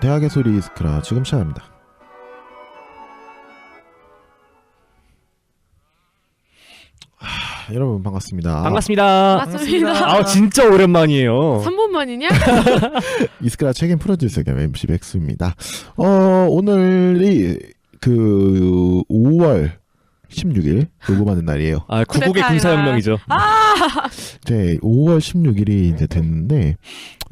대학의 소리 이스크라 지금 시작합니다. 여러분 반갑습니다. 반갑습니다. 반갑습니다. 진짜 오랜만이에요. 3분 만이냐? 이스크라 책임 프로듀서 겸 MC 백수입니다. 오늘이 그 5월 16일 녹음하는 날이에요. 구국의 쿠데타야. 군사혁명이죠. 이제 5월 16일이 이제 됐는데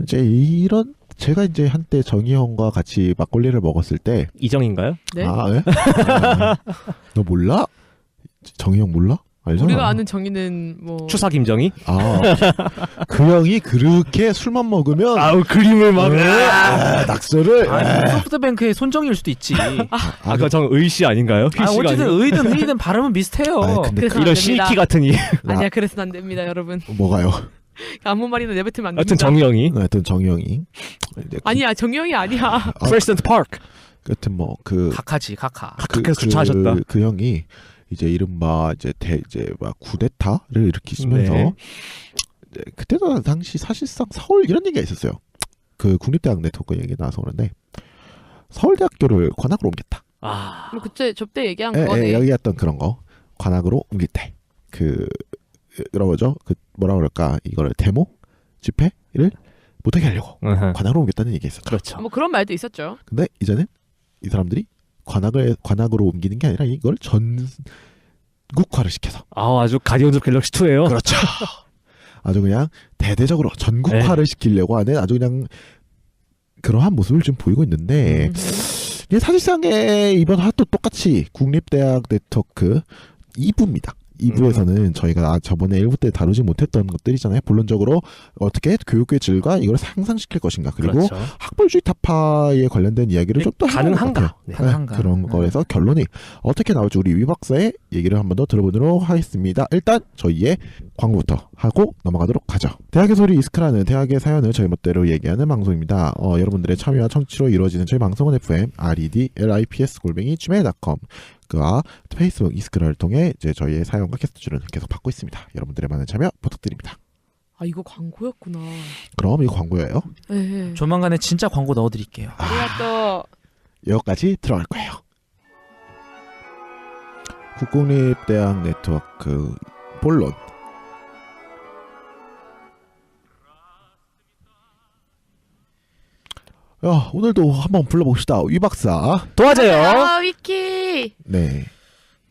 이제 이런 제가 이제 한때 정의형과 같이 막걸리를 먹었을 때 이정인가요? 네. 예? 너 몰라? 정의형 몰라? 알잖아. 우리가 아는 정의는 뭐 추사 김정희? 그 형이 그렇게 술만 먹으면 그림을 막. 낙서를 소프트뱅크의 손정일 수도 있지. 그거 정 의씨 아닌가요? 필씨가 어쨌든 아니고? 의든 흐이든 발음은 비슷해요. 근데 그래서 이런 안 됩니다. 실키 같은 이. 아니야, 그래서는 안 됩니다, 여러분. 뭐가요? 아무 말이나 내뱉으면 안 하여튼 됩니다. 정영이. 하여튼 정의형이 아니야, 정영이 아니야. 프레시던트 파크. 하여튼 뭐그 각하지 각하. 각하께서 주차하셨다. 그 형이 이제 이른바 이제 막 쿠데타를 일으키시면서 네. 이제 그때도 당시 사실상 서울 이런 얘기가 있었어요. 그 국립대학 네트워크 얘기 나와서 그런데 서울대학교를 관악으로 옮겼다. 뭐 그때 접대 얘기한 거네. 여기였던 그런 거 관악으로 옮길 때 그런 거죠. 그 뭐라 그럴까 이거를 데모 집회를 못하게 하려고 관악으로 옮겼다는 얘기 있었죠. 그렇죠. 뭐 그런 말도 있었죠. 근데 이제는 이 사람들이 관악으로 옮기는 게 아니라 이걸 전국화를 시켜서 아주 가디언즈 오브 갤럭시 2예요. 그렇죠. 아주 그냥 대대적으로 전국화를 시키려고 하는 아주 그냥 그러한 모습을 좀 보이고 있는데 이게 사실상의 이번 화도 똑같이 국립대학 네트워크 2부입니다. 2부에서는 저희가 저번에 1부 때 다루지 못했던 것들이잖아요. 본론적으로 어떻게 교육의 질과 이걸 상상시킬 것인가 그리고 그렇죠. 학벌주의 타파에 관련된 이야기를 좀 더 가능한가? 가능한가? 그런 거에서 결론이 어떻게 나올지 우리 위 박사의 얘기를 한번 더 들어보도록 하겠습니다. 일단 저희의 광고부터 하고 넘어가도록 하죠. 대학의 소리 이스크라는 대학의 사연을 저희 멋대로 얘기하는 방송입니다. 여러분들의 참여와 청취로 이루어지는 저희 방송은 FM REDLIPS@gmail.com 그와 페이스북 이스크라를 통해 이제 저희의 사연과 게스트들은 계속 받고 있습니다. 여러분들의 많은 참여 부탁드립니다. 아, 이거 광고였구나. 그럼 이거 광고예요. 네. 조만간에 진짜 광고 넣어드릴게요. 우리가 또 여기까지 들어갈 거예요. 국공립대학 네트워크 본론 야, 오늘도 한번 불러봅시다. 위 박사. 도와줘요. 위키. 네.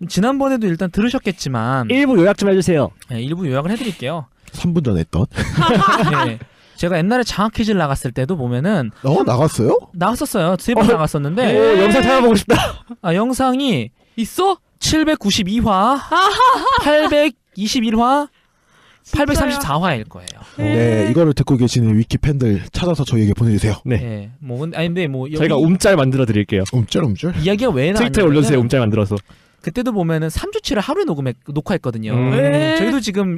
지난번에도 일단 들으셨겠지만 1부 요약 좀 해주세요. 일부 요약을 해드릴게요. 3분 전에 했던. 네. 제가 옛날에 장학 퀴즈를 나갔을 때도 보면은 나갔어요? 나왔었어요. 3번 나갔었는데 오, 영상 찾아보고 싶다. 영상이 있어? 792화, 821화, 834화일 거예요. 네, 이거를 듣고 계시는 위키 팬들 찾아서 저희에게 보내주세요. 네. 네. 근데 여기 저희가 움짤 만들어 드릴게요. 움찔움찔. 이야기가 왜 나왔냐면 트위터에 올려주세요. 움짤 만들어서. 그때도 보면은 3주치를 하루에 녹화했거든요. 네. 저희도 지금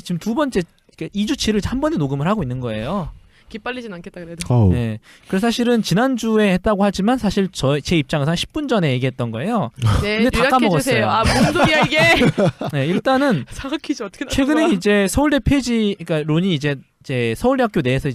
지금 두 번째 2주치를 한 번에 녹음을 하고 있는 거예요. 기빨리진 않겠다 그래도. 네. 그래서 사실은 지난주에 했다고 하지만 사실 제 입장에서 한 10분 전에 얘기했던 거예요. 네, 근데 다 요약해주세요. 까먹었어요. 뭔 소리야 이게? 네, 일단은 사과 퀴즈 어떻게 나온 최근에 거야? 이제 서울대 폐지 그러니까 론이 이제 서울대학교 내에서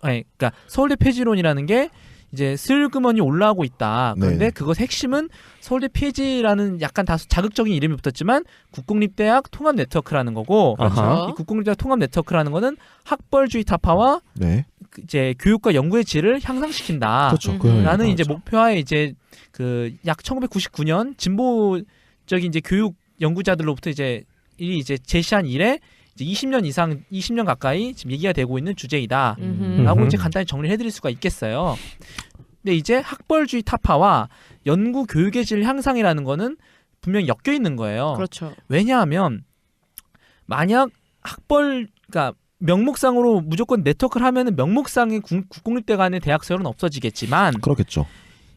그러니까 서울대 폐지론이라는 게 이제 슬그머니 올라오고 있다. 그런데 네. 그것 핵심은 서울대 폐지라는 약간 다소 자극적인 이름이 붙었지만 국공립대학 통합 네트워크라는 거고 아하. 이 국공립대학 통합 네트워크라는 거는 학벌주의 타파와 네. 이제 교육과 연구의 질을 향상시킨다. 그렇죠. 라는 이제 그렇죠. 목표하에 이제 그 약 1999년 진보적인 이제 교육 연구자들로부터 이제 제시한 이래 이제 20년 가까이 지금 얘기가 되고 있는 주제이다. 라고 이제 간단히 정리를 해드릴 수가 있겠어요. 근데 이제 학벌주의 타파와 연구 교육의 질 향상이라는 거는 분명히 엮여 있는 거예요. 그렇죠. 왜냐하면 만약 그러니까 명목상으로 무조건 네트워크를 하면은 명목상의 국공립대 간의 대학 서열은 없어지겠지만 그렇겠죠.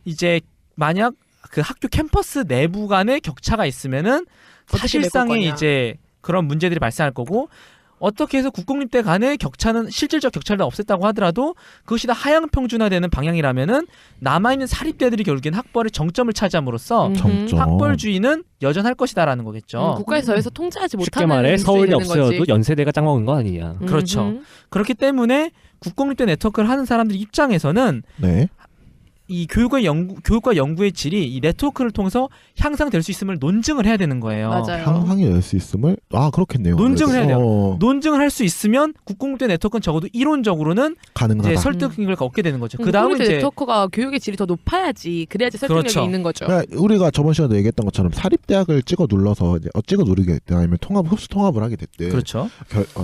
이제 만약 그 학교 캠퍼스 내부 간의 격차가 있으면은 어떻게 사실상의 메꿀 거냐. 이제 그런 문제들이 발생할 거고 어떻게 해서 국공립대 간의 격차는 실질적 격차를 없앴다고 하더라도 그것이 다 하향 평준화되는 방향이라면은 남아있는 사립대들이 결국엔 학벌의 정점을 차지함으로써 정점. 학벌주의는 여전할 것이다라는 거겠죠. 국가에서 여기서 통제하지 쉽게 못하는 말해 서울이 되는 없어도 거지. 연세대가 짱 먹은 거 아니냐. 그렇죠. 그렇기 때문에 국공립대 네트워크를 하는 사람들 입장에서는 네. 이 교육과 연구의 질이 이 네트워크를 통해서 향상될 수 있음을 논증을 해야 되는 거예요. 맞아요. 향상이 될 수 있음을 그렇겠네요. 논증을 해야 돼요. 어, 논증을 할 수 있으면 국공립대 네트워크는 적어도 이론적으로는 가능하다. 이제 설득력을 얻게 되는 거죠. 그 다음에 컴퓨터 이제 네트워크가 교육의 질이 더 높아야지 그래야지 설득력이 그렇죠. 있는 거죠. 그러니까 우리가 저번 시간에 얘기했던 것처럼 사립대학을 찍어 눌러서 이제 찍어 누르게 됐든 아니면 흡수 통합을 하게 됐든 그렇죠.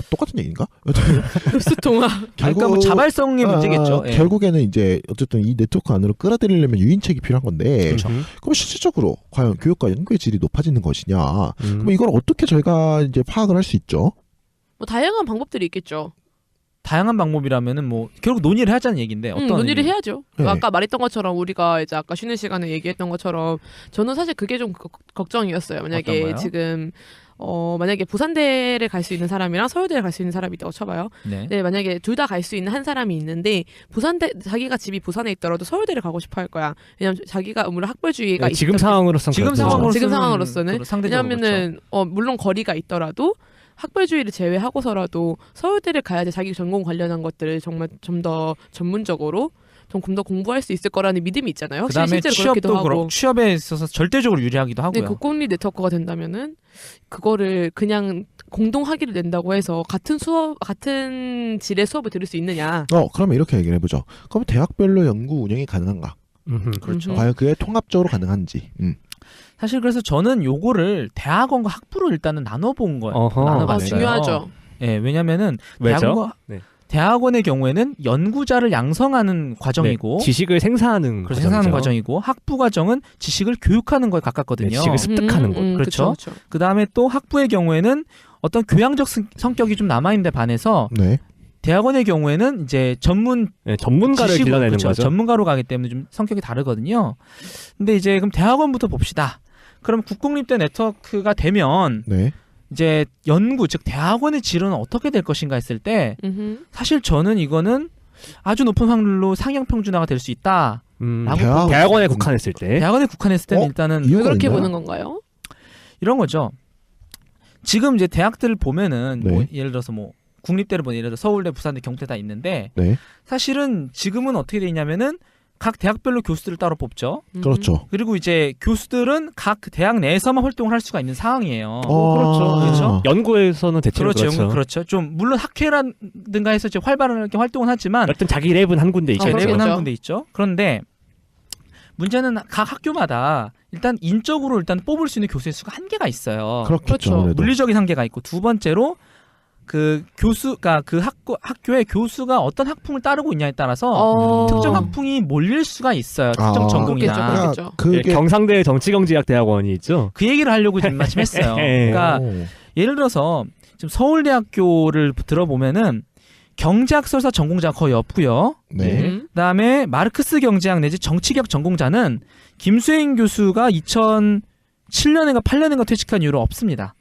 똑같은 얘기인가? 흡수 통합. 그러니까 뭐 자발성의 문제겠죠. 예. 결국에는 이제 어쨌든 이 네트워크 안으로 끌어들이려면 유인책이 필요한 건데 그렇죠. 그럼 실질적으로 과연 교육과 연구의 질이 높아지는 것이냐? 음. 그럼 이걸 어떻게 저희가 이제 파악을 할 수 있죠? 뭐 다양한 방법들이 있겠죠. 다양한 방법이라면은 뭐 결국 논의를 하자는 얘기인데 어떤 논의를 의미? 해야죠. 네. 아까 말했던 것처럼 우리가 이제 아까 쉬는 시간에 얘기했던 것처럼 저는 사실 그게 좀 걱정이었어요. 어떤 만약에 거요? 지금 만약에 부산대를 갈 수 있는 사람이랑 서울대를 갈 수 있는 사람이 있다고 쳐봐요. 네. 네, 만약에 둘 다 갈 수 있는 한 사람이 있는데 부산대 자기가 집이 부산에 있더라도 서울대를 가고 싶어 할 거야. 왜냐면 자기가 아무래도 학벌주의가 네, 지금 있기 상황으로선 지금 그렇죠. 상황으로서는 지금 상황으로서는 상대적으로 왜냐면은 물론 거리가 있더라도 학벌주의를 제외하고서라도 서울대를 가야지 자기 전공 관련한 것들을 정말 좀 더 전문적으로 좀 더 공부할 수 있을 거라는 믿음이 있잖아요. 그 확실히 다음에 실제로 그렇기도 하고. 취업에 있어서 절대적으로 유리하기도 근데 하고요. 국공립 네트워크가 된다면은 그거를 그냥 공동 학위를 낸다고 해서 같은 질의 수업을 들을 수 있느냐? 그러면 이렇게 얘기를 해보죠. 그럼 대학별로 연구 운영이 가능한가? 그렇죠. 음흠. 과연 그게 통합적으로 가능한지. 사실 그래서 저는 요거를 대학원과 학부로 일단은 나눠본 거예요. 어허. 나눠봤어요. 중요하죠. 예, 왜냐면은 왜죠? 대학원과 네. 대학원의 경우에는 연구자를 양성하는 과정이고 네, 지식을 생산하는 그래서 생산하는 과정이죠. 과정이고 학부 과정은 지식을 교육하는 거에 네, 가깝거든요. 지식을 습득하는 것. 그렇죠. 그쵸. 그 다음에 또 학부의 경우에는 어떤 교양적 성격이 좀 남아있는데 반해서 네. 대학원의 경우에는 이제 전문가를 지식으로, 길러내는 그렇죠. 거죠. 전문가로 가기 때문에 좀 성격이 다르거든요. 근데 이제 그럼 대학원부터 봅시다. 그럼 국공립대 네트워크가 되면 네. 이제 연구 즉 대학원의 질은 어떻게 될 것인가 했을 때 음흠. 사실 저는 이거는 아주 높은 확률로 상향 평준화가 될 수 있다. 라고 대학원에 국한했을 때. 대학원에 국한했을 때는 일단은 이유가 왜 그렇게 있나요? 보는 건가요? 이런 거죠. 지금 이제 대학들을 보면은 네. 뭐 예를 들어서 뭐 국립대를 보면 예를 들어 서울대, 부산대, 경대 다 있는데 네. 사실은 지금은 어떻게 돼 있냐면은 각 대학별로 교수들을 따로 뽑죠. 그렇죠. 그리고 이제 교수들은 각 대학 내에서만 활동을 할 수가 있는 상황이에요. 그렇죠. 그렇죠. 연구에서는 대체로 그렇죠. 그렇죠. 그렇죠. 좀 물론 학회라든가 해서 이제 활발하게 활동은 하지만 어떤 자기 랩은 한 군데 있죠. 그렇겠죠. 랩은 한 군데 있죠. 그런데 문제는 각 학교마다 일단 인적으로 일단 뽑을 수 있는 교수의 수가 한계가 있어요. 그렇겠죠. 그렇죠. 아무래도. 물리적인 한계가 있고 두 번째로 그 교수가 그 학교의 교수가 어떤 학풍을 따르고 있냐에 따라서 특정 학풍이 몰릴 수가 있어요. 특정 전공이나. 그렇겠죠. 그게 경상대 정치경제학대학원이 있죠. 그 얘기를 하려고 지금 마침 했어요. 그러니까 예를 들어서 지금 서울대학교를 들어보면은 경제학설사 전공자가 거의 없고요. 네. 그다음에 마르크스 경제학 내지 정치개혁 전공자는 김수행 교수가 2007년인가 8년인가 퇴직한 이후로 없습니다.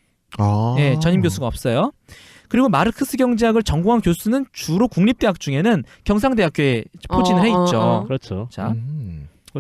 예, 전임 교수가 없어요. 그리고 마르크스 경제학을 전공한 교수는 주로 국립대학 중에는 경상대학교에 포진을 해 있죠. 그렇죠. 자,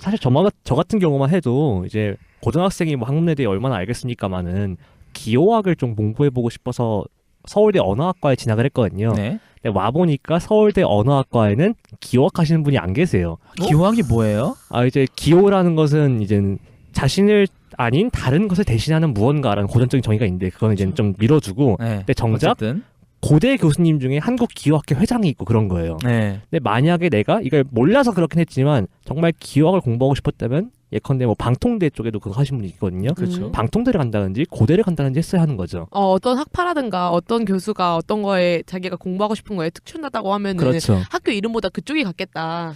사실 저 같은 경우만 해도 이제 고등학생이 뭐 학문에 대해 얼마나 알겠습니까마는 기호학을 좀 공부해보고 싶어서 서울대 언어학과에 진학을 했거든요. 네. 근데 와보니까 서울대 언어학과에는 기호학 하시는 분이 안 계세요. 기호학이 뭐예요? 이제 기호라는 것은 이제 자신을 아닌 다른 것을 대신하는 무언가라는 고전적인 정의가 있는데 그거는 이제 좀 밀어두고 네. 근데 정작 어쨌든. 고대 교수님 중에 한국 기호학회 회장이 있고 그런 거예요. 네. 근데 만약에 내가 이걸 몰라서 그렇긴 했지만 정말 기호학을 공부하고 싶었다면 예컨대 뭐 방통대 쪽에도 그거 하신 분이 있거든요. 그렇죠. 방통대를 간다든지 고대를 간다든지 했어야 하는 거죠. 어떤 학파라든가 어떤 교수가 어떤 거에 자기가 공부하고 싶은 거에 특출나다고 하면은 그렇죠. 학교 이름보다 그쪽이 같겠다.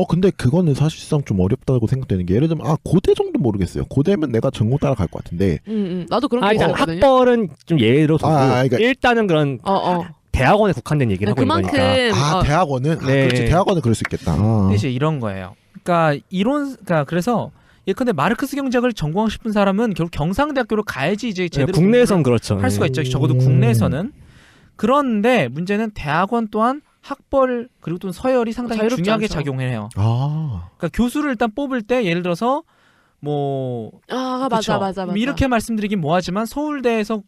근데 그거는 사실상 좀 어렵다고 생각되는 게 예를 들면 고대 정도 모르겠어요. 고대면 내가 전공 따라갈 것 같은데. 나도 그런 게 일단 있었거든요. 학벌은 좀 예로 두고 그러니까 일단은 그런 대학원에 국한된 얘기를 하고 있는 그만큼 거니까. 대학원은 네. 그렇지. 대학원은 그럴 수 있겠다. 근데 이제 이런 거예요. 그러니까 그래서 예컨대 마르크스 경제학을 전공하고 싶은 사람은 결국 경상대학교로 가야지 이제 제대로 국내에선 그렇죠. 할 수가 있죠. 적어도 국내에서는. 그런데 문제는 대학원 또한 학벌 그리고 또 서열이 상당히 자유롭지 중요하게 않죠. 작용해요. 아. 그러니까 교수를 일단 뽑을 때 예를 들어서 뭐 맞아 그쵸? 맞아. 이렇게 말씀드리긴 뭐하지만 서울대에서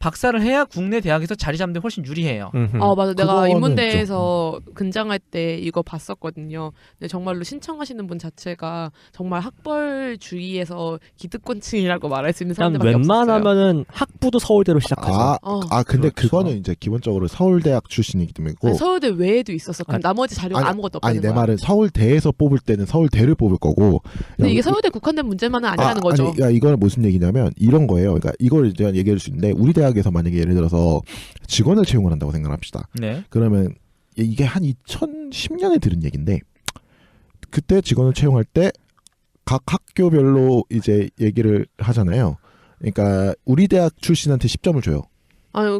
박사를 해야 국내 대학에서 자리 잡는 데 훨씬 유리해요. 맞아. 내가 그거는 인문대에서 근장할 때 이거 봤었거든요. 근데 정말로 신청하시는 분 자체가 정말 학벌주의에서 기득권층이라고 말할 수 있는 일단 사람들밖에 없었어요. 웬만하면은 학부도 서울대로 시작하죠. 근데 그렇죠. 그거는 이제 기본적으로 서울대학 출신이기 때문에 아니, 서울대 외에도 있었어. 그럼 나머지 자료가 아무것도 없다는 내 거야. 말은 서울대에서 뽑을 때는 서울대를 뽑을 거고. 근데 이게 서울대 국한된 문제만은 아니라는 거죠. 아니, 그러니까 이거는 무슨 얘기냐면 이런 거예요. 그러니까 이걸 제가 얘기할 수 있는데 우리 대학에서 만약에 예를 들어서 직원을 채용을 한다고 생각합시다. 네. 그러면 이게 한 2010년에 들은 얘기인데 그때 직원을 채용할 때 각 학교별로 이제 얘기를 하잖아요. 그러니까 우리 대학 출신한테 10점을 줘요.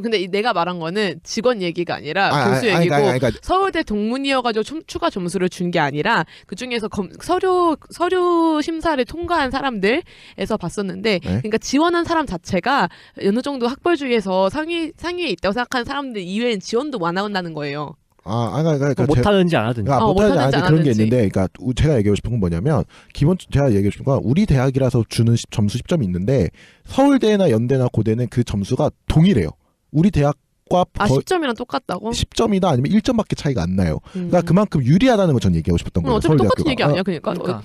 근데 내가 말한 거는 직원 얘기가 아니라 교수 얘기고 그러니까 서울대 동문이어가지고 추가 점수를 준 게 아니라 그 중에서 서류 심사를 통과한 사람들에서 봤었는데, 그러니까 지원한 사람 자체가 어느 정도 학벌주의에서 상위에 있다고 생각하는 사람들 이외엔 지원도 안 한다는 거예요. 그러니까 못하든지 안 하든지. 못하든지 안 하든지 그런 게 하든지. 있는데, 그러니까 제가 얘기하고 싶은 건 뭐냐면 제가 얘기하고 싶은 건 우리 대학이라서 주는 점수 10점이 있는데 서울대나 연대나 고대는 그 점수가 동일해요. 우리 대학과 10점이랑 똑같다고? 10점이나 아니면 1점밖에 차이가 안 나요. 그러니까 그만큼 유리하다는 걸 전 얘기하고 싶었던 거예요. 어차피 똑같은 서울대학교가. 얘기 아니야, 그러니까.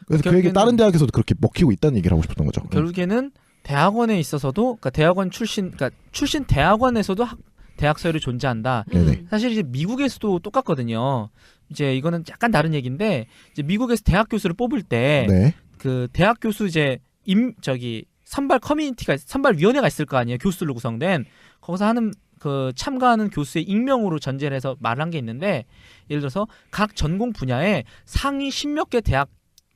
그래서 그 얘기 다른 대학에서도 그렇게 먹히고 있다는 얘기를 하고 싶었던 거죠. 결국에는 대학원에 있어서도, 그러니까 대학원 출신 대학원에서도 대학 서열이 존재한다. 네네. 사실 이제 미국에서도 똑같거든요. 이제 이거는 약간 다른 얘기인데, 이제 미국에서 대학 교수를 뽑을 때 네. 그 대학 교수 이제 선발 위원회가 있을 거 아니에요. 교수들로 구성된. 거기서 참가하는 교수의 익명으로 전제를 해서 말한 게 있는데, 예를 들어서 각 전공 분야에 상위 10몇 개 대학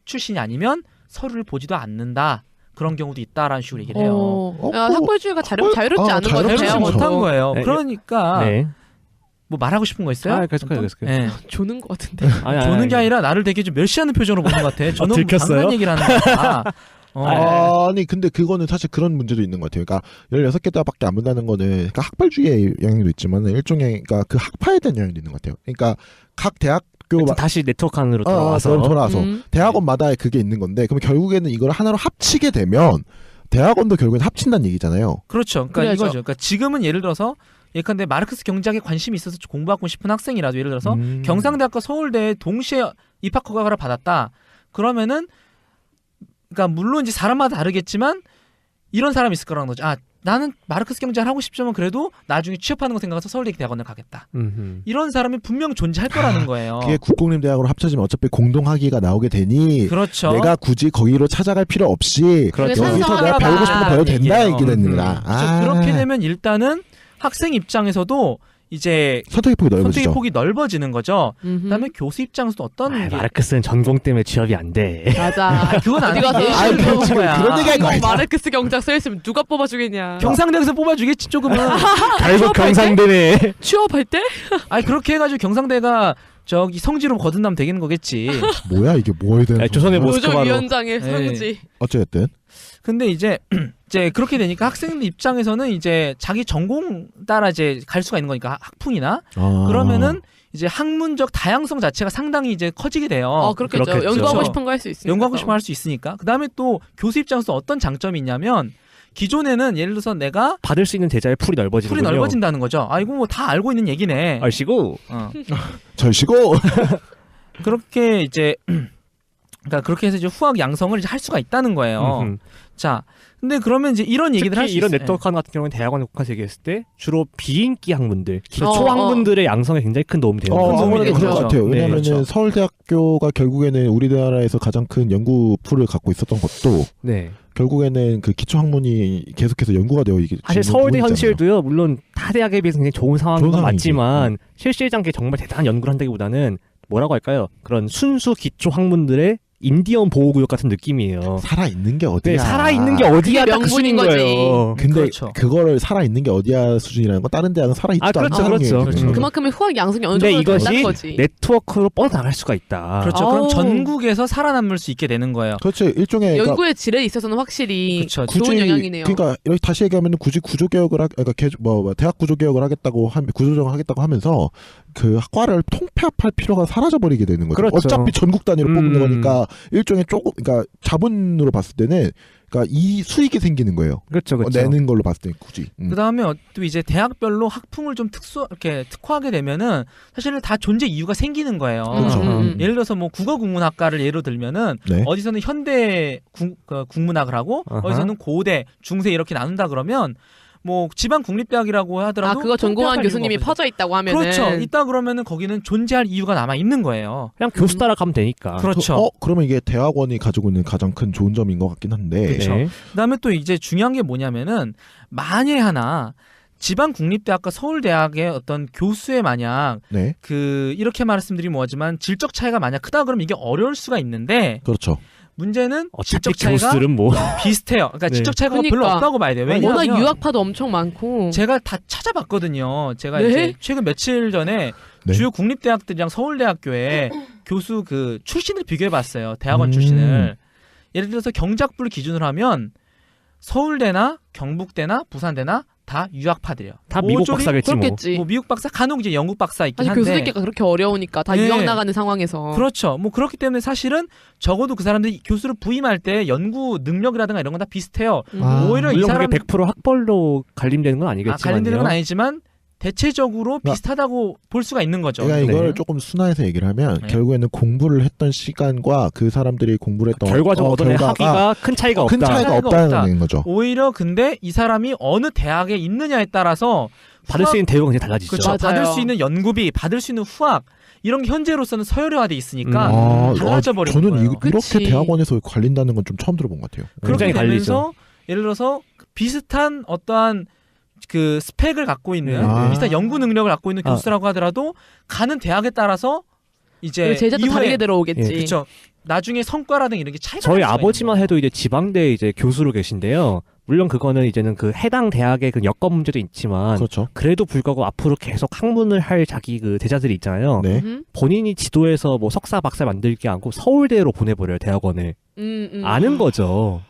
출신이 아니면 서류를 보지도 않는다. 그런 경우도 있다라는 식으로 얘기를 해요. 학벌주의가 자유롭지 않은 거죠. 자유롭지 자유롭지 못한 못한 거예요. 네. 그러니까 네. 뭐 말하고 싶은 거 있어요? 계속해요. 네. 조는 거 같은데. 조는 게 아니라 나를 되게 좀 멸시하는 표정으로 보는 것 같아. 저는 들켰어요? 방금 얘기를 하는 거야. 아니 근데 그거는 사실 그런 문제도 있는 것 같아요. 그러니까 16개 대학밖에 안 본다는 거는 그러니까 학벌주의의 영향도 있지만 일종의 그러니까 그 학파에 대한 영향도 있는 것 같아요. 그러니까 각 대학교 다시 네트워크 안으로 돌아와서 대학원마다 그게 있는 건데, 그럼 결국에는 이걸 하나로 합치게 되면 대학원도 결국엔 합친다는 얘기잖아요. 그렇죠. 그러니까 그래야죠. 이거죠. 그러니까 지금은 예를 들어서 예컨대 마르크스 경제학에 관심이 있어서 공부하고 싶은 학생이라도 예를 들어서 경상대학과 서울대에 동시에 입학 허가를 받았다. 그러면은 그러니까 물론 이제 사람마다 다르겠지만 이런 사람이 있을 거라는 거죠. 나는 마르크스 경제를 하고 싶지만 그래도 나중에 취업하는 거 생각해서 서울대 대학원을 가겠다. 이런 사람이 분명 존재할 거라는 거예요. 그게 국공립대학으로 합쳐지면 어차피 공동학위가 나오게 되니 그렇죠. 내가 굳이 거기로 찾아갈 필요 없이 그렇죠. 여기서 내가 배우고 싶은 거 배워도 된다 얘기입니다. 그렇게 되면 일단은 학생 입장에서도 이제 선택의 폭이 넓어지죠. 선택의 폭이 넓어지는 거죠. 그다음에 교수 입장에서도 어떤 게 마르크스는 전공 때문에 취업이 안 돼. 맞아. 그건 어디 가서 예시를 그렇지. 들어본 거야. 그런 얘기 할 거야. 마르크스 경제학 써있으면 누가 뽑아주겠냐. 경상대에서 뽑아주겠지 조금은. 결국 경상대네. 취업할 때? 아니 그렇게 해가지고 경상대가 저기 성지로 거듭나면 되겠는 거겠지. 뭐야 이게 뭐에 대한 조선의 소리야? 모습. 노조위원장의 네. 성지. 어쨌든 근데 이제 그렇게 되니까 학생들 입장에서는 이제 자기 전공 따라 이제 갈 수가 있는 거니까 학풍이나 그러면은 이제 학문적 다양성 자체가 상당히 이제 커지게 돼요. 그렇겠죠. 그렇겠죠. 연구하고 싶은 거 할 수 있으니까. 연구하고 싶으면 할 수 있으니까. 그다음에 또 교수 입장에서 어떤 장점이 있냐면 기존에는 예를 들어서 내가 받을 수 있는 대자의 풀이 넓어지는군요. 풀이 넓어진다는 거죠. 이거 뭐 다 알고 있는 얘기네. 아시고 절시고 그렇게 이제 그러니까 그렇게 해서 이제 후학 양성을 이제 할 수가 있다는 거예요. 자, 근데 그러면 이제 이런 얘기들 할 수 이런 있어요. 네트워크 같은 경우는 대학원에 국한해서 얘기했을 때 주로 비인기 학문들, 기초 어, 학문들의 양성에 굉장히 큰 도움이 되는 큰 도움이 아무래도 되죠. 그럴 것 같아요. 네, 왜냐하면 그렇죠. 서울대학교가 결국에는 우리나라에서 가장 큰 연구 풀을 갖고 있었던 것도 네. 결국에는 그 기초 학문이 계속해서 연구가 되어 있기 사실 서울대 현실도요. 물론 타 대학에 비해서 굉장히 좋은 상황인 건 상황이지. 맞지만 실질상 정말 대단한 연구를 한다기보다는 뭐라고 할까요? 그런 순수 기초 학문들의 인디언 보호구역 같은 느낌이에요. 살아 있는 게 어디야? 네, 살아있는 게 어디야? 그게 딱 명분인 수준인 거지. 거예요. 근데 그렇죠. 그거를 살아 있는 게 어디야 수준이라는 건 다른 대학은 살아 있지도 그렇죠, 않다는 그렇죠. 얘기예요. 그만큼의 후학 양성이 어느 근데 정도 이것이 된다는 거지. 네트워크로 뻗어나갈 수가 있다. 그렇죠. 아우. 그럼 전국에서 살아남을 수 있게 되는 거예요. 그렇죠. 일종의 그러니까 연구의 질에 있어서는 확실히 그렇죠. 좋은 영향이네요. 그러니까 여기 다시 얘기하면 굳이 구조 개혁을 그러니까 대학 구조 개혁을 하겠다고 구조조정을 하겠다고 하면서 그 학과를 통폐합할 필요가 사라져 버리게 되는 거죠. 그렇죠. 어차피 전국 단위로 뽑는 음. 거니까 일종의 조금 그러니까 자본으로 봤을 때는 그러니까 이 수익이 생기는 거예요. 그렇죠, 그렇죠. 내는 걸로 봤을 때 굳이. 그다음에 또 이제 대학별로 학풍을 좀 이렇게 특화하게 되면은 사실은 다 존재 이유가 생기는 거예요. 그렇죠. 예를 들어서 뭐 국어국문학과를 예로 들면은 네. 어디서는 현대 국문학을 하고 아하. 어디서는 고대, 중세 이렇게 나눈다 그러면 뭐 지방 국립대학이라고 하더라도 그거 전공한 통폐합할 교수님이 이유가 퍼져 있다고 하면은 그렇죠. 있다 그러면은 거기는 존재할 이유가 남아 있는 거예요. 그냥 교수 따라가면 되니까. 그렇죠. 그러면 이게 대학원이 가지고 있는 가장 큰 좋은 점인 것 같긴 한데. 그렇죠. 네. 그다음에 또 이제 중요한 게 뭐냐면은 만에 하나 지방 국립대학과 서울대학의 어떤 교수의 만약 네. 그 이렇게 말씀드리면 뭐하지만 질적 차이가 만약 크다 그러면 이게 어려울 수가 있는데 그렇죠. 문제는 어차피 질적 차이가 교수들은 뭐 비슷해요. 그러니까 네. 질적 차이가 별로 그러니까. 없다고 봐야 돼요. 워낙 왜냐하면 유학파도 엄청 많고 제가 다 찾아봤거든요. 제가 네? 이제 최근 며칠 전에 네. 주요 국립대학들이랑 서울대학교에 교수 그 출신을 비교해봤어요. 대학원 음. 출신을. 예를 들어서 경작부를 기준으로 하면 서울대나 경북대나 부산대나 다 유학파들이에요. 다 미국 모조리 박사겠지 뭐. 그렇겠지. 뭐 미국 박사, 간혹 이제 영국 박사 있긴 아니 한데. 교수들끼가 그렇게 어려우니까 다 네. 유학 나가는 상황에서 그렇죠. 뭐 그렇기 때문에 사실은 적어도 그 사람들이 교수를 부임할 때 연구 능력이라든가 이런 건 다 비슷해요. 아, 오히려 이 물론 사람 그게 100% 학벌로 갈림되는 건 아니겠지만요. 관련되는 건 아니지만 대체적으로 그러니까- 비슷하다고 볼 수가 있는 거죠. 그러니까 이걸 네. 조금 순화해서 얘기를 하면 네. 결국에는 공부를 했던 시간과 그 사람들이 공부를 했던 결과적으로 얻어낸 학위가 큰 차이가 큰 없다. 차이가 차이가 없다는 없다. 거죠. 오히려 근데 이 사람이 어느 대학에 있느냐에 따라서 받을 수 있는 대우가 굉장히 달라지죠. 그렇죠. 맞아요. 받을 수 있는 연구비, 받을 수 있는 후학 이런 게 현재로서는 서열화돼 있으니까 아, 달라져 버리는 저는 거예요. 이렇게 그치. 대학원에서 갈린다는 건 좀 처음 들어본 것 같아요. 그렇게 굉장히 되면서 예를 들어서 비슷한 어떠한 그 스펙을 갖고 있는 아. 비슷한 연구 능력을 갖고 있는 아. 교수라고 하더라도 가는 대학에 따라서 이제 제자도 이후에 다르게 들어오겠지. 예, 그렇죠. 나중에 성과라든가 이런 게 차이가 저희 날 수가 아버지만 있는 해도 이제 지방대 이제 교수로 계신데요. 물론 그거는 이제는 그 해당 대학의 그 여건 문제도 있지만 그렇죠. 그래도 불구하고 앞으로 계속 학문을 할 자기 그 제자들이 있잖아요. 네. 본인이 지도에서 뭐 석사 박사 만들게 않고 서울대로 보내버려요 대학원을. 아는 거죠.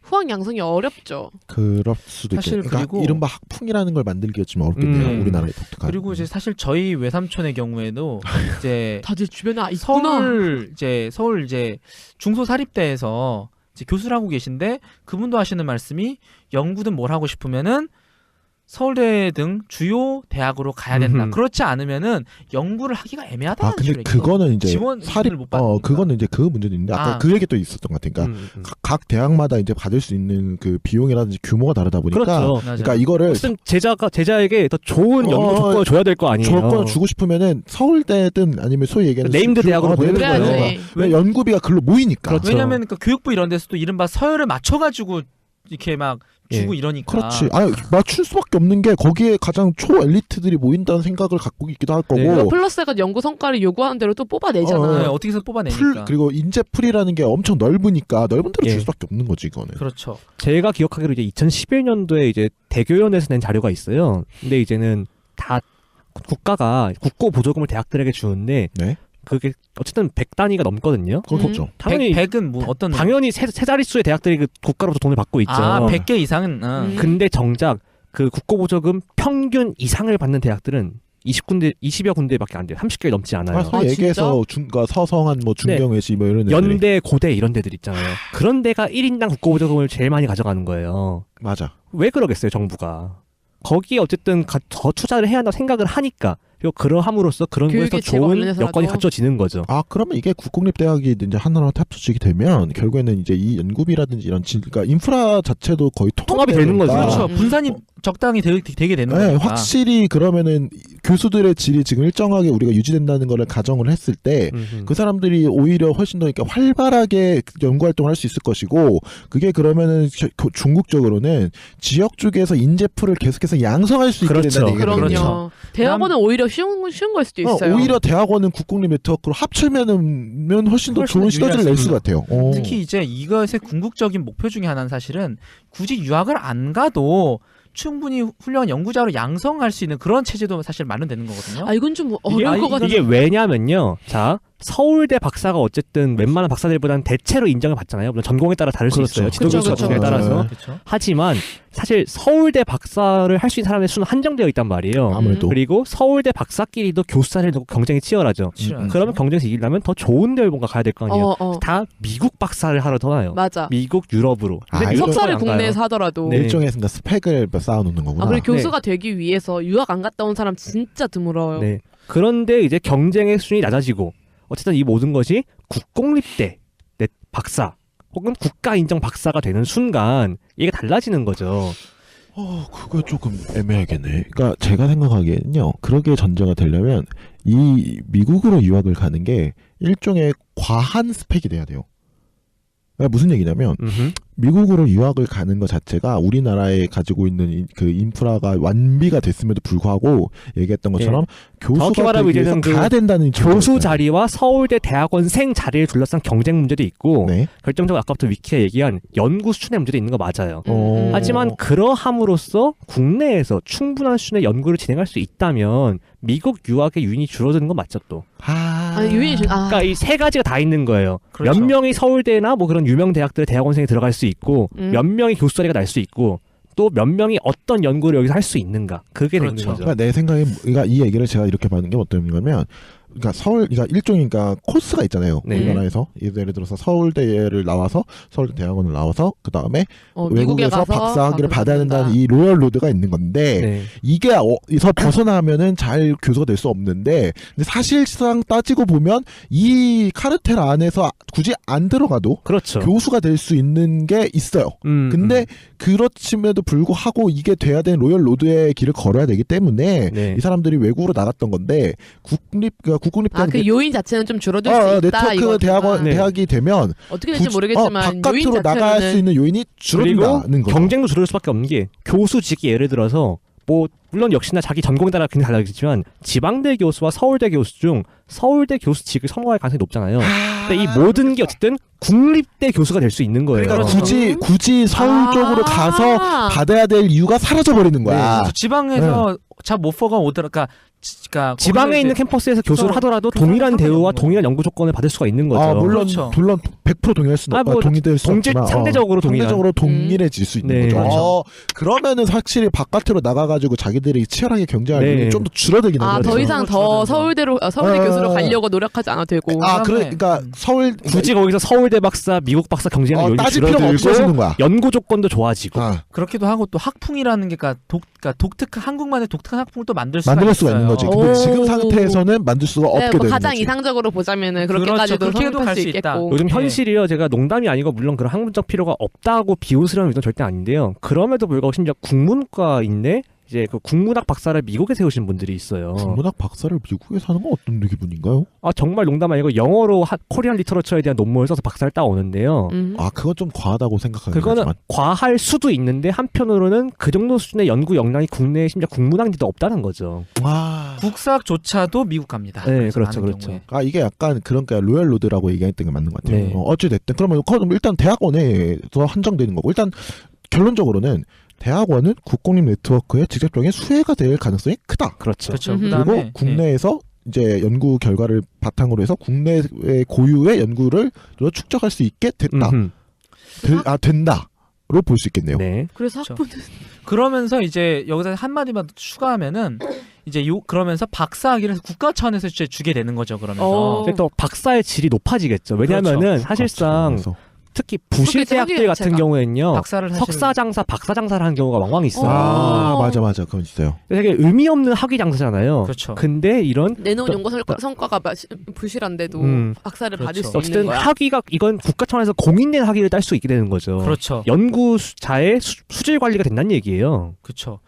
후학 양성이 어렵죠. 그럴 수도 사실 있겠네요. 그러니까 그리고- 이른바 학풍이라는 걸 만들기가 좀 어렵겠네요. 우리나라에 독특한. 그리고 이제 사실 저희 외삼촌의 경우에도 이제 다들 주변에 있구나. 서울 이제 중소사립대에서 이제 교수를 하고 계신데 그분도 하시는 말씀이 연구든 뭘 하고 싶으면은 서울대 등 주요 대학으로 가야 된다. 음흠. 그렇지 않으면은 연구를 하기가 애매하다는 근데 식으로 그거는 이제 지원을 사립 못 받으니까. 그거는 이제 그 문제도 있는데 아까 아. 그 얘기 또 있었던 것 같아요. 그러니까 각 대학마다 이제 받을 수 있는 그 비용이라든지 규모가 다르다 보니까 그렇죠. 맞아요. 그러니까 이거를 무슨 제자에게 더 좋은 연구 조건을 줘야 될 거 아니에요. 조건을 주고 싶으면은 서울대든 아니면 소위 얘기하는 네임드 대학으로 보내는 네임드 거예요. 대학으로. 그래야지. 왜 연구비가 글로 모이니까. 그렇죠. 왜냐면 그 교육부 이런 데서도 이른바 서열을 맞춰가지고 이렇게 막 주고 이러니까. 그렇지. 아니 맞출 수밖에 없는 게 거기에 가장 초 엘리트들이 모인다는 생각을 갖고 있기도 할 거고. 네. 그리고 플러스가 연구 성과를 요구하는 대로 또 뽑아내잖아. 네, 어떻게 해서 뽑아내니까. 그리고 인재풀이라는 게 엄청 넓으니까 넓은 대로 예. 줄 수밖에 없는 거지 이거는. 그렇죠. 제가 기억하기로 이제 2011년도에 이제 대교연에서 낸 자료가 있어요. 근데 이제는 다 국가가 국고 보조금을 대학들에게 주는데 네. 그게 어쨌든 100단위가 넘거든요. 그건 음. 그렇죠. 당연히 100은 뭐 어떤 당연히 세 자릿수의 대학들이 그 국가로부터 돈을 받고 있죠. 100개 이상은 근데 정작 그 국고 보조금 평균 이상을 받는 대학들은 20여 군데밖에 안 돼요. 30개 넘지 않아요. 아, 소위 얘기해서 그러니까 서성한 뭐 중경외시 뭐 이런 애들이. 연대, 고대 이런 데들 있잖아요. 그런 데가 1인당 국고 보조금을 제일 많이 가져가는 거예요. 맞아. 왜 그러겠어요, 정부가. 거기에 어쨌든 더 투자를 해야 한다고 생각을 하니까 그리고 그러함으로써 그런 거에서 교육의 질과 좋은 관련해서라도. 여건이 갖춰지는 거죠. 아 그러면 이게 국공립대학이 이제 하나로 합쳐지게 되면 결국에는 이제 이 연구비라든지 이런 그러니까 인프라 자체도 거의 통합이 되는 거죠. 되니까. 그렇죠. 분산이 적당히 되게 되는 네, 거니까. 확실히 그러면은 교수들의 질이 지금 일정하게 우리가 유지된다는 거를 가정을 했을 때 그 사람들이 오히려 훨씬 더 이렇게 활발하게 연구 활동을 할 수 있을 것이고 그게 그러면은 중국적으로는 지역 쪽에서 인재풀을 계속해서 양성할 수 있게 그렇죠. 된다는 얘기거든요. 그럼요. 그렇죠. 대학원은 오히려 쉬운 걸 수도 있어요. 오히려 대학원은 국공립 네트워크로 합치면은 훨씬 더 훨씬 좋은 더 시너지를 낼 수 유리할 같아요. 특히 이제 이것의 궁극적인 목표 중에 하나는 사실은 굳이 유학을 안 가도 충분히 훌륭한 연구자로 양성할 수 있는 그런 체제도 사실 마련되는 거거든요. 아 이건 좀 어려울 것 같아요. 이게 왜냐면요. 자, 서울대 박사가 어쨌든 웬만한 박사들보다는 대체로 인정을 받잖아요. 물론 전공에 따라 다를 수 그렇죠. 있어요. 지도교수 그렇죠, 전공에 그렇죠. 따라서. 네. 그렇죠. 하지만 사실 서울대 박사를 할 수 있는 사람의 수는 한정되어 있단 말이에요. 아무래도 그리고 서울대 박사끼리도 교수사를 놓고 경쟁이 치열하죠. 싫어요. 그러면 경쟁에서 이기려면 더 좋은 데를 뭔가 가야 될 거 아니에요. 다 미국 박사를 하러 떠나요. 맞아. 미국, 유럽으로. 아, 근데 이거- 유럽 석사를 안 가요. 국내에서 하더라도. 네. 일종의 순간 스펙을 쌓아놓는 거구나. 아, 그리고 교수가 되기 위해서 유학 안 갔다 온 사람 진짜 드물어요. 네. 그런데 이제 경쟁의 수준이 낮아지고 어쨌든 이 모든 것이 국공립대 내 박사 혹은 국가 인정 박사가 되는 순간 이게 달라지는 거죠. 그거 조금 애매하겠네. 그러니까 제가 생각하기에는요. 그러게 전제가 되려면 이 미국으로 유학을 가는 게 일종의 과한 스펙이 돼야 돼요. 그러니까 무슨 얘기냐면 음흠. 미국으로 유학을 가는 것 자체가 우리나라에 가지고 있는 그 인프라가 완비가 됐음에도 불구하고 얘기했던 것처럼 정확히 교수가 말하면 되기 위해서 이제는 그 가야 된다는 교수 기준이 자리와 서울대 대학원생 자리를 둘러싼 경쟁 문제도 있고 있어요. 네. 결정적으로 아까부터 위키가 얘기한 연구 수준의 문제도 있는 거 맞아요. 하지만 어. 그러함으로써 국내에서 충분한 수준의 연구를 진행할 수 있다면 미국 유학의 유인이 줄어드는 건 맞죠 또. 아니, 유인이 그러니까 이 세 가지가 다 있는 거예요. 그렇죠. 몇 명이 서울대나 뭐 그런 유명 대학들의 대학원생이 들어갈 수 있고 몇 명이 교수 자리가 날 수 있고 또 몇 명이 어떤 연구를 여기서 할 수 있는가 그게 되는 그렇죠. 거죠. 그러니까 내 생각에 그러니까 이 얘기를 제가 이렇게 받는 게 어떤 거냐면 그러니까 그러니까 일종의 그러니까 코스가 있잖아요. 네. 우리나라에서 예를 들어서 서울대를 나와서 서울대 대학원을 나와서 그 다음에 외국에서 박사 학위를 받아야 된다는 이 로열 로드가 있는 건데 네. 이게 어디서 벗어나면은 잘 교수가 될 수 없는데 근데 사실상 따지고 보면 이 카르텔 안에서 굳이 안 들어가도 그렇죠. 교수가 될 수 있는 게 있어요. 근데 그렇임에도 불구하고 이게 돼야 되는 로열 로드의 길을 걸어야 되기 때문에 네. 이 사람들이 외국으로 나갔던 건데 국공립 그 요인 자체는 좀 줄어들 수 있다. 네트워크 이거지만. 네. 대학이 되면 어떻게 될지 모르겠지만 요인 바깥으로 나갈 자체는 수 있는 요인이 그리고 줄어든다는 거죠. 경쟁도 줄어들 수밖에 없는 게 교수직이 예를 들어서 뭐 물론 역시나 자기 전공에 따라 굉장히 달라지지만 지방대 교수와 서울대 교수 중 서울대 교수직을 선호할 가능성이 높잖아요. 근데 이 모든 게 어쨌든 국립대 교수가 될 수 있는 거예요. 그러니까 그렇죠. 굳이 서울 쪽으로 가서 받아야 될 이유가 사라져 버리는 거야. 그래서 지방에서 잘 못 퍼가 오더라. 그러니까 지방에 거기서 있는 이제 캠퍼스에서 교수를 그래서 하더라도 그 동일한 상관이 대우와 없는 동일한 연구 조건을 받을 수가 있는 거죠. 물론 그렇죠. 100% 동일할 수는 없고 동일될 수 동질 없지만 상대적으로 동일한. 상대적으로 동일해질 수 있는 네. 거죠. 그렇죠. 그러면은 확실히 바깥으로 나가가지고 자기들이 치열하게 경쟁할 네. 일이 좀 더 줄어들긴 하죠. 더 이상 더 서울대 교수로 가려고 노력하지 않아도 되고. 그러니까 서울 굳이 거기서 서울대 박사, 미국 박사 경쟁의 요인이 따질 필요가 없어지는 줄어들고 거야. 연구 조건도 좋아지고 그렇기도 하고 또 학풍이라는 게 그러니까 독특한 한국만의 독특한 학풍을 또 만들 수가 있는 거지. 근데 지금 상태에서는 만들 수가 없게 되는 가장 거지. 이상적으로 보자면은 그렇게까지도 그렇게도 성립할 갈 수 수 있다. 있겠고. 요즘 현실이요. 제가 농담이 아니고 물론 그런 학문적 필요가 없다고 비웃으려는 의도는 절대 아닌데요. 그럼에도 불구하고 심지어 국문과인데 이제 그 국문학 박사를 미국에 세우신 분들이 있어요. 국문학 박사를 미국에서 하는 건 어떤 기분인가요? 정말 농담 아니고 영어로 코리안 리터러처에 대한 논문을 써서 박사를 따오는데요. 그건 좀 과하다고 생각하긴 그거는 하지만. 과할 수도 있는데 한편으로는 그 정도 수준의 연구 역량이 국내에 심지어 국문학인데도 없다는 거죠. 국사학조차도 미국 갑니다. 네, 그렇죠, 많은 그렇죠. 경우에. 이게 약간 그러니까 로열 로드라고 얘기했던 게 맞는 것 같아요. 네. 어찌됐든 그러면 일단 대학원에서 한정되는 거고 일단 결론적으로는 대학원은 국공립 네트워크의 직접적인 수혜가 될 가능성이 크다. 그렇죠. 그렇죠. 음흠. 그리고 그다음에 국내에서 이제 연구 결과를 바탕으로 해서 국내의 고유의 연구를 축적할 수 있게 됐다. 된다로 볼 수 있겠네요. 네. 그래서 그렇죠. 학부는 그러면서 이제 여기서 한마디만 더 추가하면은 이제 그러면서 박사학위를 국가 차원에서 주게 되는 거죠. 그러면서 근데 또 박사의 질이 높아지겠죠. 왜냐하면은 그렇죠. 사실상 그래서. 특히 부실 대학들 같은 자체가. 경우에는요. 박사를 사실 석사장사, 박사장사를 하는 경우가 왕왕 있어요. 맞아 그건 있어요. 되게 의미 없는 학위 장사잖아요. 그렇죠. 근데 이런 내놓은 연구 성과가 부실한데도 박사를 받을 그렇죠. 수 있는 어쨌든 거야. 학위가 이건 국가 차원에서 공인된 학위를 딸 수 있게 되는 거죠. 그렇죠. 연구자의 수질 관리가 된다는 얘기예요. 그렇죠.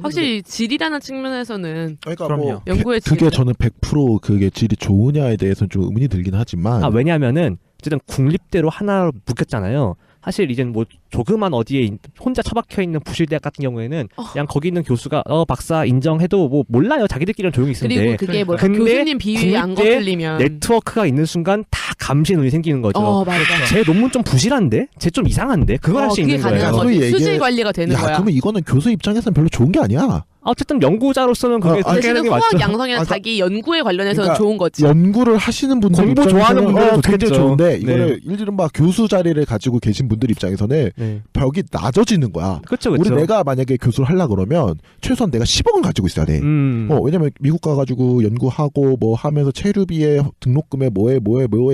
확실히 질이라는 측면에서는 그러니까 그럼요. 뭐 연구의 그게 질이 저는 100% 그게 질이 좋으냐에 대해서는 좀 의문이 들긴 하지만 왜냐하면은 어쨌든 국립대로 하나 묶였잖아요. 사실 이젠 뭐 조그만 어디에 혼자 처박혀 있는 부실대학 같은 경우에는 그냥 거기 있는 교수가 박사 인정해도 뭐 몰라요. 자기들끼리는 조용히 있는데 그리고 그게 뭐 근데 교수님 비위 안 국립대 거슬리면 네트워크가 있는 순간 다 감시 눈이 생기는 거죠. 맞아. 제 논문 좀 부실한데? 쟤 좀 이상한데? 그걸 할 수 그게 있는 가능한 거예요. 거지. 거예요. 수질 관리가 되는 거야. 그러면 이거는 교수 입장에서는 별로 좋은 게 아니야. 어쨌든 연구자로서는 그게 아니, 그렇게 하는 대신에 게 화학 맞죠. 양성이나 자기 연구에 관련해서는 그러니까 좋은 거지. 연구를 하시는 분들 공부 입장에서는 좋아하는 분들은 굉장히 좋겠죠. 좋은데 네. 이거를 이른바 교수 자리를 가지고 계신 분들 입장에서는 네. 벽이 낮아지는 거야. 그렇죠, 우리 그렇죠. 내가 만약에 교수를 하려 그러면 최소한 내가 10억은 가지고 있어야 돼. 왜냐면 미국 가가지고 연구하고 뭐 하면서 체류비에 등록금에 뭐에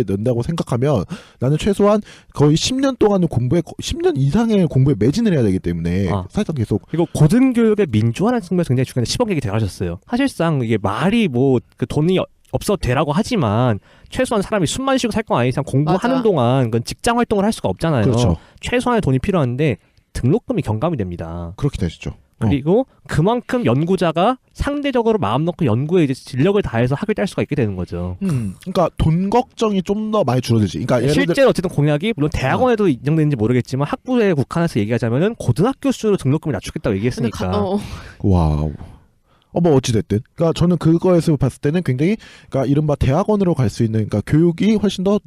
넣는다고 생각하면 나는 최소한 거의 10년 동안은 10년 이상의 공부에 매진을 해야 되기 때문에 사실상 계속 그리고 고등교육의 민주화라는 측면에서 굉장히 중요한데 10억 얘기 대가셨어요. 사실상 이게 말이 뭐 그 돈이 없어도 되라고 하지만 최소한 사람이 숨만 쉬고 살 거 아닌 이상 공부하는 맞아. 동안 그건 직장 활동을 할 수가 없잖아요. 그렇죠. 최소한의 돈이 필요한데 등록금이 경감이 됩니다. 그렇게 되시죠. 그리고 그만큼 연구자가 상대적으로 마음 놓고 연구에 이제 진력을 다해서 학을 딸 수가 있게 되는 거죠. 그러니까 돈 걱정이 좀 더 많이 줄어들지. 그러니까 예를 들어 실제로 어쨌든 공약이 물론 대학원에도 인정되는지 모르겠지만 학부에 국한해서 얘기하자면은 고등학교 수준으로 등록금을 낮추겠다고 근데 얘기했으니까. 와우. 뭐 어찌됐든. 그러니까 저는 그거에서 봤을 때는 굉장히, 그러니까 이른바 대학원으로 갈 수 있는, 그러니까 교육이 훨씬 더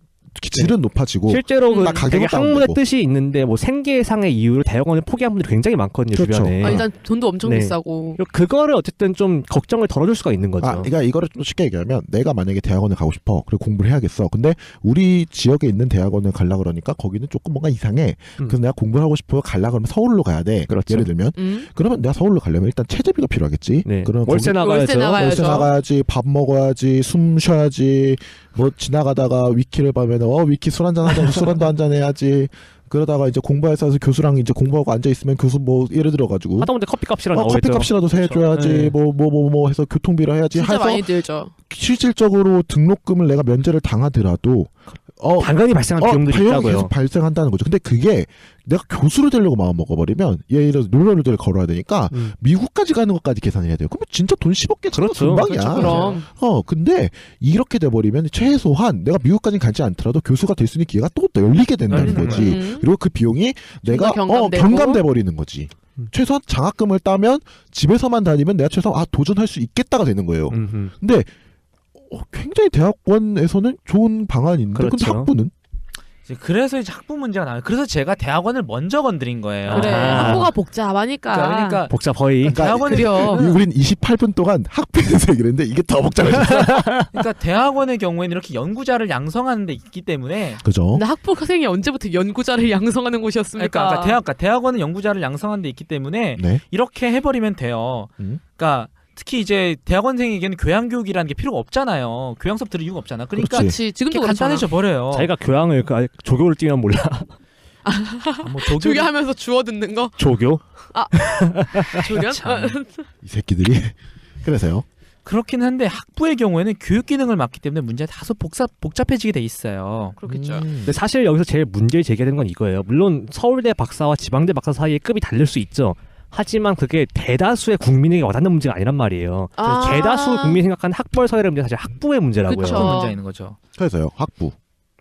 질은 높아지고. 실제로 그 가격은 되게 학문의 다운되고. 뜻이 있는데 뭐 생계상의 이유로 대학원을 포기한 분들이 굉장히 많거든요. 그렇죠. 주변에. 일단 돈도 엄청 네. 비싸고. 그거를 어쨌든 좀 걱정을 덜어줄 수가 있는 거죠. 그러니까 이거를 좀 쉽게 얘기하면 내가 만약에 대학원을 가고 싶어. 그리고 공부를 해야겠어. 근데 우리 지역에 있는 대학원을 가려 그러니까 거기는 조금 뭔가 이상해. 그래서 내가 공부를 하고 싶어 가려 그러면 서울로 가야 돼. 그렇죠. 예를 들면. 그러면 내가 서울로 가려면 일단 체제비가 필요하겠지. 네. 그럼 월세 나가야죠. 월세 나가야지, 밥 먹어야지, 숨 쉬어야지, 뭐 지나가다가 위키를 보면 위키 술 한잔 하자, 술 한잔 해야지. 그러다가 이제 공부해서 교수랑 이제 공부하고 앉아 있으면 교수 뭐 예를 들어 가지고 하다못해 커피값이라도 나오겠죠. 커피값이라도 해줘야지. 네. 뭐 해서 교통비를 해야지. 진짜 해서 많이 들죠. 실질적으로 등록금을 내가 면제를 당하더라도 당연히 발생한 비용들이 비용이 있다고요. 계속 발생한다는 거죠. 근데 그게 내가 교수로 되려고 마음 먹어버리면 예를 들어서 롤러를 걸어야 되니까 미국까지 가는 것까지 계산해야 돼요. 그러면 진짜 돈 10억 개 그렇죠. 금방이야. 그럼. 근데 이렇게 돼버리면 최소한 내가 미국까지 가지 않더라도 교수가 될 수 있는 기회가 또 열리게 된다는 열리는 거지. 그리고 그 비용이 내가 경감되고. 경감돼 버리는 거지. 최소한 장학금을 따면 집에서만 다니면 내가 최소한 도전할 수 있겠다가 되는 거예요. 근데 굉장히 대학원에서는 좋은 방안인데 근데 그렇죠. 학부는 그래서 이제 학부 문제가 나와요. 그래서 제가 대학원을 먼저 건드린 거예요. 그래. 아. 학부가 복잡하니까. 그러니까 복잡 허위. 대학원을 그래요. 우린 28분 동안 학부에서 얘기를 했는데 이게 더 복잡해졌어. 그러니까 대학원의 경우에는 이렇게 연구자를 양성하는 데 있기 때문에 그죠? 근데 학부생이 언제부터 연구자를 양성하는 곳이었습니까? 그러니까 대학원은 연구자를 양성하는 데 있기 때문에 네. 이렇게 해버리면 돼요. 그러니까 특히 이제 대학원생에게는 교양교육이라는 게 필요가 없잖아요. 교양 수업 들을 이유가 없잖아. 그러니까 그렇지. 그렇지. 지금도 이렇게 간단해져 버려요. 자기가 교양을 조교를 뛰면 몰라. 뭐 조교하면서 주워 듣는 거? 조교? 조련? 참. 이 새끼들이 그래서요. 그렇긴 한데 학부의 경우에는 교육 기능을 맡기 때문에 문제가 다소 복잡해지게 돼 있어요. 그렇겠죠. 근데 사실 여기서 제일 문제를 제기되는 건 이거예요. 물론 서울대 박사와 지방대 박사 사이에 급이 다를 수 있죠. 하지만 그게 대다수의 국민에게 와닿는 문제가 아니란 말이에요. 아. 대다수 국민이 생각하는 학벌 서열의 문제는 사실 학부의 문제라고요. 그쵸. 그런 문제가 있는 거죠. 그래서요. 학부.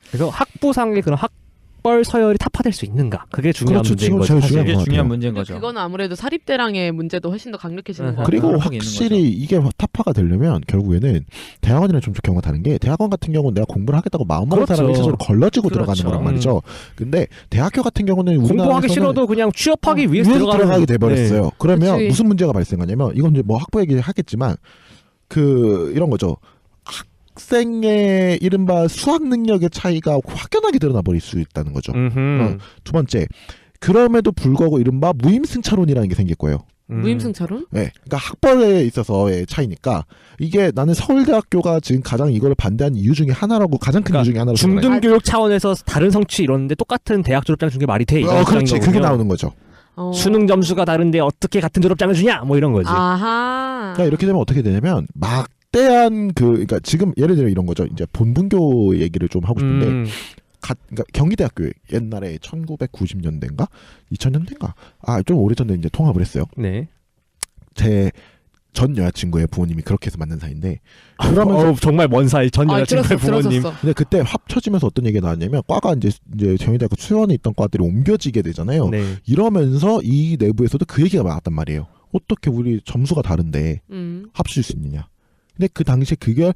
그래서 학부상의 그런 학벌 서열이 타파될 수 있는가? 그게 중요한 그렇죠. 문제인 지금 거죠. 제일 사실. 중요한 이게 것 중요한 같아요. 문제인 근데 거죠. 그거는 아무래도 사립대랑의 문제도 훨씬 더 강력해지는 거 그리고 그런 게 있는 확실히 이게 타파가 되려면 결국에는 대학원이랑 좀 경우가 다른 게 대학원 같은 경우는 내가 공부를 하겠다고 마음먹은 그렇죠. 사람이 스스로 걸러지고 그렇죠. 들어가는 거란 말이죠. 근데 대학교 같은 경우는 공부하기 싫어도 그냥 취업하기 위해서 들어가게 돼버렸어요. 네. 그러면 그치. 무슨 문제가 발생하냐면 이건 이제 뭐 학부 얘기 하겠지만 이런 거죠. 학생의 이른바 수학 능력의 차이가 확연하게 드러나 버릴 수 있다는 거죠. 두 번째, 그럼에도 불구하고 이른바 무임승차론이라는 게 생길 거예요. 무임승차론? 네, 그러니까 학벌에 있어서의 차이니까 이게 나는 서울대학교가 지금 가장 이걸 반대한 이유 중에 하나라고 가장 큰 그러니까 이유 중에 하나로 생각해요. 중등교육 차원에서 다른 성취 이러는데 똑같은 대학 졸업장 준 게 말이 돼? 이런 그렇지, 입장인 그게 거군요. 나오는 거죠. 수능 점수가 다른데 어떻게 같은 졸업장을 주냐? 뭐 이런 거지. 아하. 그러니까 이렇게 되면 어떻게 되냐면 막대한 그러니까 지금 예를 들어 이런 거죠. 이제 본분교 얘기를 좀 하고 싶은데. 그러니까 경기대학교 옛날에 1990년대인가 2000년대인가 좀 오래전에 이제 통합을 했어요. 네. 제 전 여자친구의 부모님이 그렇게 해서 만난 사이인데 그러면서 정말 먼 사이 전 여자친구의 부모님. 들었었어. 근데 그때 합쳐지면서 어떤 얘기가 나왔냐면 과가 이제 경희대학교 수원에 있던 과들이 옮겨지게 되잖아요. 네. 이러면서 이 내부에서도 그 얘기가 나왔단 말이에요. 어떻게 우리 점수가 다른데 합칠 수 있느냐. 근데 그 당시에 그게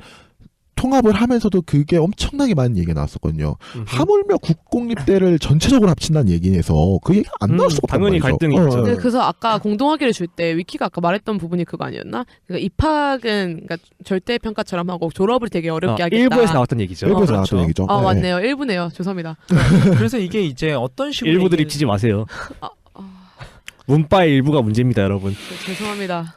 통합을 하면서도 그게 엄청나게 많은 얘기가 나왔었거든요. 하물며 국공립대를 전체적으로 합친다는 얘기에서 그 얘기가 안 나올 수가 없단 당연히 말이죠. 갈등이 있죠. 그래서 아까 공동학위를 줄 때 위키가 아까 말했던 부분이 그거 아니었나? 그러니까 입학은 그러니까 절대 평가처럼 하고 졸업을 되게 어렵게 하겠다. 일부에서 나왔던 얘기죠. 일부에서 그렇죠. 나왔던 얘기죠. 아 네. 맞네요. 일부네요. 죄송합니다. 그래서 이게 이제 어떤 식으로 일부들이 얘기를- 치지 마세요. 아, 문바의 일부가 문제입니다, 여러분. 죄송합니다.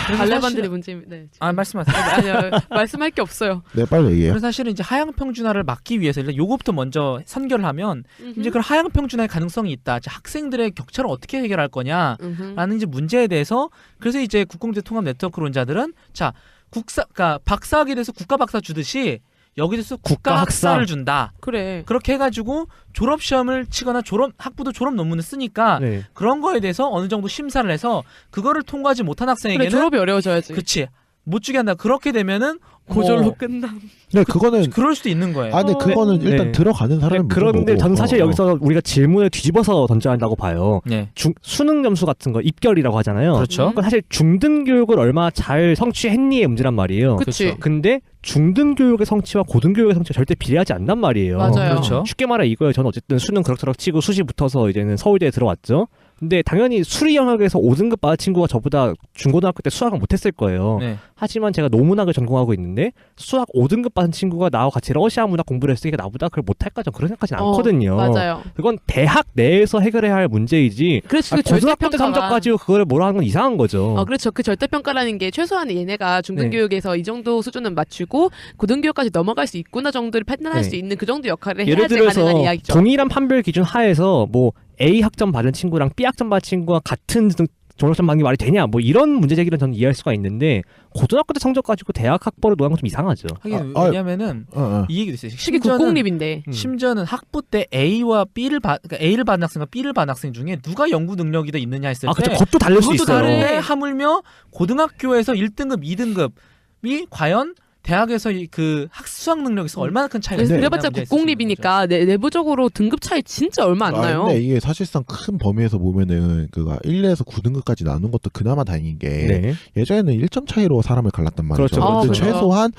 그래서 발레반들이 사실- 문제입니다. 네, 아 말씀하세요. 아니요 말씀할 게 없어요. 네, 빨리 얘기해요. 그래서 사실은 이제 하향 평준화를 막기 위해서 일단 요거부터 먼저 선결을 하면 이제 그런 하향 평준화의 가능성이 있다. 이제 학생들의 격차를 어떻게 해결할 거냐라는 이제 문제에 대해서 그래서 이제 국공립대 통합 네트워크론자들은 자 그러니까 박사학에 대해서 국가 박사 주듯이 여기 대해서 국가 학사. 학사를 준다. 그래. 그렇게 해가지고 졸업 시험을 치거나 학부도 졸업 논문을 쓰니까 네. 그런 거에 대해서 어느 정도 심사를 해서 그거를 통과하지 못한 그래 학생에게는 졸업이 어려워져야지. 그치 못 주게 한다. 그렇게 되면은 고졸로 뭐 끝나. 네, 그거는 그럴 수도 있는 거예요. 아니 그거는 일단 네. 들어가는 사람이 그런데 저는 사실 여기서 우리가 질문을 뒤집어서 던져야 한다고 봐요. 네, 수능 점수 같은 거 입결이라고 하잖아요. 그렇죠. 그건 사실 중등교육을 얼마나 잘 성취했니의 문제란 말이에요. 그치. 그렇죠. 근데 중등교육의 성취와 고등교육의 성취가 절대 비례하지 않단 말이에요. 맞아요. 그렇죠. 쉽게 말해 이거예요. 저는 어쨌든 수능 그럭저럭 치고 수시 붙어서 이제는 서울대에 들어왔죠. 근데 당연히 수리 영역에서 5등급 받은 친구가 저보다 중고등학교 때 수학을 못했을 거예요. 네. 하지만 제가 노문학을 전공하고 있는데 수학 5등급 받은 친구가 나와 같이 러시아 문학 공부를 했으니까 나보다 그걸 못할까 전 그런 생각하진 않거든요. 맞아요. 그건 대학 내에서 해결해야 할 문제이지 그래서 그 고등학교 때 절대평가가 성적 가지고 그거를 뭐라 하는 건 이상한 거죠. 그렇죠. 그 절대평가라는 게 최소한 얘네가 중등교육에서 이 정도 수준은 맞추고 고등교육까지 넘어갈 수 있구나 정도를 판단할 네. 수 있는 그 정도 역할을 예를 해야지 들어서 가능한 이야기죠. 동일한 판별 기준 하에서 뭐 A 학점 받은 친구랑 B 학점 받은 친구가 같은 졸업점 받는 게 말이 되냐 뭐 이런 문제 제기는 저는 이해할 수가 있는데 고등학교 때 성적 가지고 대학 학벌을 노한 건 좀 이상하죠. 하긴 아, 왜냐면은 어. 이 얘기도 있어요. 시기 국공립인데. 심지어는 학부 때 A와 B를 그러니까 A를 받은 학생과 B를 받은 학생 중에 누가 연구 능력이 더 있느냐 했을 아, 때 그쵸. 그것도 다를 수 그것도 있어요. 다른데 하물며 고등학교에서 1등급, 2등급이 과연 대학에서 그 수학 능력에서 얼마나 큰 차이가 그래서 있느냐 그래봤자 문제가 있을 수 있는 국공립이니까 내부적으로 등급 차이 진짜 얼마 안 나요. 근데 이게 사실상 큰 범위에서 보면은 그가 1에서 9등급까지 나눈 것도 그나마 다행인 게 네. 예전에는 1점 차이로 사람을 갈랐단 말이죠. 그렇죠, 근데 그렇죠. 최소한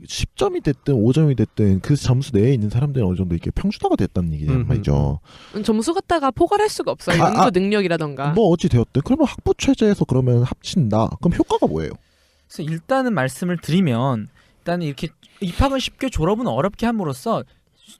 10점이 됐든 5점이 됐든 그 점수 내에 있는 사람들은 어느 정도 이렇게 평준화가 됐다는 얘기란 말이죠. 점수 갖다가 포괄할 수가 없어요. 아, 연구 능력이라던가. 뭐 어찌 되었든 그러면 학부 체제에서 그러면 합친다. 그럼 효과가 뭐예요? 그래서 일단은 말씀을 드리면 일단 이렇게 입학은 쉽게 졸업은 어렵게 함으로써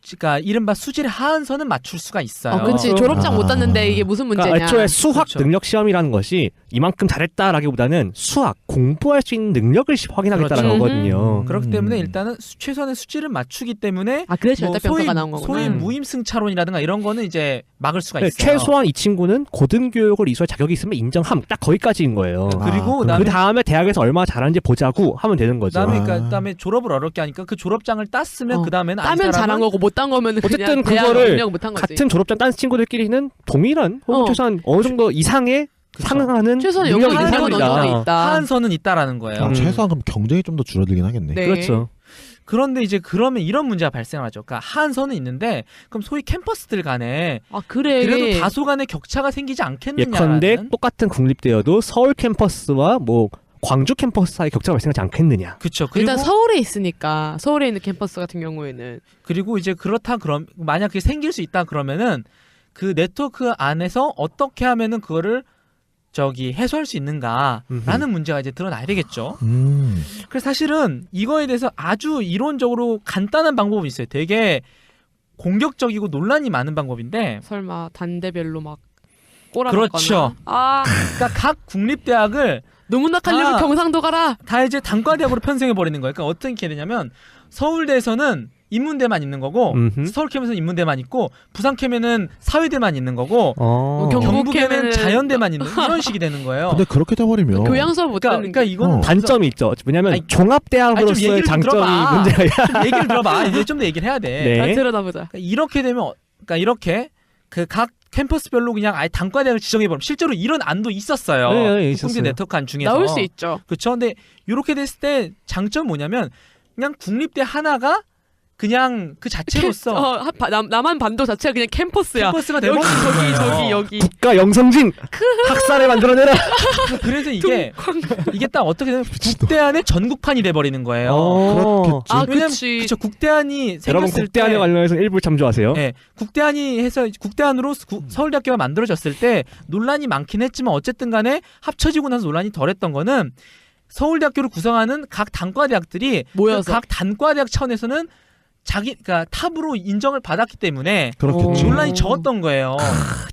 그러니까 이른바 수질의 하한선은 맞출 수가 있어요. 그렇지. 그렇죠. 졸업장 못 땄는데 이게 무슨 문제냐. 그러니까 애초에 수학 그렇죠. 능력 시험이라는 것이 이만큼 잘했다라기보다는 수학 공부할 수 있는 능력을 확인하겠다는 그렇죠. 거거든요. 그렇기 때문에 일단은 최소한의 수질을 맞추기 때문에 그래서 뭐 절대평가가 나온 거구나. 소위 무임승차론이라든가 이런 거는 이제 막을 수가 네, 있어요. 최소한 이 친구는 고등교육을 이수할 자격이 있으면 인정함. 딱 거기까지인 거예요. 그리고 아, 그 다음에 대학에서 얼마나 잘하는지 보자고 하면 되는 거죠. 그다음에 아. 그다음에 졸업을 어렵게 하니까 그 졸업장을 땄으면 그 다음에는 따면 잘한 거고 못 딴 거면 어쨌든 그냥 대학 그거를 능력 못한 거지. 같은 졸업장 딴 친구들끼리는 동일한 혹은 최소한 어느 정도 이상의 상응하는 최소한 능력이 연구 있는 능력은 어느 사람이다. 정도 있다. 하한선은 있다라는 거예요. 아, 최소한 그럼 경쟁이 좀 더 줄어들긴 하겠네. 네. 그렇죠. 그런데 이제 그러면 이런 문제가 발생하죠. 그러니까 하한선은 있는데 그럼 소위 캠퍼스들 간에 그래. 그래도 다소간의 격차가 생기지 않겠느냐라는. 예컨대 똑같은 국립대여도 서울 캠퍼스와 뭐 광주 캠퍼스 사이 격차가 발생하지 않겠느냐. 그렇죠. 그리고 일단 서울에 있으니까 서울에 있는 캠퍼스 같은 경우에는 그리고 이제 그렇다 그럼 만약 그게 생길 수 있다 그러면은 그 네트워크 안에서 어떻게 하면은 그거를 해소할 수 있는가라는 문제가 이제 드러나야 되겠죠. 그래서 사실은 이거에 대해서 아주 이론적으로 간단한 방법이 있어요. 되게 공격적이고 논란이 많은 방법인데 설마 단대별로 막 꼬라박거나. 그렇죠. 그러니까 각 국립대학을 노문학 하려면 아. 경상도 가라. 다 이제 단과대학으로 편성해 버리는 거예요. 그러니까 어떻게 되냐면 서울대에서는 인문대만 있는 거고 서울캠에서는 인문대만 있고 부산캠에는 사회대만 있는 거고 경북에는 자연대만 있는 이런 식이 되는 거예요. 근데 그렇게 돼버리면 교양 수업 못 듣는 그러니까 이거는 단점이 있죠. 뭐냐면 아니, 종합대학으로서의 얘기를 좀 장점이 들어봐. 문제가 좀 얘기를 들어봐. 이제 좀 더 얘기를 해야 돼. 네. 들여다보자. 그러니까 이렇게 되면 그러니까 이렇게 그 각 캠퍼스별로 그냥 아예 단과대학을 지정해버리면 실제로 이런 안도 있었어요. 네, 국공대 있었어요. 네트워크 안 중에서 나올 수 있죠. 그렇죠. 근데 이렇게 됐을 때 장점 뭐냐면 그냥 국립대 하나가 그냥 그 자체로서 남한 반도 자체가 그냥 캠퍼스야. 캠퍼스가 여기 되고 여기. 국가 영성진 학살에 만들어내라. 그래서 이게 딱 어떻게 되면 국대안의 전국판이 돼버리는 거예요. 어. 아, 왜냐면 그치. 그쵸, 국대안이 여러분 생겼을 국대안에 때 관련해서 일부 참조하세요. 네, 국대안으로 서울대학교가 만들어졌을 때 논란이 많긴 했지만 어쨌든 간에 합쳐지고 나서 논란이 덜했던 거는 서울대학교를 구성하는 각 단과대학들이 모여서. 각 단과대학 차원에서는 그러니까 탑으로 인정을 받았기 때문에 그렇겠지. 논란이 적었던 거예요.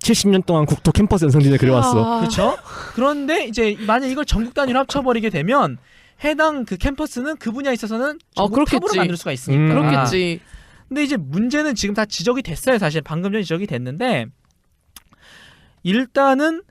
70년 동안 국토 캠퍼스 연성진을 그려왔어. 그렇죠? 그런데 이제 만약 이걸 전국 단위로 합쳐버리게 되면 해당 그 캠퍼스는 그 분야에 있어서는 전국 탑으로 그렇겠지. 만들 수가 있으니까. 그렇겠지. 근데 이제 문제는 지금 다 지적이 됐어요. 사실 방금 전에 지적이 됐는데 일단은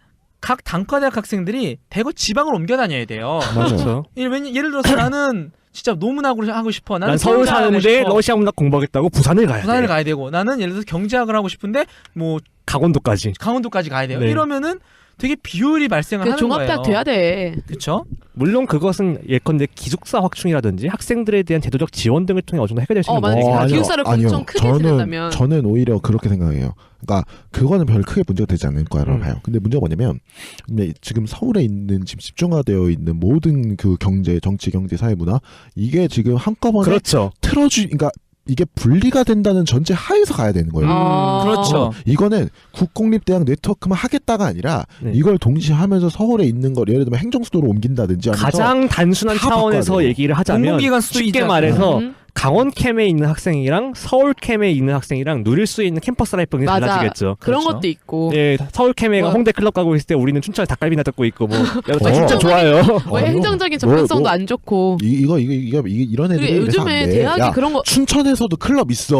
각 단과대학 학생들이 대거 지방을 옮겨 다녀야 돼요. 그렇죠. 예를 들어서 나는 진짜 노문학을 하고 싶어. 나는 난 서울 경제학을 하고 사는데 싶어. 러시아 문학 공부하겠다고 부산을 가야 부산을 돼. 가야 되고 나는 예를 들어서 경제학을 하고 싶은데 뭐 강원도까지. 강원도까지 가야 돼요. 네. 이러면은 되게 비효율이 발생을 하는 종합대학 거예요. 돼야 돼. 그렇죠? 물론 그것은 예컨대 기숙사 확충이라든지 학생들에 대한 제도적 지원 등을 통해 어느 정도 해결될 수 있는 맞아요. 문제긴 하죠. 기숙사를 엄청 크게 지낸다면. 저는 오히려 그렇게 생각해요. 그러니까 그거는 별 크게 문제가 되지 않을 거라고 봐요. 근데 문제가 뭐냐면 지금 서울에 있는 지금 집중화되어 있는 모든 그 경제, 정치, 경제, 사회, 문화 이게 지금 한꺼번에 그렇죠. 그러니까 이게 분리가 된다는 전제 하에서 가야 되는 거예요. 그렇죠. 이거는 국공립대학 네트워크만 하겠다가 아니라 네. 이걸 동시에 하면서 서울에 있는 걸 예를 들면 행정수도로 옮긴다든지 하면서 가장 단순한 다 차원에서 바꿔야 돼요. 얘기를 하자면 공공기관 수도 쉽게 있잖아요. 말해서 음. 강원 캠에 있는 학생이랑 서울 캠에 있는 학생이랑 누릴 수 있는 캠퍼스 라이프가 맞아. 달라지겠죠. 그런 그렇죠. 것도 있고. 예, 서울 캠에가 뭐. 홍대 클럽 가고 있을 때 우리는 춘천에 닭갈비나 뜯고 있고 뭐 어. 진짜 좋아요. 뭐 아니요. 행정적인 접근성도 뭐, 안 좋고. 이거 이런 애들이 그리고 이래서 안 요즘에 돼. 대학이 야, 그런 거 춘천에서도 클럽 있어.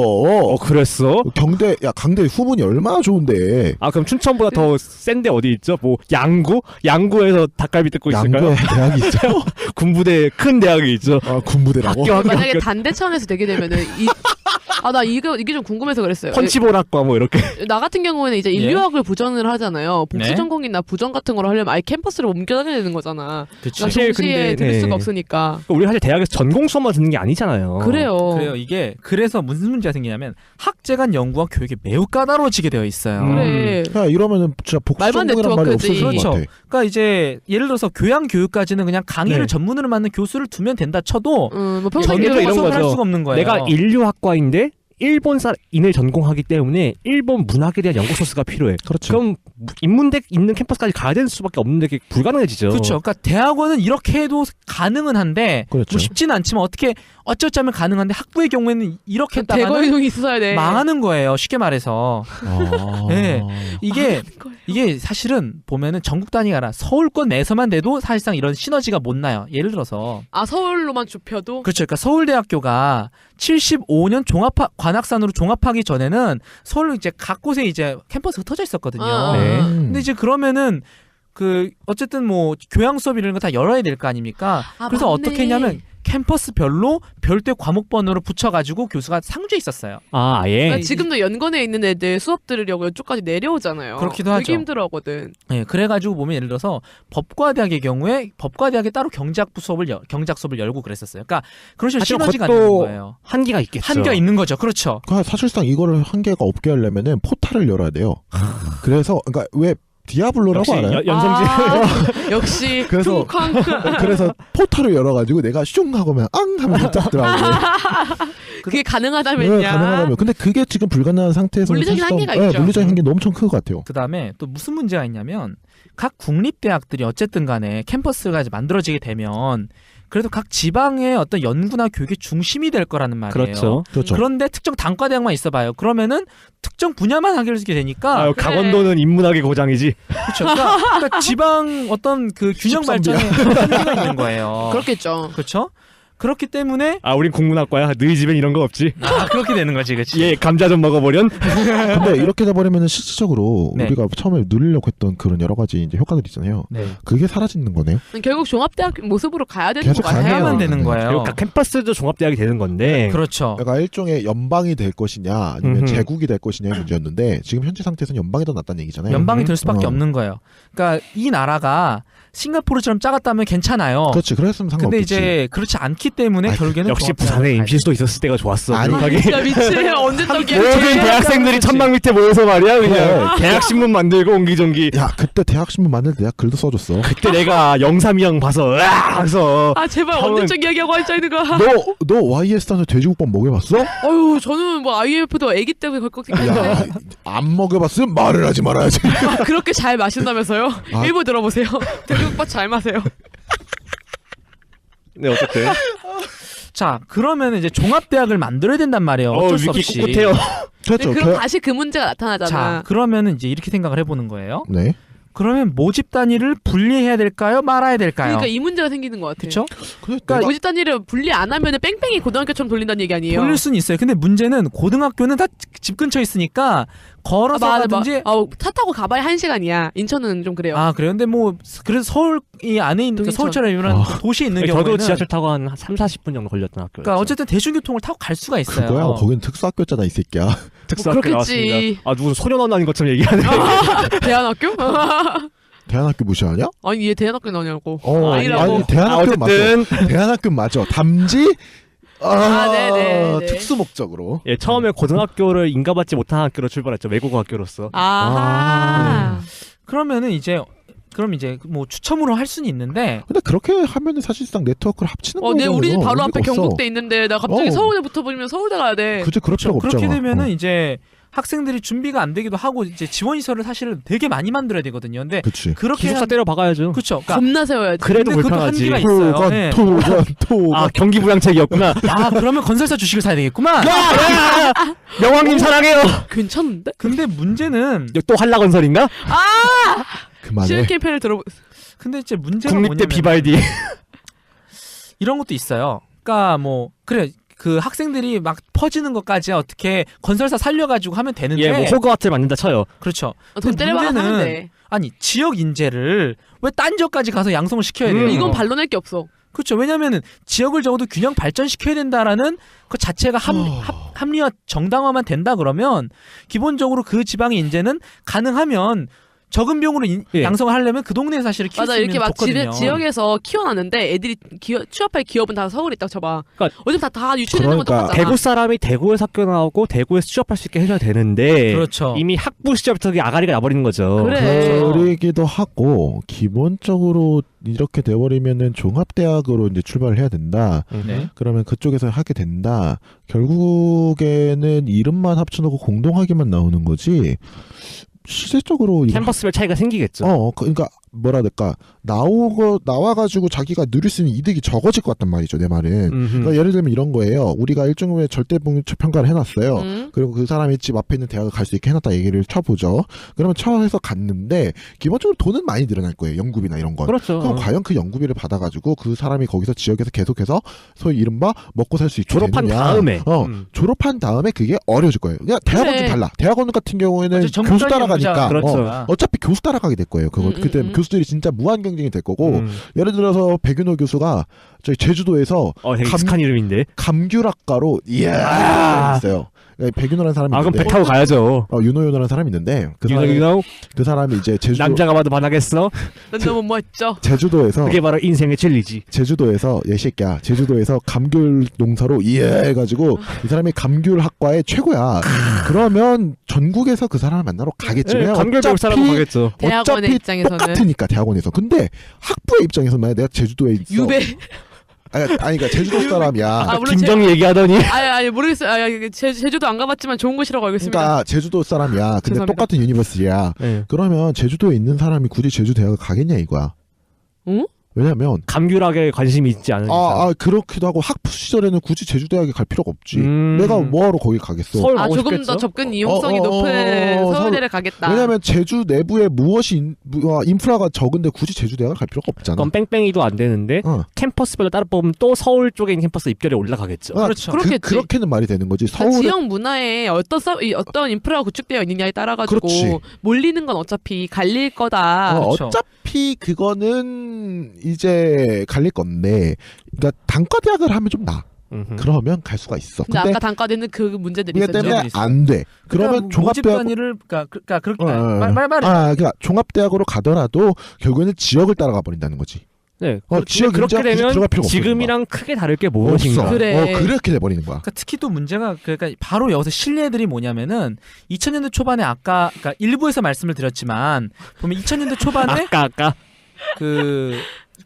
그랬어? 강대 후문이 얼마나 좋은데. 아 그럼 춘천보다 더 센데 어디 있죠? 뭐 양구에서 닭갈비 뜯고 있을까요? 양구에 대학이 있어요? 군부대 큰 대학이 있죠. 군부대라고? 학교 만약에 단대 차원에서 되게 되면은 나 이게 좀 궁금해서 그랬어요. 펀치볼학과 뭐 이렇게. 나 같은 경우에는 이제 인류학을 부전을 하잖아요. 복수 네. 전공이나 부전 같은 걸 하려면 아예 캠퍼스를 옮겨 다녀야 되는 거잖아. 그렇죠. 그러니까 사실 동시에 근데, 들을 네. 수가 없으니까. 우리 사실 대학에서 전공 수업만 듣는 게 아니잖아요. 그래요. 그래요. 이게 그래서 무슨 문제가 생기냐면 학제간 연구와 교육이 매우 까다로워지게 되어 있어요. 그래. 야, 이러면은 진짜 복수 말만 전공이란 말이 네트워크지. 없어지는 것 같아. 그러니까 이제 예를 들어서 교양 교육까지는 그냥 강의를 네. 전문으로 맡는 교수를 두면 된다 쳐도 뭐 평소에 전제로 이런 수업을 할 거죠. 수가 없는 거예요. 내가 인류학과인데 일본사인을 전공하기 때문에 일본 문학에 대한 연구 소스가 필요해. 그렇죠. 그럼 인문대 있는 캠퍼스까지 가야 되는 수밖에 없는데 그게 불가능해지죠. 그렇죠. 그러니까 대학원은 이렇게 해도 가능은 한데 그렇죠. 뭐 쉽지는 않지만 어떻게 어쩌자면 가능한데 학부의 경우에는 이렇게 했다가는 대거이동이 있어야 돼. 망하는 거예요. 쉽게 말해서 네. 이게 거예요. 이게 사실은 보면은 전국 단위가 아니라 서울권 내에서만 돼도 사실상 이런 시너지가 못 나요. 예를 들어서 서울로만 좁혀도 그렇죠. 그러니까 서울대학교가 75년 관악산으로 종합하기 전에는 서울 이제 각 곳에 이제 캠퍼스가 터져 있었거든요. 네. 근데 이제 그러면은 그 어쨌든 뭐 교양 수업 이런 거 다 열어야 될 거 아닙니까? 그래서 맞네. 어떻게 했냐면 캠퍼스별로 별도의 과목번호를 붙여가지고 교수가 상주해 있었어요. 아예. 그러니까 지금도 연건에 있는 애들 수업 들으려고 이쪽까지 내려오잖아요. 그렇기도 되게 하죠. 힘들어하거든. 네, 그래가지고 보면 예를 들어서 법과대학의 경우에 법과대학에 따로 경제학 수업을 열고 그랬었어요. 그러니까 그런 식으로 하지만 시너지가 그것도 되는 거예요. 한계가 있겠죠. 한계가 있는 거죠. 그렇죠. 그러니까 사실상 이거를 한계가 없게 하려면은 포탈을 열어야 돼요. 그래서 그러니까 왜 디아블로라고 역시 알아요? 연성진. 역시 그래서- 쿵쾅. 그래서 포탈을 열어가지고 내가 슝 하고면 앙 하면 못 잡더라고. 그게 네, 가능하다면야. 가능하다면. 근데 그게 지금 불가능한 상태에서 물리적인 한계가 있죠. 물리적인 한계는 엄청 큰 것 같아요. 그 다음에 또 무슨 문제가 있냐면 각 국립대학들이 어쨌든 간에 캠퍼스가 이제 만들어지게 되면 그래도 각 지방의 어떤 연구나 교육의 중심이 될 거라는 말이에요. 그렇죠. 그렇죠. 그런데 특정 단과대학만 있어봐요. 그러면은 특정 분야만 하게 되니까 아유, 강원도는 인문학의 고장이지. 그렇죠. 그러니까 지방 어떤 그 균형 13년. 발전에 한계가 있는 거예요. 그렇겠죠. 그렇죠. 그렇기 때문에 아, 우린 국문학과야. 너희 집엔 이런 거 없지. 그렇게 되는 거지, 그렇지? 예, 감자 좀 먹어보련. 근데 이렇게 돼버리면은 실질적으로 네. 우리가 처음에 누리려고 했던 그런 여러 가지 이제 효과들이 있잖아요. 네. 그게 사라지는 거네요. 결국 종합대학 모습으로 가야 되는 계속 것 같아요. 가야만 되는 네. 거예요. 그리고 각 캠퍼스도 종합대학이 되는 건데. 그렇죠. 약간 일종의 연방이 될 것이냐 아니면 음흠. 제국이 될 것이냐의 문제였는데 지금 현재 상태에서는 연방이 더 낫다는 얘기잖아요. 연방이 될 수밖에 어. 없는 거예요. 그러니까 이 나라가 싱가포르처럼 작았다면 괜찮아요. 그렇지. 그랬으면 근데 상관없지. 이제 그렇지 않기 때문에 아이, 결국에는 역시 종합대학을 부산에 가야 임시수도 있었을 때가 좋았어. 아니, 하긴 진짜 미치네. 언제 떡이야? 모든 대학생들이 천막 밑에 모여서 말이야 그냥 그래. 대학 신문 만들고 옹기종기. 야 그때 대학신문 만들 때 내가 글도 써줬어. 그때 내가 영삼이 형 봐서 으아 해서 아 제발 형은- 언제적 이야기하고 앉아있는 거야. 너 YS한테 돼지국밥 먹여봤어? 어휴 저는 뭐 IMF도 아기 때문에 걸컥 생겼는데 야 안 먹여봤으면 말을 하지 말아야지. 그렇게 잘 마신다면서요? 아. 일부 들어보세요. 돼지국밥 잘 마세요. 네 어쨌든 자, 그러면 이제 종합대학을 만들어야 된단 말이에요. 어쩔 수 위기 없이. 꿋꿋해요. 그렇죠. 그럼 다시 그 문제가 나타나잖아. 자, 그러면은 이제 이렇게 생각을 해보는 거예요. 네. 그러면 모집 단위를 분리해야 될까요? 말아야 될까요? 그러니까 이 문제가 생기는 것 같아. 그렇죠? 그러니까 모집 단위를 분리 안 하면은 뺑뺑이 고등학교처럼 돌린다는 얘기 아니에요? 돌릴 수는 있어요. 근데 문제는 고등학교는 다 집 근처에 있으니까 걸어서 가든지 차 타고 가봐야 1시간이야. 인천은 좀 그래요. 아 그래요? 근데 뭐 그래서 서울 이 안에 있는 또 서울처럼 이런 아. 도시에 있는 저도 경우에는 지하철 타고 한 3-40분 정도 걸렸던 학교. 그러니까 어쨌든 대중교통을 타고 갈 수가 있어요. 그거야. 거긴 특수학교잖아 이 새끼야. 특수학교 그렇겠지. 나왔습니다. 아 누구 소년원 아닌 것처럼 얘기하네. 대안학교? 대한학교 무시하냐? 아니 얘 대안학교 나오냐고. 아니 아니라고. 대한학교 맞아. 어쨌든 대한학교 맞아. 담지 네네. 특수 목적으로. 예, 처음에 고등학교를 인가받지 못한 학교로 출발했죠. 외국어 학교로서. 아하. 그러면은 이제 그럼 이제 뭐 추첨으로 할 수는 있는데 근데 그렇게 하면은 사실상 네트워크를 합치는 거예요. 내 우리 집 바로 앞에 경북대 있는데 나 갑자기 서울대 붙어버리면 서울대 가야 돼. 그지 그럴 필요가 없잖아. 그렇게 되면은 어. 이제 학생들이 준비가 안 되기도 하고 이제 지원 시설을 사실은 되게 많이 만들어야 되거든요. 근데 그치. 그렇게 기숙사 때려 박아야죠. 그렇죠. 그러니까 겁나 세워야지. 그래도 근데 그것도 불편하지. 한계가 있어요. 네. 토건. 아 경기 부양책이었구나. 아 그러면 건설사 주식을 사야 되겠구만. 명왕님 사랑해요. 괜찮은데? 근데 문제는 또 한라건설인가? 그만해. 시일 캠페인을 들어. 근데 이제 문제가 국립대 뭐냐면 비발디. 이런 것도 있어요. 그러니까 뭐 그래 그 학생들이 막 퍼지는 것까지 어떻게 건설사 살려가지고 하면 되는데 예, 뭐 호그와트를 만든다 쳐요. 그렇죠. 돈 근데 때려박아 문제는 하는데. 아니 지역 인재를 왜 딴 지역까지 가서 양성을 시켜야 돼요? 이건 반론할 게 없어. 그렇죠. 왜냐하면은 지역을 적어도 균형 발전시켜야 된다라는 그 자체가 합리화 정당화만 된다 그러면 기본적으로 그 지방의 인재는 가능하면 적은 비용으로 예. 양성을 하려면 그 동네에 사실 키울 맞아 수 이렇게 있으면 막 좋거든요. 지역에서 키워놨는데 애들이 취업할 기업은 다 서울에 있다고 쳐봐. 그러니까 어차피 다 유치되는 건 그러니까 똑같잖아. 대구 사람이 대구에서 학교 나오고 대구에서 취업할 수 있게 해줘야 되는데 그렇죠. 이미 학부 시절부터 그게 아가리가 나버리는 거죠. 그래. 그러기도 하고 기본적으로 이렇게 돼버리면은 종합대학으로 이제 출발을 해야 된다. 네. 그러면 그쪽에서 하게 된다. 결국에는 이름만 합쳐놓고 공동학위만 나오는 거지. 실질적으로 캠퍼스별 차이가 생기겠죠. 그러니까 뭐라 해야 될까 나와가지고 자기가 누릴 수 있는 이득이 적어질 것 같단 말이죠. 내 말은. 그러니까 예를 들면 이런 거예요. 우리가 일종의 절대분수 평가를 해놨어요. 그리고 그 사람이 집 앞에 있는 대학을 갈 수 있게 해놨다 얘기를 쳐보죠. 그러면 쳐서 갔는데 기본적으로 돈은 많이 늘어날 거예요. 연구비나 이런 건. 그렇죠. 그럼 과연 그 연구비를 받아가지고 그 사람이 거기서 지역에서 계속해서 소위 이른바 먹고 살 수 있게 졸업한 되느냐. 다음에. 졸업한 다음에 그게 어려워질 거예요. 그냥 대학원 그래. 좀 달라. 대학원 같은 경우에는 맞아, 전문적인 교수 따라가니까 연구자. 그렇죠. 어차피 교수 따라가게 될 거예요. 그거 그때 교수들이 진짜 무한 경쟁이 될 거고 예를 들어서 백윤호 교수가 저희 제주도에서 되게 익숙한 이름인데. 감귤학과로 있어요. 백윤호라는 사람이 아 그럼 있는데 배 타고 가야죠. 윤호연호라는 사람이 있는데 그 사람이 이제 제주도 남자가 봐도 반하겠어. 넌 너무 멋져. 제주도에서 그게 바로 인생의 진리지. 제주도에서 새끼야 제주도에서 감귤 농사로 해가지고 이 사람이 감귤학과의 최고야. 그러면 전국에서 그 사람을 만나러 가겠지. 왜냐면 감귤 배울 사람은 가겠죠. 대학원의 어차피 입장에서는 똑같으니까 대학원에서. 근데 학부의 입장에서 만약 내가 제주도에 있어. 유배. 아니 그러니까 제주도 사람이야. 아, 물론 김정희 얘기하더니 아니 모르겠어요. 제주도 안 가봤지만 좋은 곳이라고 알고 있습니다. 그러니까 제주도 사람이야. 근데 죄송합니다. 똑같은 유니버시티야. 네. 그러면 제주도에 있는 사람이 굳이 제주 대학을 가겠냐 이거야. 응? 왜냐면 감귤학에 관심이 있지 않으니까. 그렇기도 하고 학부 시절에는 굳이 제주 대학에 갈 필요가 없지. 내가 뭐하러 거기 가겠어. 서울 가고 조금 싶겠죠? 더 접근 이용성이 높은 서울대를 가겠다. 왜냐면 제주 내부에 무엇이 인프라가 적은데 굳이 제주 대학을 갈 필요가 없잖아. 그건 뺑뺑이도 안 되는데 캠퍼스별로 따로 뽑으면 또 서울 쪽에 있는 캠퍼스 입결에 올라가겠죠. 그렇죠. 그렇겠지. 그렇게는 말이 되는 거지. 그러니까 서울에 지역 문화에 어떤 인프라가 구축되어 있느냐에 따라 가지고 그렇지. 몰리는 건 어차피 갈릴 거다. 그렇죠. 어차피 그거는 이제 갈릴 건데, 그러니까 단과 대학을 하면 좀 나. 그러면 갈 수가 있어. 근데 아까 단과대는 그 문제들이 그게 때문에 있었죠. 안 돼. 그러면 모집 종합대학 단위를 그러니까 그렇게 말 그러니까 종합대학으로 가더라도 결국에는 지역을 따라가 버린다는 거지. 네. 지역 그렇게 인재가 굳이 되면 들어갈 필요가 없어, 지금이랑 크게 다를 게 무엇인가. 없어. 그래. 그렇게 돼버리는 거야. 그러니까 특히 또 문제가 그러니까 바로 여기서 실례들이 뭐냐면은 2000년대 초반에 아까 그러니까 일부에서 말씀을 드렸지만 보면 2000년대 초반에 아까 그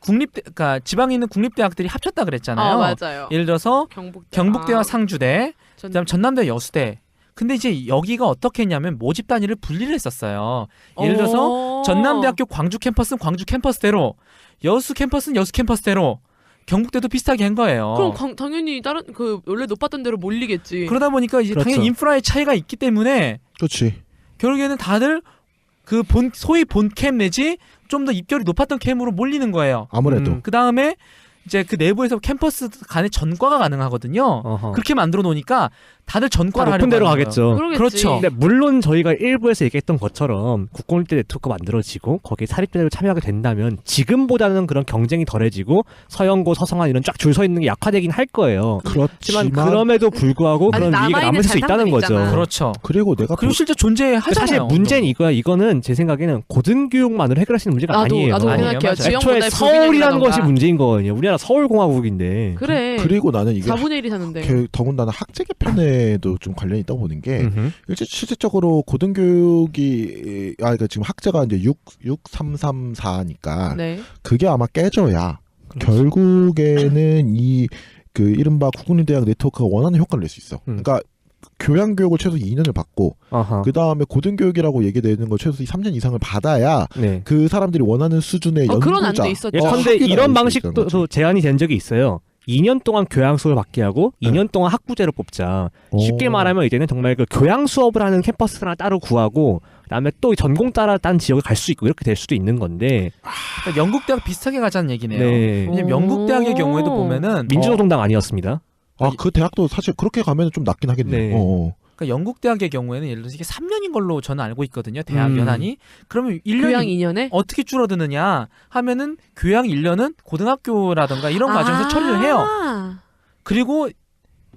그러니까 지방에 있는 국립대학들이 합쳤다 그랬잖아요. 맞아요. 예를 들어서 경북대와 아, 상주대, 그다음 전남대 여수대. 근데 이제 여기가 어떻게 했냐면 모집 단위를 분리를 했었어요. 예를 들어서 전남대학교 광주 캠퍼스는 광주 캠퍼스대로, 여수 캠퍼스는 여수 캠퍼스대로, 경북대도 비슷하게 한 거예요. 그럼 당연히 다른 그 원래 높았던 대로 몰리겠지. 그러다 보니까 이제 그렇죠. 당연히 인프라의 차이가 있기 때문에 그렇지. 결국에는 다들 그 소위 본캠 내지 좀 더 입결이 높았던 캠으로 몰리는 거예요. 아무래도. 그 다음에 이제 그 내부에서 캠퍼스 간의 전과가 가능하거든요. 어허. 그렇게 만들어 놓으니까 다들 다 전과를 높은 하려고 데로 하는 가겠죠. 그러겠지. 그렇죠. 근데 물론 저희가 일부에서 얘기했던 것처럼 국공립대 네트워크가 만들어지고 거기에 사립대로 참여하게 된다면 지금보다는 그런 경쟁이 덜해지고 서영고, 서성한 이런 쫙 줄 서 있는 게 약화되긴 할 거예요. 그렇지만 그럼에도 불구하고 아직 그런 위기가 남아있는 남을 수 있다는 잔상들이 거죠. 있잖아. 그렇죠. 그리고 내가 그리고 실제 존재하잖아요. 사실 문제는 이거야. 이거는 제 생각에는 고등교육만으로 해결할 수 있는 문제가 아니에요. 나도 아니에요. 생각해요. 맞아요. 애초에 지역보다 서울이라는 것이 문제인 거거든요. 우리나라 서울공화국인데. 그래. 그리고 나는 이게 4분의 1이 사는데. 더군다나 학제 개편에도 좀 관련이 있다고 보는 게 음흠. 실질적으로 고등교육이 그러니까 지금 학제가 이제 63334니까 네. 그게 아마 깨져야 그렇지. 결국에는 이 그 이른바 국공립대학 네트워크가 원하는 효과를 낼 수 있어. 그러니까 교양 교육을 최소 2년을 받고 아하. 그 다음에 고등교육이라고 얘기되는 걸 최소 3년 이상을 받아야 네. 그 사람들이 원하는 수준의 그런 연구자. 안도 있었죠. 예컨대 학위가 이런 나올 수 있다는 방식도 거지. 제안이 된 적이 있어요. 2년 동안 교양 수업을 받게 하고 2년 동안 학부제를 뽑자. 쉽게 오. 말하면 이제는 정말 그 교양 수업을 하는 캠퍼스를 하나 따로 구하고 그다음에 또 전공 따라 딴 지역을 갈 수 있고 이렇게 될 수도 있는 건데. 그러니까 영국대학 비슷하게 가자는 얘기네요. 네. 왜냐면 영국대학의 경우에도 보면은 민주노동당 아니었습니다. 그 대학도 사실 그렇게 가면 좀 낫긴 하겠네요. 네. 그러니까 영국대학의 경우에는 예를 들어서 이게 3년인 걸로 저는 알고 있거든요. 대학 음. 연한이. 그러면 1년이 교양 2년에 어떻게 줄어드느냐 하면은 교양 1년은 고등학교라든가 이런 과정에서 처리를 해요. 그리고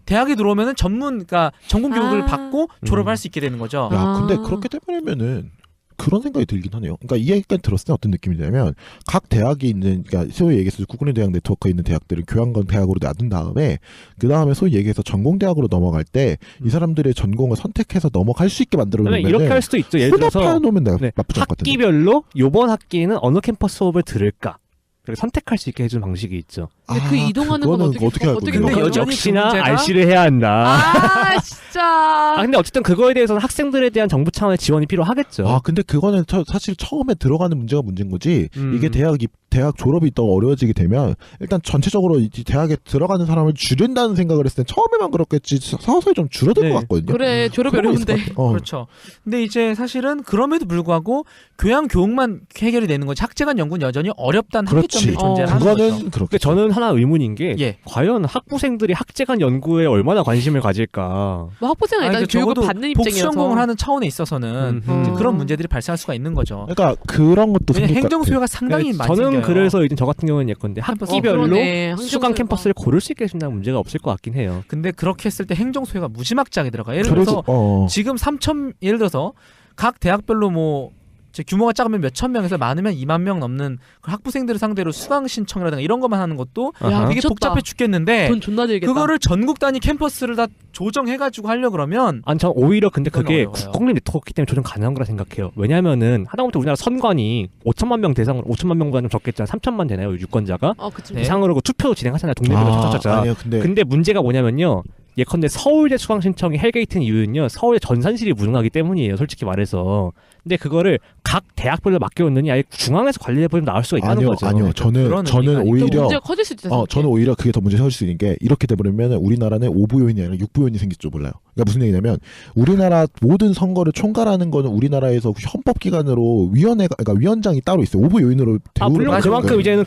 대학에 들어오면은 그러니까 전공 교육을 받고 졸업할 수 있게 되는 거죠. 야, 근데 아. 그렇게 돼버리면은 그런 생각이 들긴 하네요. 그러니까 이 얘기까지 들었을 때 어떤 느낌이냐면 각 대학이 있는 그러니까 소위 얘기해서 국공립대학 네트워크에 있는 대학들을 교양관 대학으로 놔둔 다음에 그 다음에 소위 얘기해서 전공대학으로 넘어갈 때 이 사람들의 전공을 선택해서 넘어갈 수 있게 만들어 놓으면 이렇게 할 수도 있죠. 예를 들어서 혼합해놓으면 네, 나쁘지 않을 것 같은데. 학기별로 요번 학기에는 어느 캠퍼스 수업을 들을까? 그렇게 선택할 수 있게 해주는 방식이 있죠. 근데 그 이동하는 건 그거는 어떻게 할 어떻게 거예요? 근데 여전히 역시나 그 문제가- 알씨를 해야 한다. 아 진짜. 근데 어쨌든 그거에 대해서는 학생들에 대한 정부 차원의 지원이 필요하겠죠. 근데 그거는 사실 처음에 들어가는 문제가 문제인 거지. 이게 대학 졸업이 더 어려워지게 되면 일단 전체적으로 이 대학에 들어가는 사람을 줄인다는 생각을 했을 때 처음에만 그렇겠지 서서히 좀 줄어들 네. 것 같거든요. 그래 졸업이 그런 거 있을 어려운데. 것 같아. 그렇죠. 근데 이제 사실은 그럼에도 불구하고 교양 교육만 해결이 되는 거지 학제 간 연구는 여전히 어렵다는 한계점이 그렇지. 존재하는 거죠. 그거는 근데 그렇게 저는 하나 의문인 게 예. 과연 학부생들이 학제간 연구에 얼마나 관심을 가질까? 뭐 학부생은 일단 아니, 교육을 적어도 받는 복수 입장이어서. 전공을 하는 차원에 있어서는 음. 이제 그런 문제들이 발생할 수가 있는 거죠. 그러니까 그런 것도 왜냐면 생길 것 행정 같아. 수요가 상당히 많이 저는 생겨요. 그래서 이제 저 같은 경우는 예컨대 학기별로 그러네. 수강 행정수요가. 캠퍼스를 고를 수 있게 해준다는 문제가 없을 것 같긴 해요. 근데 그렇게 했을 때 행정 수요가 무지막지하게 들어가요. 예를 그래서 들어서 지금 3천 예를 들어서 각 대학별로 뭐 이제 규모가 작으면 몇천 명에서 많으면 2만 명 넘는 그 학부생들을 상대로 수강 신청이라든가 이런 것만 하는 것도 아하. 되게 미쳤다. 복잡해 죽겠는데 돈 존나 들겠다. 그거를 전국 단위 캠퍼스를 다 조정해가지고 하려 그러면 아니 전 오히려 근데 그건 그게 어려워요. 국공립 네트워크이기 때문에 조정 가능한 거라 생각해요. 왜냐하면은 하다못해 우리나라 선관위 5천만 명 대상으로 5천만 명보다 좀 적겠잖아. 3천만 되나요 유권자가 그치. 네. 이상으로 그 투표도 진행하잖아요. 독립으로 찾아자. 아니요, 근데 문제가 뭐냐면요. 예컨대 서울대 수강 신청이 헬게이트는 이유는요. 서울대 전산실이 무능하기 때문이에요. 솔직히 말해서. 근데 그거를 각 대학별로 맡겨놓느니 아예 중앙에서 관리해보면 나올 수가 있다는 거죠. 아니요. 그런 저는 의미가 오히려 문제가 커질 수 있다. 저는 오히려 그게 더 문제 생길 수 있는 게 이렇게 돼버리면 우리나라는 5부 요인이 아니라 6부 요인이 생길지 몰라요. 그러니까 무슨 얘기냐면 우리나라 모든 선거를 총괄하는 거는 우리나라에서 헌법기관으로 그러니까 위원장이 따로 있어요. 5부 요인으로 대우를 물론 하는 그만큼 거예요. 이제는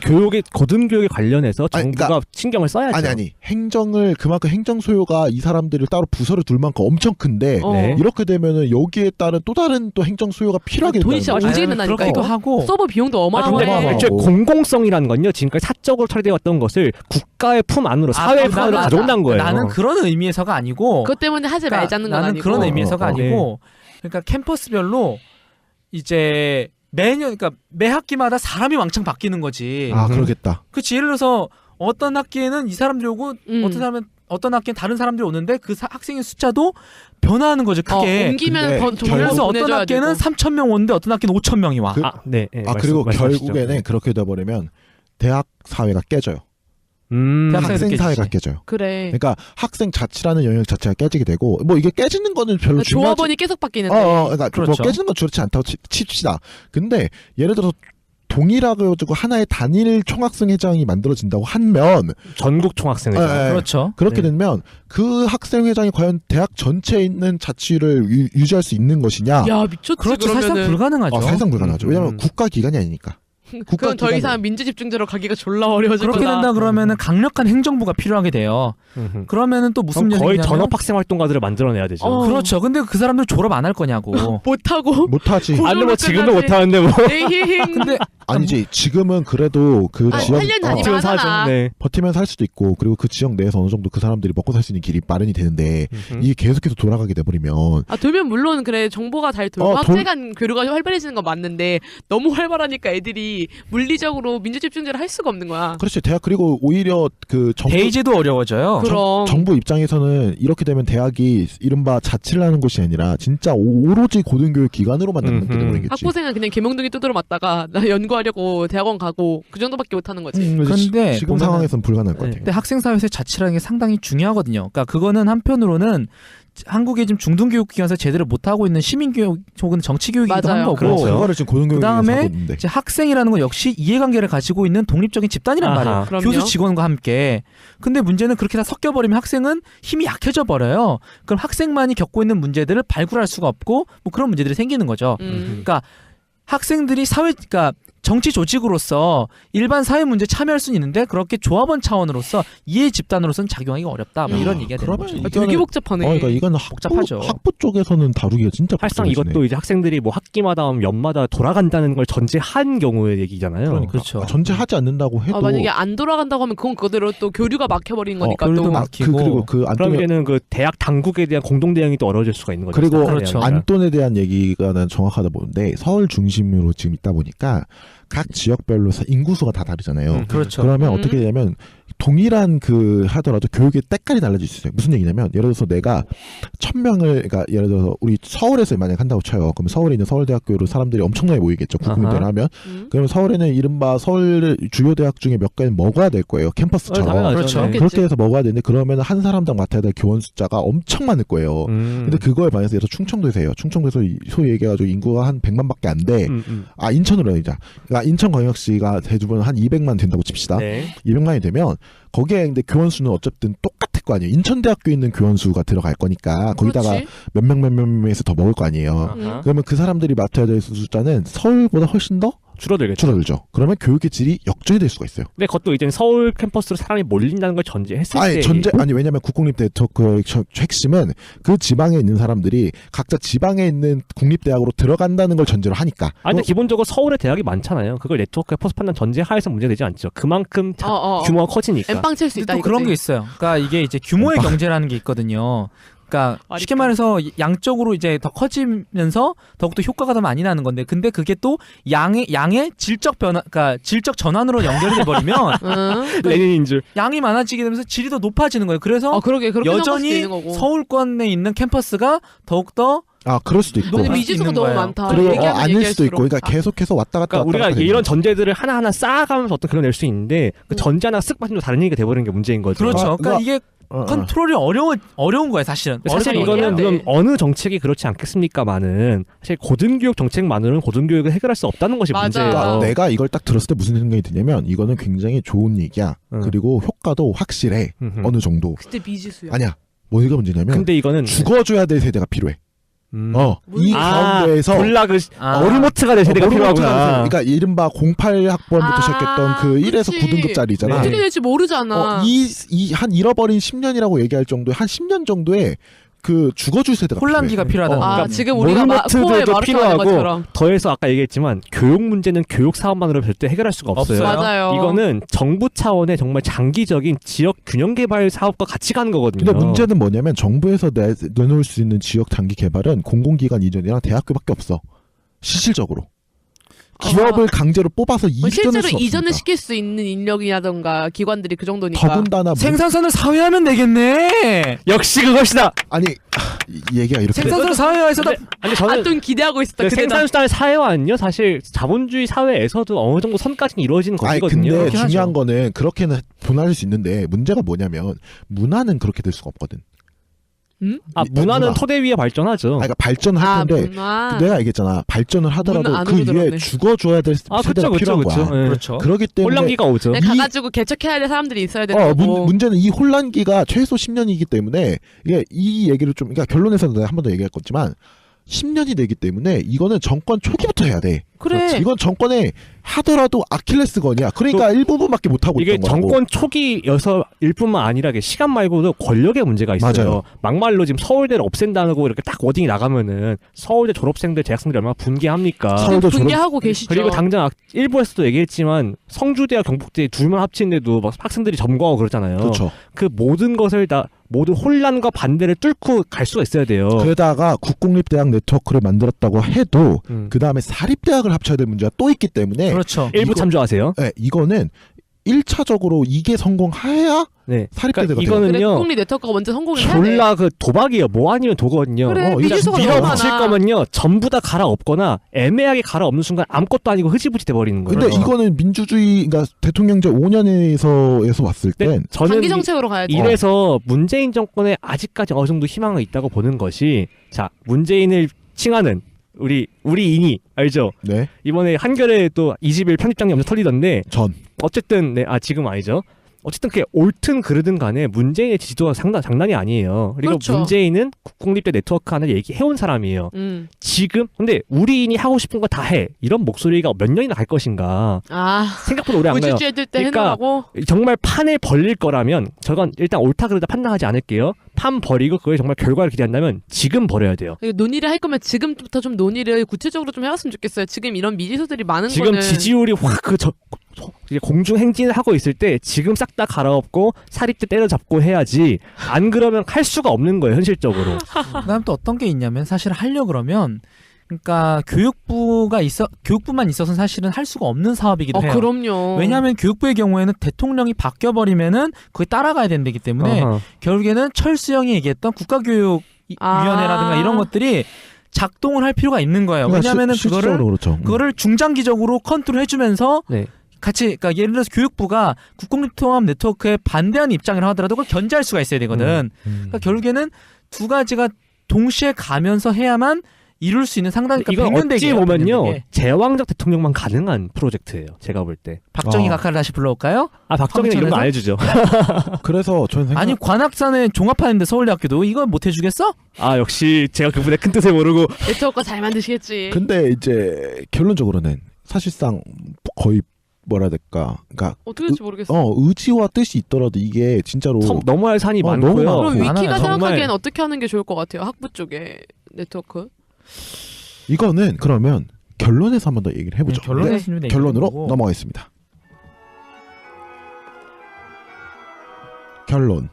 고등교육에 관련해서 아니, 정부가 그러니까 신경을 써야죠. 아니 행정을 그만큼 행정 소요가 이 사람들을 따로 부서를 둘 만큼 엄청 큰데 네. 이렇게 되면은 여기에 따른 또 다른 또 행정 소요가 필요하게 돈이 된다는 진짜 거죠. 움직이는 그렇기도 이거. 하고 서버 비용도 근데 어마어마하고. 어마어마하고. 애초에 공공성이라는 건요. 지금까지 사적으로 처리되어 왔던 것을 국가의 품 안으로 사회의 품 안으로 맞아. 가져온다는 거예요. 나는 그런 의미에서가 아니고 그것 때문에 하지 그러니까 말자는 건 나는 아니고. 그런 의미에서가 어, 아니고 그러니까 캠퍼스별로 이제 매년 그러니까 매 학기마다 사람이 왕창 바뀌는 거지. 아 그러겠다. 그치 예를 들어서 어떤 학기에는 이 사람들이 오고 어떤 학기엔 다른 사람들이 오는데 그 학생의 숫자도 변화하는 거죠. 크게. 옮기면 더 근데 정보를 그래서 어떤 보내줘야 학기에는 되고. 3,000명 오는데 어떤 학기는 5,000명이 와. 네. 그리고 말씀하시죠. 결국에는 그렇게 돼버리면 대학 사회가 깨져요. 대학생도 학생 깨지지. 사회가 깨져요. 그래. 그러니까 학생 자치라는 영역 자체가 깨지게 되고 뭐 이게 깨지는 거는 별로 중요하지. 조합원이 계속 바뀌는데. 그러니까 그렇죠. 뭐 깨지는 건 좋지 않다고 칩시다. 근데 예를 들어서 동일하게 가지고 하나의 단일 총학생회장이 만들어진다고 하면 전국 총학생회장. 그렇죠. 그렇게 네. 되면 그 학생회장이 과연 대학 전체에 있는 자치를 유지할 수 있는 것이냐? 야 미쳤지. 그렇죠. 사실상 그러면은. 불가능하죠. 사실상 불가능하죠. 왜냐하면 국가 기관이 아니니까. 그럼 더 이상 민주집중제로 가기가 졸라 어려워질 그렇게 거다. 된다 그러면은 강력한 행정부가 필요하게 돼요. 그러면은 또 무슨 그럼 거의 얘기냐면 전업 학생 활동가들을 만들어내야 되죠. 그렇죠. 근데 그 사람들 졸업 안 할 거냐고. 못하고. 못하지. 아니 뭐 지금도 끝나지. 못하는데 뭐. 에이히힝. 근데 아니지. 지금은 그래도 그 지역 8년 다니면 지원 하잖아. 사정. 네. 버티면서 할 수도 있고 그리고 그 지역 내에서 어느 정도 그 사람들이 먹고 살 수 있는 길이 마련이 되는데 이게 계속해서 돌아가게 돼버리면 돌면 물론 그래 정보가 잘 돌고 돌- 학생 간 교류가 활발해지는 건 맞는데 너무 활발하니까 애들이 물리적으로 민주집중제를 할 수가 없는 거야. 그렇지. 대학 그리고 오히려 그 정부 대의제도 어려워져요. 그럼. 정부 입장에서는 이렇게 되면 대학이 이른바 자치를 하는 곳이 아니라 진짜 오로지 고등교육 기관으로만 남게 되버리겠지. 학부생은 그냥 개명둥이 두드러 맞다가 나 연구하려고 대학원 가고 그 정도밖에 못 하는 거지. 근데 지금 보면은- 상황에서는 불가능할 것 같아. 근데 학생사회에서 자치라는 게 상당히 중요하거든요. 그러니까 그거는 한편으로는 한국의 지금 중등교육기관에서 제대로 못하고 있는 시민교육 혹은 정치교육이기도 한 맞아요. 거고 그렇죠. 그거를 지금 고등교육에서 그다음에 하고 있는데. 이제 학생이라는 건 역시 이해관계를 가지고 있는 독립적인 집단이란 아하. 말이에요. 그럼요. 교수 직원과 함께. 근데 문제는 그렇게 다 섞여버리면 학생은 힘이 약해져 버려요. 그럼 학생만이 겪고 있는 문제들을 발굴할 수가 없고 뭐 그런 문제들이 생기는 거죠. 그러니까 학생들이 그러니까 정치 조직으로서 일반 사회 문제 참여할 수는 있는데 그렇게 조합원 차원으로서 이해 집단으로서는 작용하기가 어렵다. 뭐 이런 얘기가 되는 그러면 거죠. 이거는- 되게 복잡하네. 그러니까 이거는 복잡하죠. 학부 쪽에서는 다루기가 진짜 사실상 복잡해지네. 이것도 이제 학생들이 뭐 학기마다 연마다 돌아간다는 걸 전제한 경우의 얘기잖아요. 그러니까. 그렇죠. 전제하지 않는다고 해도 만약에 안 돌아간다고 하면 그건 그대로 또 교류가 막혀버린 거니까 교류도 또. 막히고. 그리고 그 그럼 안톤에 이제는 그 대학 당국에 대한 공동 대응이 또 어려워질 수가 있는 거죠. 그리고 스타일에 그렇죠. 대한. 안톤에 대한 얘기가 난 정확하다 보는데 서울 중심으로 지금 있다 보니까 각 지역별로 인구수가 다 다르잖아요. 그렇죠. 그러면 어떻게 되냐면 동일한 그 하더라도 교육의 때깔이 달라질 수 있어요. 무슨 얘기냐면 예를 들어서 내가 1,000명을 그러니까 예를 들어서 우리 서울에서 만약 한다고 쳐요. 그럼 서울에 있는 서울대학교로 사람들이 엄청나게 모이겠죠. 국민대를 아하. 하면. 음. 그러면 서울에는 이른바 서울 주요 대학 중에 몇 개는 먹어야 될 거예요. 캠퍼스처럼. 당연하죠. 그렇죠. 네. 그렇게 해서 먹어야 되는데 그러면 한 사람당 맡아야 될 교원 숫자가 엄청 많을 거예요. 근데 그거에 반해서 예를 들어 충청도에서 해요. 충청도에서 소위 얘기해가지고 인구가 한 100만밖에 안 돼. 인천으로 하자. 그러니까 인천광역시가 대부분 한 200만 된다고 칩시다. 네. 200만이 되면 거기에 근데 교원 수는 어쨌든 똑같을 거 아니에요. 인천대학교에 있는 교원 수가 들어갈 거니까 거기다가 그렇지. 몇 명에서 더 먹을 거 아니에요. 아하. 그러면 그 사람들이 맡아야 될 숫자는 서울보다 훨씬 더 줄어들겠죠. 줄어들죠. 그러면 교육의 질이 역전이 될 수가 있어요. 근데 그것도 이제 서울 캠퍼스로 사람이 몰린다는 걸 전제했을 때. 아니 왜냐면 국공립대 그 핵심은 그 지방에 있는 사람들이 각자 지방에 있는 국립대학으로 들어간다는 걸 전제로 하니까. 아니 근데 기본적으로 서울에 대학이 많잖아요. 그걸 네트워크 포스 판단 전제하에서 문제되지 않죠. 그만큼 규모가 커지니까. 엠빵 칠 수 있다 또 그런 게 있어요. 그러니까 이게 이제 규모의 경제라는 게 있거든요. 그러니까 쉽게 말해서 양적으로 이제 더 커지면서 더욱더 효과가 더 많이 나는 건데, 근데 그게 또 양의 질적 변화, 그러니까 질적 전환으로 연결돼 버리면 레닌인 줄. 양이 많아지게 되면서 질이 더 높아지는 거예요. 그래서 그러게 그렇게 생각할 수도 여전히 있는 거고. 서울권에 있는 캠퍼스가 더욱더 그럴 수도 있고. 근데 미지수가 너무 많다. 그리고 얘기하면 아닐 수도 얘기할수록. 있고. 그러니까 계속해서 왔다 갔다. 그러니까 우리가 왔다 갔다 이런 되는 전제들을 하나하나 쌓아가면서 어떤 그런 낼 수 있는데 그 전제 하나 쓱 빠지면 다른 얘기가 돼버리는 게 문제인 거죠. 그렇죠. 그러니까 이게 거죠. 컨트롤이 어려운 거예요, 사실은. 사실 어려운 이거는 거예요. 물론 어느 정책이 그렇지 않겠습니까만은 사실 고등교육 정책만으로는 고등교육을 해결할 수 없다는 것이 맞아요. 문제예요. 그러니까 내가 이걸 딱 들었을 때 무슨 생각이 드냐면 이거는 굉장히 좋은 얘기야. 그리고 효과도 확실해. 어느 정도. 그때 미지수야. 아니야. 뭐가 문제냐면 근데 이거는 죽어줘야 될 세대가 필요해. 이 가운데에서 몰라 그 어리모트가 될 세대가 필요하구나. 그러니까 이른바 08학번부터 시작했던 그 1에서 그치. 9등급짜리잖아. 네. 어떻게 될지 모르잖아. 한 잃어버린 10년이라고 얘기할 정도의 한 10년 정도의 그 죽어줄 세대가 혼란기가 필요해. 필요하다. 그러니까 지금 우리가 코어에 모르모트들도 마르쳐가는 필요하고 것처럼. 더해서 아까 얘기했지만 교육 문제는 교육 사업만으로 절대 해결할 수가 없어요. 없어요. 맞아요. 이거는 정부 차원의 정말 장기적인 지역 균형 개발 사업과 같이 가는 거거든요. 근데 문제는 뭐냐면 정부에서 내놓을 수 있는 지역 장기 개발은 공공기관 이전이랑 대학교밖에 없어. 실질적으로. 기업을 강제로 뽑아서 이전을 실제로 수 이전을 없습니다. 시킬 수 있는 인력이라든가 기관들이 그 정도니까. 더군다나 생산선을 사회하면 되겠네. 역시 그것이다. 아니 이 얘기가 이렇게 생산선을 사회화해서도 아니 저는 좀 기대하고 있었다. 그 그때다. 생산수단의 사회화는요 사실 자본주의 사회에서도 어느 정도 선까지는 이루어지는 아니 것이거든요. 근데 그렇긴 중요한 하죠. 거는 그렇게는 분할할 수 있는데 문제가 뭐냐면 문화는 그렇게 될 수가 없거든. 아 이- 문화는 문화. 토대 위에 발전하죠. 그러니까 발전할 아, 텐데 문화. 내가 얘기했잖아. 발전을 하더라도 문화 그 안으로 위에 들어오네. 죽어줘야 될 아 세대가 그쵸 필요한 그쵸 거야. 그쵸. 예. 그렇죠. 그렇기 때문에 혼란기가 오죠. 네, 가가지고 개척해야 될 사람들이 있어야 되는 거고. 문제는 이 혼란기가 최소 10년이기 때문에 이게 이 얘기를 좀 그러니까 결론에서는 내가 한 번 더 얘기했겠지만 10년이 되기 때문에 이거는 정권 초기부터 해야 돼. 그래. 이건 정권에 하더라도 아킬레스건이야. 그러니까 일부분밖에 못 하고 이게 있던 거라고. 정권 초기여서일 뿐만 아니라 이게 시간 말고도 권력의 문제가 있어요. 맞아요. 막말로 지금 서울대를 없앤다고 이렇게 딱 워딩이 나가면은 서울대 졸업생들, 재학생들이 얼마나 분개합니까? 서울도 졸업- 분개하고 계시죠. 그리고 당장 일부에서도 얘기했지만 성주대와 경북대 둘만 합치는데도 막 학생들이 점거하고 그러잖아요. 그렇죠. 그 모든 것을 다 모든 혼란과 반대를 뚫고 갈 수가 있어야 돼요. 게다가 국공립대학 네트워크를 만들었다고 해도 그 다음에 사립대학을 합쳐야 될 문제가 또 있기 때문에 그렇죠. 일부 이거- 참조하세요. 네, 이거는 1차적으로 이게 성공해야 네. 사립대가 그러니까 돼요. 그래, 이거는요. 국립 네트워크가 먼저 성공을 해야 돼. 졸라 그 도박이에요. 뭐 아니면 도거든요. 그래, 이거 미지수가 너무 밀어붙일 많아. 거면요 전부 다 갈아엎거나 애매하게 갈아엎는 순간 아무것도 아니고 흐지부지 돼버리는 거예요. 근데 그렇죠. 이거는 민주주의, 그러니까 대통령제 5년에서 왔을 네, 땐 저는 장기 정책으로 가야지. 이래서 문재인 정권에 아직까지 어느 정도 희망이 있다고 보는 것이 자 문재인을 칭하는 우리 인이 알죠? 네, 이번에 한겨레 또 20일 편집장이 엄청 털리던데 전 어쨌든 지금 아니죠. 어쨌든 그게 옳든 그르든 간에 문재인의 지지도가 장난이 아니에요. 그리고 그렇죠. 문재인은 국공립대 네트워크 안에 얘기해온 사람이에요. 지금 근데 우리인이 하고 싶은 거 다 해. 이런 목소리가 몇 년이나 갈 것인가. 아, 생각보다 오래 안 가요. 우주주의 때 그러니까 해놓으라고. 정말 판을 벌릴 거라면 저건 일단 옳다 그르다 판단하지 않을게요. 판 버리고 그거에 정말 결과를 기대한다면 지금 버려야 돼요. 논의를 할 거면 지금부터 좀 논의를 구체적으로 좀 해왔으면 좋겠어요. 지금 이런 미지수들이 많은 지금 거는 지지율이 확 이제 공중 행진을 하고 있을 때 지금 싹 다 갈아엎고 사립대 때려잡고 해야지 안 그러면 할 수가 없는 거예요 현실적으로. 그다음 또 어떤 게 있냐면 사실 하려 그러면 그러니까 교육부만 있어서는 사실은 할 수가 없는 사업이기도 해요. 그럼요. 왜냐하면 교육부의 경우에는 대통령이 바뀌어 버리면은 그게 따라가야 되기 때문에 어허. 결국에는 철수형이 얘기했던 국가교육위원회라든가 이런 것들이 작동을 할 필요가 있는 거예요. 왜냐하면은 실질적으로 그렇죠. 그거를 중장기적으로 컨트롤 해주면서 네. 같이 그러니까 예를 들어서 교육부가 국공립통합 네트워크에 반대하는 입장이라 하더라도 그걸 견제할 수가 있어야 되거든. 그러니까 결국에는 두 가지가 동시에 가면서 해야만 이룰 수 있는 상당히 이건 100년 어찌 대계예요. 보면요 100년 대계. 제왕적 대통령만 가능한 프로젝트예요. 제가 볼 때. 박정희 어. 각하를 다시 불러올까요? 박정희는 이런 거 안 해주죠. 그래서 저는 생각, 아니 관악산에 종합하는데 서울대학교도 이거 못 해주겠어? 아 역시 제가 그분의 큰 뜻을 모르고 네트워크 잘 만드시겠지. 근데 이제 결론적으로는 사실상 거의 뭐라 해야 될까, 그러니까 어떻게 될지 모르겠어. 의지와 뜻이 있더라도 이게 진짜로 넘어야 할 산이 너무 많고요. 많고. 그럼 위키가 많아요. 생각하기엔 정말. 어떻게 하는 게 좋을 것 같아요? 학부 쪽에 네트워크. 이거는 그러면 결론에서 한 번 더 얘기를 해보죠. 결론에서 네, 결론으로 넘어가겠습니다. 결론.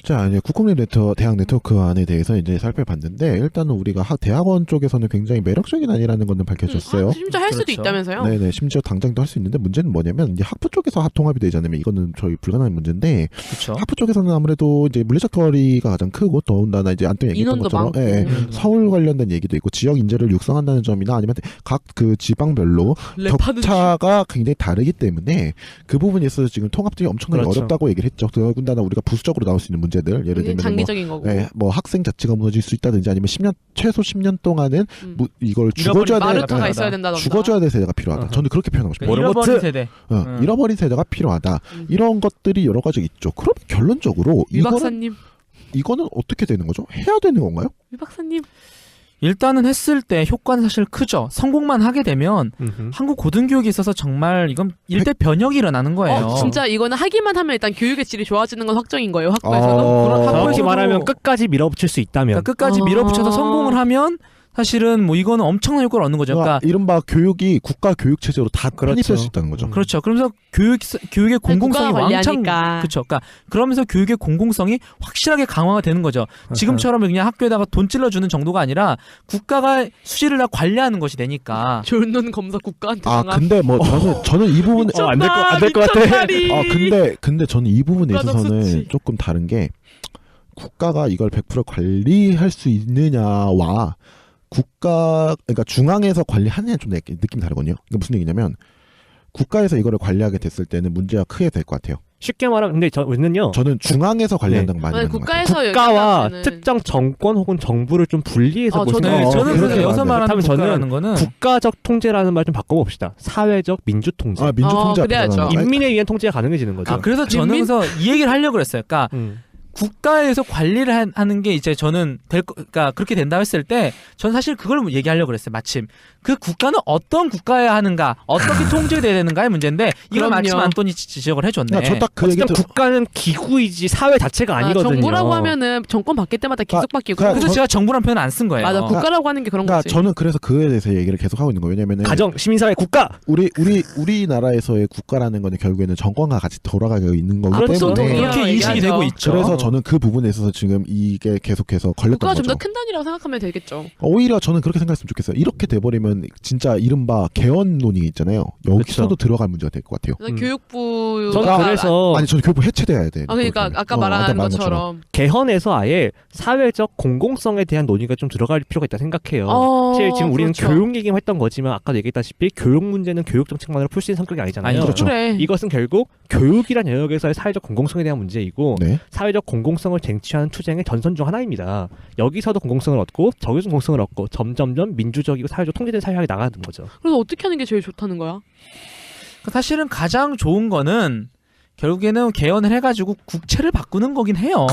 자, 이제 국공립 대학 네트워크 안에 대해서 이제 살펴봤는데 일단은 우리가 대학원 쪽에서는 굉장히 매력적인 아니라는 것은 밝혀졌어요. 심지어 할 수도 그렇죠. 있다면서요? 네네, 심지어 당장도 할 수 있는데 문제는 뭐냐면 이제 학부 쪽에서 통합이 되지 않으면 이거는 저희 불가능한 문제인데 그렇죠. 학부 쪽에서는 아무래도 이제 물리적 거리가 가장 크고 더군다나 이제 안동 얘기했던 인원도 것처럼 많고. 서울 관련된 얘기도 있고 지역 인재를 육성한다는 점이나 아니면 각 그 지방별로 랩하는 격차가 굉장히 다르기 때문에 그 부분에 있어서 지금 통합들이 엄청나게 그렇죠. 어렵다고 얘기를 했죠. 더군다나 우리가 부수적으로 나올 수 있는 문제들 예를 들면 장기적인 거고. 뭐 학생 자치가 무너질 수 있다든지 아니면 10년 최소 10년 동안은 이걸 잃어버린 죽어줘야 마르트가 될 있어야 된다던가. 죽어줘야 될 세대가 필요하다. 어허. 저는 그렇게 표현하고 싶어요. 뭐라고? 잃어버린 세대. 잃어버린 세대가 필요하다. 음. 이런 것들이 여러 가지 있죠. 그럼 결론적으로 유 박사님. 이거는 어떻게 되는 거죠? 해야 되는 건가요? 유 박사님. 일단은 했을 때 효과는 사실 크죠. 성공만 하게 되면 음흠. 한국 고등교육에 있어서 정말 이건 일대 변혁이 일어나는 거예요. 진짜 이거는 하기만 하면 일단 교육의 질이 좋아지는 건 확정인 거예요. 학부에서는. 그런 정확히 학부에서도 말하면 끝까지 밀어붙일 수 있다면 그러니까 끝까지 아. 밀어붙여서 성공을 하면 사실은 뭐 이거는 엄청난 효과를 얻는 거죠. 그러니까 이른바 교육이 국가 교육 체제로 다 그렇죠. 편입할 수 있다는 거죠. 그렇죠. 그러면서 교육의 공공성이 국가가 왕창 관리하니까. 그렇죠. 그러니까 그러면서 교육의 공공성이 확실하게 강화가 되는 거죠. 지금처럼 그냥 학교에다가 돈 찔러주는 정도가 아니라 국가가 수시를 다 관리하는 것이 되니까. 졸논 검사 국가한테 아 당한. 근데 뭐 저는 이 부분 안될 것 같아. 근데 저는 이 부분에 국가적 있어서는 수치. 조금 다른 게 국가가 이걸 100% 관리할 수 있느냐와 그러니까 중앙에서 관리하느냐 좀 느낌이 다르거든요. 그러니까 무슨 얘기냐면 국가에서 이거를 관리하게 됐을 때는 문제가 크게 될 것 같아요. 쉽게 말하면 근데 저는요. 저는 중앙에서 관리한다고 많이 아니, 하는 것 같아요. 국가에서 국가와 얘기하면은 특정 정권 혹은 정부를 좀 분리해서 볼 저는- 생각이 네, 저는 들어요. 그래서 여기서 말하는 그렇다면 저는 국가라는 거는 국가적 통제라는 말 좀 바꿔봅시다. 사회적 민주 통제. 아 민주 통제 그래야죠. 인민에 의한 통제가 가능해지는 거죠. 그래서 저는 그래서 이 얘기를 하려고 그랬어요. 그러니까 국가에서 관리를 하는 게 이제 저는 그러니까 그렇게 된다 했을 때 전 사실 그걸 얘기하려고 그랬어요. 마침 그 국가는 어떤 국가여야 하는가, 어떻게 통제돼야 되는가의 문제인데 이걸 그럼요. 마침 안토니 지적을 해줬네. 저 딱 그 얘기 어쨌든 국가는 기구이지 사회 자체가 아니거든요. 정부라고 하면은 정권 바뀔 때마다 계속 바뀌고. 그래서 제가 정부란 표현 안 쓴 거예요. 맞아, 국가라고 하는 게 그런 그러니까 거지. 저는 그래서 그에 대해서 얘기를 계속 하고 있는 거예요. 왜냐면은 가정, 시민사회, 국가. 우리나라에서의 국가라는 거는 결국에는 정권과 같이 돌아가고 있는 거기 그렇죠. 때문에 동의해요. 그렇게 인식이 얘기하죠. 되고 있죠. 그래서 저는 그 부분에 있어서 지금 이게 계속해서 걸렸던 국가가 좀 거죠. 더 큰 단위라고 생각하면 되겠죠. 오히려 저는 그렇게 생각했으면 좋겠어요. 이렇게 돼버리면 진짜 이른바 개헌론이 있잖아요. 여기서도 그렇죠. 들어갈 문제가 될 것 같아요. 그래서 교육부 저는 그래서 아니 저는 결국 해체돼야 돼. 그러니까 아까 말한 것처럼 개헌에서 아예 사회적 공공성에 대한 논의가 좀 들어갈 필요가 있다 생각해요. 사실 지금 우리는 그렇죠. 교육 얘기만 했던 거지만 아까도 얘기했다시피 교육 문제는 교육 정책만으로 풀 수 있는 성격이 아니잖아요. 아니, 그렇죠. 그래. 이것은 결국 교육이란 영역에서의 사회적 공공성에 대한 문제이고 네. 사회적 공공성을 쟁취하는 투쟁의 전선 중 하나입니다. 여기서도 공공성을 얻고 저기서 공공성을 얻고 점점점 민주적이고 사회적 통제된 사회가 나가는 거죠. 그래서 어떻게 하는 게 제일 좋다는 거야? 사실은 가장 좋은 거는 결국에는 개헌을 해가지고 국채를 바꾸는 거긴 해요.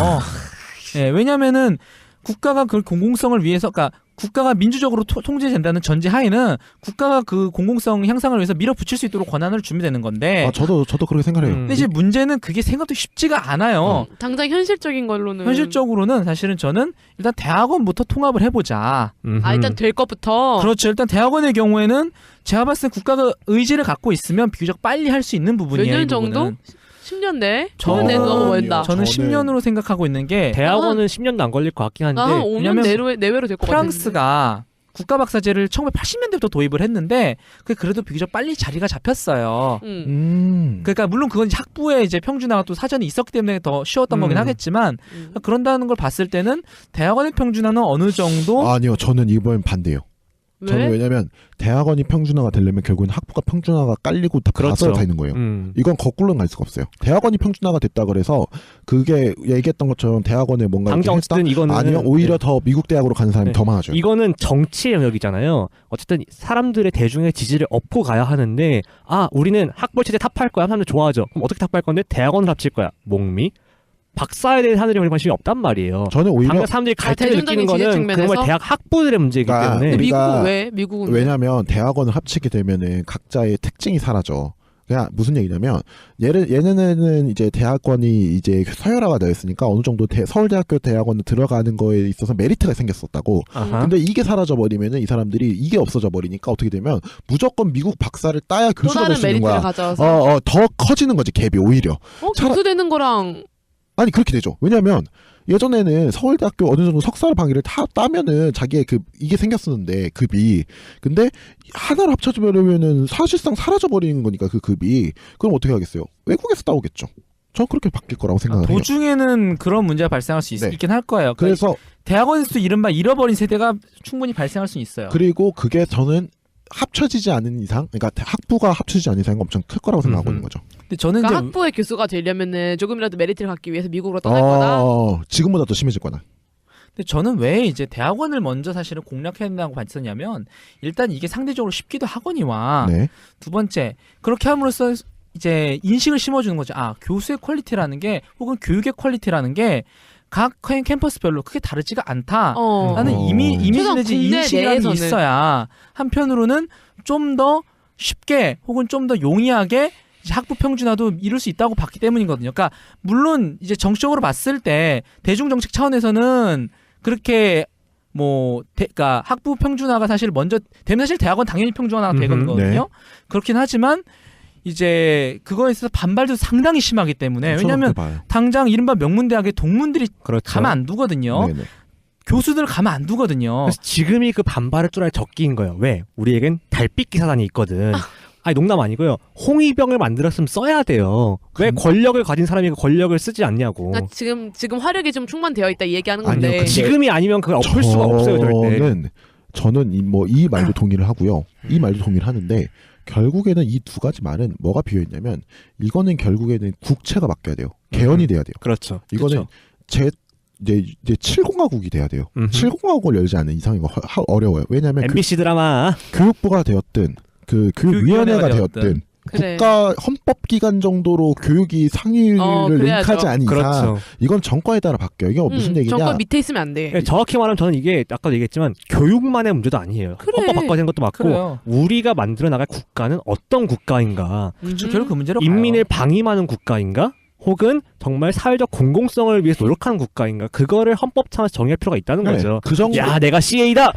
예, 왜냐면은 국가가 그 공공성을 위해서, 그러니까 국가가 민주적으로 통제된다는 전제 하에는 국가가 그 공공성 향상을 위해서 밀어붙일 수 있도록 권한을 주면 되는 건데. 저도 그렇게 생각해요. 근데 이제 문제는 그게 생각도 쉽지가 않아요. 당장 현실적인 걸로는 현실적으로는 사실은 저는 일단 대학원부터 통합을 해보자. 일단 될 것부터 그렇죠. 일단 대학원의 경우에는 제가 봤을 때 국가가 의지를 갖고 있으면 비교적 빨리 할 수 있는 부분이에요. 몇 년 이 부분은. 정도? 10년 내? 저는- 10년 내는 너무 멀다. 저는 저는- 10년으로 생각하고 있는 게 대학원은 10년도 안 걸릴 것 같긴 한데 한 5년 왜냐면 내외로 될 것 같은데. 프랑스가 국가 박사제를 1980년대부터 도입을 했는데 그게 그래도 비교적 빨리 자리가 잡혔어요. 그러니까 물론 그건 이제 학부에 이제 평준화가 또 사전에 있었기 때문에 더 쉬웠던 거긴 하겠지만 그런다는 걸 봤을 때는 대학원의 평준화는 어느 정도 아니요, 저는 이번 반대예요. 저는 왜? 왜냐면 대학원이 평준화가 되려면 결국은 학부가 평준화가 깔리고 다 그렇죠. 가서 다 있는 거예요. 이건 거꾸로는 갈 수가 없어요. 대학원이 평준화가 됐다 그래서 그게 얘기했던 것처럼 대학원에 뭔가 당장 이렇게 했다? 어쨌든 이거는 아니면 오히려 더 미국 대학으로 가는 사람이 네. 더 많아져요. 이거는 정치 영역이잖아요. 어쨌든 사람들의 대중의 지지를 얻고 가야 하는데 우리는 학벌 체제 탑할 거야. 사람들 좋아하죠. 그럼 어떻게 탑할 건데 대학원을 합칠 거야. 목미? 박사에 대한 사람들이 관심이 없단 말이에요. 저는 오히려 당장 사람들이 갈등을 대중적인 느끼는 지지 거는 측면에서? 정말 대학 학부들의 문제이기 그러니까 때문에 근데 우리가- 미국은 왜? 미국은 왜? 왜냐면 대학원을 합치게 되면은 각자의 특징이 사라져. 그냥 무슨 얘기냐면 얘네는 이제 대학원이 이제 서열화가 되어 있으니까 어느 정도 서울대학교 대학원에 들어가는 거에 있어서 메리트가 생겼었다고. 아하. 근데 이게 사라져 버리면은 이 사람들이 이게 없어져 버리니까 어떻게 되면 무조건 미국 박사를 따야 또 교수가 될 다른 수 있는 메리트를 거야. 가져와서 더 커지는 거지 갭이 오히려. 교수 되는 거랑 아니 그렇게 되죠. 왜냐면 예전에는 서울대학교 어느 정도 석사 방위를 따면은 자기의 이게 생겼었는데 급이. 근데 하나를 합쳐주면은 사실상 사라져 버리는 거니까 그 급이. 그럼 어떻게 하겠어요? 외국에서 따오겠죠. 전 그렇게 바뀔 거라고 생각을 해요. 도중에는 그런 문제가 발생할 수 네. 있긴 할 거예요. 그러니까 그래서 대학원에서도 이른바 잃어버린 세대가 충분히 발생할 수 있어요. 그리고 그게 저는 합쳐지지 않은 이상, 그러니까 학부가 합쳐지지 않은 이상은 엄청 클 거라고 생각하고 있는 거죠. 근데 저는 그러니까 이제 학부의 교수가 되려면은 조금이라도 메리트를 갖기 위해서 미국으로 떠날 거다. 지금보다 더 심해질 거다. 근데 저는 왜 이제 대학원을 먼저 사실은 공략해야 된다고 봤었냐면 일단 이게 상대적으로 쉽기도 하거니와 네. 두 번째 그렇게 함으로써 이제 인식을 심어주는 거죠. 교수의 퀄리티라는 게 혹은 교육의 퀄리티라는 게 각 캠퍼스별로 크게 다르지가 않다. 나는 이미지 최소한 내지 국내 인식이라는 게 내에서는. 있어야 한편으로는 좀 더 쉽게 혹은 좀 더 용이하게 이제 학부 평준화도 이룰 수 있다고 봤기 때문이거든요. 그러니까 물론 이제 정치적으로 봤을 때 대중 정책 차원에서는 그렇게 그러니까 학부 평준화가 사실 먼저 되면 사실 대학원 당연히 평준화가 되거든요. 네. 그렇긴 하지만 이제 그거에 있어서 반발도 상당히 심하기 때문에 왜냐하면 당장 이른바 명문대학의 동문들이 그렇죠. 가만 안 두거든요. 네네. 교수들 가만 안 두거든요. 그래서 지금이 그 반발을 뚫어야 적기인 거예요. 왜? 우리에겐 달빛 기사단이 있거든. 아니 농담 아니고요. 홍위병을 만들었으면 써야 돼요. 왜 권력을 가진 사람이 그 권력을 쓰지 않냐고. 그러니까 지금 화력이 좀 충만되어 있다 이 얘기하는 아니요, 건데. 근데 지금이 아니면 그걸 엎을 수가 없어요, 절대. 저는 이 말도 동의를 하고요. 이 말도 동의를 하는데 결국에는 이 두 가지 말은 뭐가 비어 있냐면 이거는 결국에는 국채가 바뀌어야 돼요. 개헌이 돼야 돼요. 그렇죠. 이거는 이제 7공화국이 돼야 돼요. 음흠. 7공화국을 열지 않는 이상 이거 어려워요. 왜냐하면 MBC 드라마. 교육부가 되었든 그 교육위원회가 되었든 그래. 국가 헌법기관 정도로 교육이 상위를 그래야죠. 링크하지 않은 이상 그렇죠. 이건 정권에 따라 바뀌어요. 이게 무슨 얘기냐? 정권 밑에 있으면 안 돼. 정확히 말하면 저는 이게 아까도 얘기했지만 교육만의 문제도 아니에요. 그래. 헌법 바꿔야 되는 것도 맞고 그래요. 우리가 만들어 나갈 국가는 어떤 국가인가? 결국 그 문제로 인민을 가요. 방임하는 국가인가? 혹은 정말 사회적 공공성을 위해서 노력하는 국가인가? 그거를 헌법 차원에서 정의할 필요가 있다는 네, 거죠. 그 정도 야, 내가 CA다.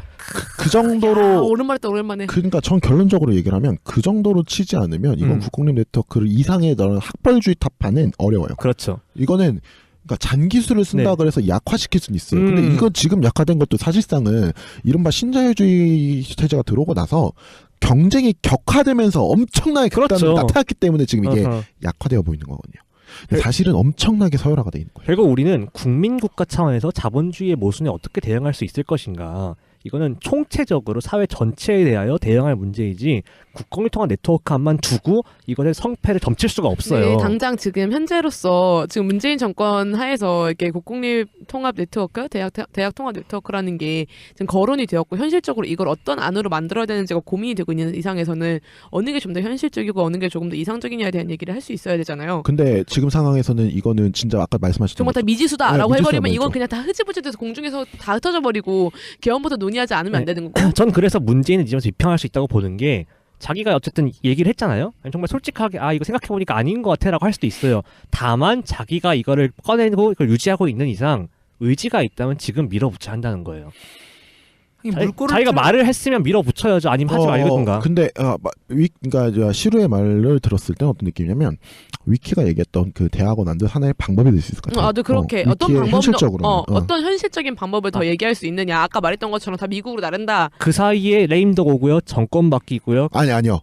그 정도로 오랜만에 오랜만에. 그러니까 전 결론적으로 얘기를 하면 그 정도로 치지 않으면 이건 국공립 네트워크를 이상의 너는 학벌주의 타파는 어려워요. 그렇죠. 이거는 그러니까 잔기술을 쓴다 네. 그래서 약화시킬 수는 있어요. 근데 이건 지금 약화된 것도 사실상은 이른바 신자유주의 체제가 들어오고 나서 경쟁이 격화되면서 엄청나게 극단으로 그렇죠. 나타났기 때문에 지금 이게 어허. 약화되어 보이는 거거든요. 근데 사실은 엄청나게 서열화가 돼 있는 거예요. 결국 우리는 국민국가 차원에서 자본주의의 모순에 어떻게 대응할 수 있을 것인가. 이거는 총체적으로 사회 전체에 대하여 대응할 문제이지 국공립 통합 네트워크만 두고 이것의 성패를 점칠 수가 없어요. 네, 당장 지금 현재로서 지금 문재인 정권 하에서 이렇게 국공립 통합 네트워크, 대학 통합 네트워크라는 게 지금 거론이 되었고 현실적으로 이걸 어떤 안으로 만들어야 되는지가 고민이 되고 있는 이상에서는 어느 게 좀 더 현실적이고 어느 게 조금 더 이상적이냐에 대한 얘기를 할 수 있어야 되잖아요. 근데 지금 상황에서는 이거는 진짜 아까 말씀하셨던 정말 다 것처럼 미지수다라고 네, 해버리면 미지수다 이건 말이죠. 그냥 다 흐지부지돼서 공중에서 다 흩어져 버리고 개헌부터 논의하지 않으면 안 네. 되는 거고. 전 그래서 문재인을 이점에서 비평할 수 있다고 보는 게 자기가 어쨌든 얘기를 했잖아요. 정말 솔직하게 이거 생각해보니까 아닌 것 같아라고 할 수도 있어요. 다만 자기가 이거를 꺼내고 이걸 유지하고 있는 이상 의지가 있다면 지금 밀어붙여야 한다는 거예요. 자기가 말을 했으면 밀어붙여야죠. 아니면 하지 말든가. 근데 그러니까 시루의 말을 들었을 때 어떤 느낌이냐면 위키가 얘기했던 그 대학원 안들 하나의 방법이 될 수 있을 것 같아요. 나도 그렇게 어떤 위키의 방법을 현실적으로 어떤 현실적인 방법을 더 얘기할 수 있느냐. 아까 말했던 것처럼 다 미국으로 나른다. 그 사이에 레임덕 오고요. 정권 바뀌고요. 아니요.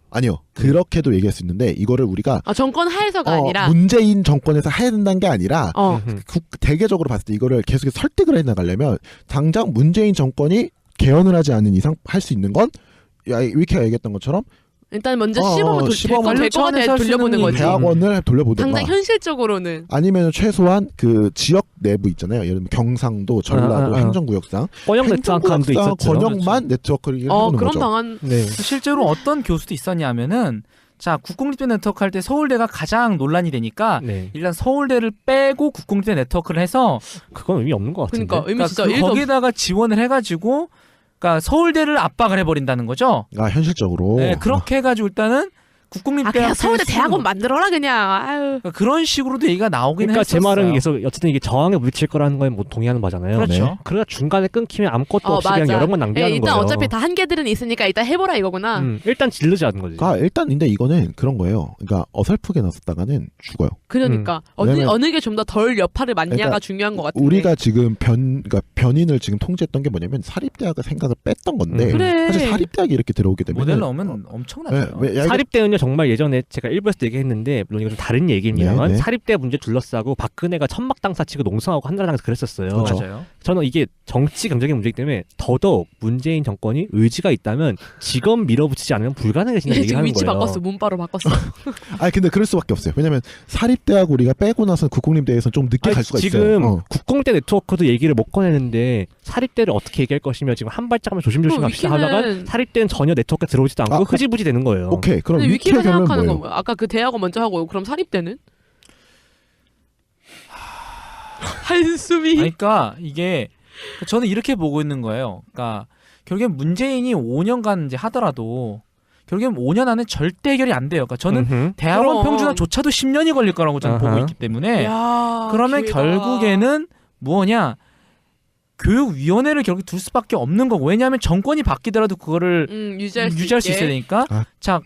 그렇게도 얘기할 수 있는데 이거를 우리가 정권 하에서가 아니라 문재인 정권에서 해야 된다는 게 아니라 음. 대개적으로 봤을 때 이거를 계속해서 설득을 해나가려면 당장 문재인 정권이 개헌을 하지 않는 이상 할 수 있는 건 위키가 얘기했던 것처럼 일단 먼저 시범을 시범을 될것 같아 돌려보는 거지. 대학원을 돌려보든가 당장 현실적으로는 아니면 최소한 그 지역 내부 있잖아요. 예를 들면 경상도, 전라도 행정구역상 권역 네트워크도 있었죠. 권역만 네트워크를 해보는 그런 거죠. 방안. 네. 실제로 어떤 교수도 있었냐면은 자 국공립대 네트워크 할 때 서울대가 가장 논란이 되니까 네. 일단 서울대를 빼고 국공립대 네트워크를 해서 그건 의미 없는 것 같은데. 그러니까 의미 진짜 그러니까 거기에다가 지원을 해가지고 그러니까 서울대를 압박을 해버린다는 거죠. 현실적으로. 네, 그렇게 해가지고 일단은 국공립대 그냥 서울대 대학원 만들어라 그냥. 아유. 그러니까 그런 식으로도 얘기가 나오긴 그러니까 했었어요. 제 말은 계속 어쨌든 이게 저항에 부딪힐 거라는 건 뭐 동의하는 바잖아요. 그렇죠. 네. 그러다 중간에 끊기면 아무것도 없이 그냥 맞아. 여러 번 낭비하는 일단 거예요. 어차피 다 한계들은 있으니까 일단 해보라 이거구나. 일단 질르자는 거지. 일단 근데 이거는 그런 거예요. 그러니까 어설프게 나섰다가는 죽어요. 그러니까 왜냐면- 어느 게 좀 더 덜 여파를 맞냐가 그러니까 중요한 것 같은데. 우리가 지금 변인을 지금 통제했던 게 뭐냐면 사립대학을 생각을 뺐던 건데 그래. 사실 사립대학이 이렇게 들어오게 되면 모델 넣으면 엄청나죠. 사립대는요 정말 예전에 제가 일부에서 얘기했는데 물론 이건 좀 다른 얘기입니다만 네, 네. 사립대 문제 둘러싸고 박근혜가 천막당사 치고 농성하고 한나라당에서 그랬었어요. 그렇죠. 맞아요. 저는 이게 정치 경쟁의 문제이기 때문에 더더욱 문재인 정권이 의지가 있다면 지금 밀어붙이지 않으면 불가능해진다는 얘기를 지금 하는 위치 거예요. 바꿨어. 문바로 바꿨어. 근데 그럴 수밖에 없어요. 왜냐면 사립대학 우리가 빼고 나서 국공립대에서 좀 늦게 갈 수가 지금 있어요. 국공대 네트워크도 얘기를 못 꺼내는데 사립대를 어떻게 얘기할 것이며 지금 한 발짝만 조심조심 그럼 합시다 위키는- 하다가 사립대는 전혀 네트워크가 들어오지도 않고 흐지부지 되는 거예요. 오케이. 그럼 근데 위키의 위키가 결론은 생각하는 건 뭐예요? 뭐야? 아까 그 대학원 먼저 하고 그럼 사립대는? 한숨이. 그러니까 이게 저는 이렇게 보고 있는 거예요. 그러니까 결국엔 문재인이 5년간 이제 하더라도 결국엔 5년 안에 절대 해결이 안 돼요. 그러니까 저는 음흠. 대학원 그럼. 평준화조차도 10년이 걸릴 거라고 저는 아하. 보고 있기 때문에 야, 그러면 기회다. 결국에는 뭐냐 교육위원회를 결국 둘 수밖에 없는 거고 왜냐하면 정권이 바뀌더라도 그거를 유지할 수 있어야 되니까 아. 자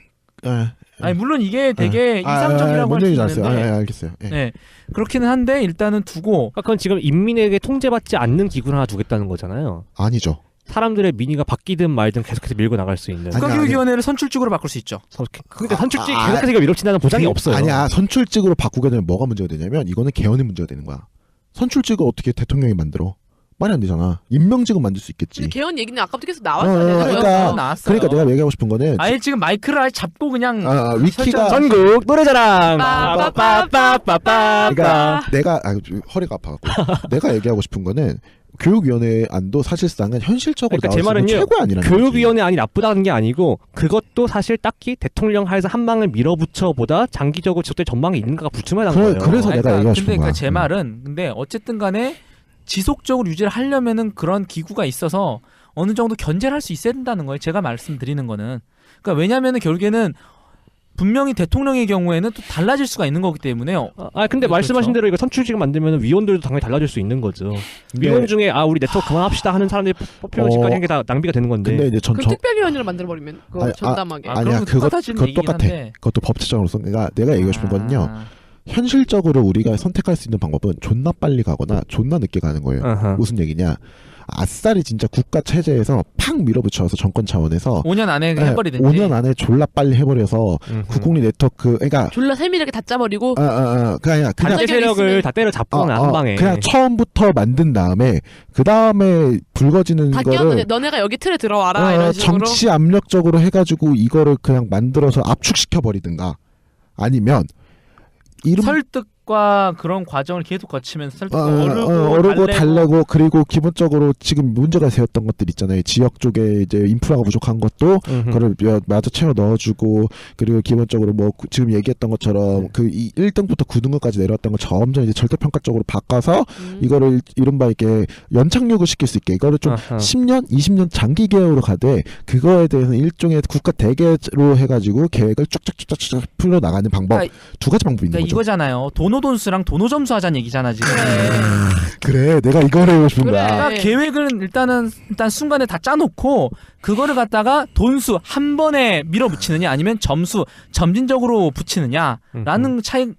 예. 아니 물론 이게 되게 이상적이라고 할 수 알았어요. 있는데 알겠어요. 예. 네 그렇기는 한데 일단은 두고 그러니까 그건 지금 인민에게 통제받지 않는 기구를 하나 두겠다는 거잖아요. 아니죠. 사람들의 민의가 바뀌든 말든 계속해서 밀고 나갈 수 있는. 아니, 국가교육위원회를 선출직으로 바꿀 수 있죠. 그러니까 선출직 계속해서 이거 밀어친다는 보장이 없어요. 아니야. 선출직으로 바꾸게 되면 뭐가 문제가 되냐면 이거는 개헌의 문제가 되는 거야. 선출직을 어떻게 대통령이 만들어? 말이 안 되잖아. 임명직은 만들 수 있겠지. 근데 개헌 얘기는 아까부터 계속 나왔어요. 그러니까 나왔어요. 그러니까 내가 얘기하고 싶은 거는 아예 지금 마이크를 아예 잡고 그냥 위키가 전국 노래자랑. 빠빠빠빠빠빠. 그러니까 내가 허리가 아파갖고 내가 얘기하고 싶은 거는 교육위원회 안도 사실상은 현실적으로 그러니까 제 나올 수 있는 말은요, 최고의 안이라는 교육위원회 안이 나쁘다는 게 아니고 그것도 사실 딱히 대통령 하에서 한 방을 밀어붙여 보다 장기적으로 지속될 전망이 있는가가 불투명한 거예요. 그래서 아니, 내가 얘기하고 싶은 근데 거야. 제 말은 근데 어쨌든 간에 지속적으로 유지를 하려면은 그런 기구가 있어서 어느 정도 견제를 할 수 있어야 된다는 거예요. 제가 말씀드리는 거는. 그러니까 왜냐면은 결국에는 분명히 대통령의 경우에는 또 달라질 수가 있는 거기 때문에요. 근데 그렇죠. 말씀하신 대로 이거 선출직을 만들면 위원들도 당연히 달라질 수 있는 거죠. 위원 중에 우리 네트워크 그만합시다 하는 사람들이 뽑히는 것까지 하는 게 다 낭비가 되는 건데. 근데 이제 그럼 특별위원회를 만들어버리면 그거 전담하게. 아니야, 그것 똑같아. 그것도 법제적으로서 내가 얘기하고 싶은 거는요. 현실적으로 우리가 선택할 수 있는 방법은 존나 빨리 가거나 존나 늦게 가는 거예요. 무슨 얘기냐? 아싸리 진짜 국가 체제에서 팍 밀어붙여서 정권 차원에서 5년 안에 해버리든지 5년 안에 졸라 빨리 해버려서 국공립 네트워크 그러니까 졸라 세밀하게 다 짜버리고. 그냥 단체 세력을 다 때려잡거나 한 방에. 그냥 처음부터 만든 다음에 그 다음에 불거지는 다 거를 끼웠는데 너네가 여기 틀에 들어와라 이런 식으로. 정치 압력적으로 해가지고 이거를 그냥 만들어서 압축시켜 버리든가 아니면 설득과 그런 과정을 계속 거치면서 설득과 어르고 달래고 그리고 기본적으로 지금 문제가 되었던 것들 있잖아요. 지역 쪽에 이제 인프라가 부족한 것도 그걸 마저 채워 넣어주고 그리고 기본적으로 뭐 지금 얘기했던 것처럼 그 1등부터 9등급까지 내려왔던 거 점점 이제 절대평가적으로 바꿔서 이거를 이른바 이렇게 연착륙을 시킬 수 있게 이거를 좀 10년, 20년 장기 계획으로 가되 그거에 대해서는 일종의 국가 대계로 해가지고 계획을 쭉쭉쭉쭉 풀려 나가는 방법 두 가지 방법이 있는 거죠. 이거잖아요. 도노돈수랑 도노점수 하자는 얘기잖아 지금. 그래, 내가 이거를 해고 싶은 거야. 그러니까 계획은 일단 순간에 다 짜놓고 그거를 갖다가 돈수 한 번에 밀어붙이느냐 아니면 점진적으로 붙이느냐라는 차이가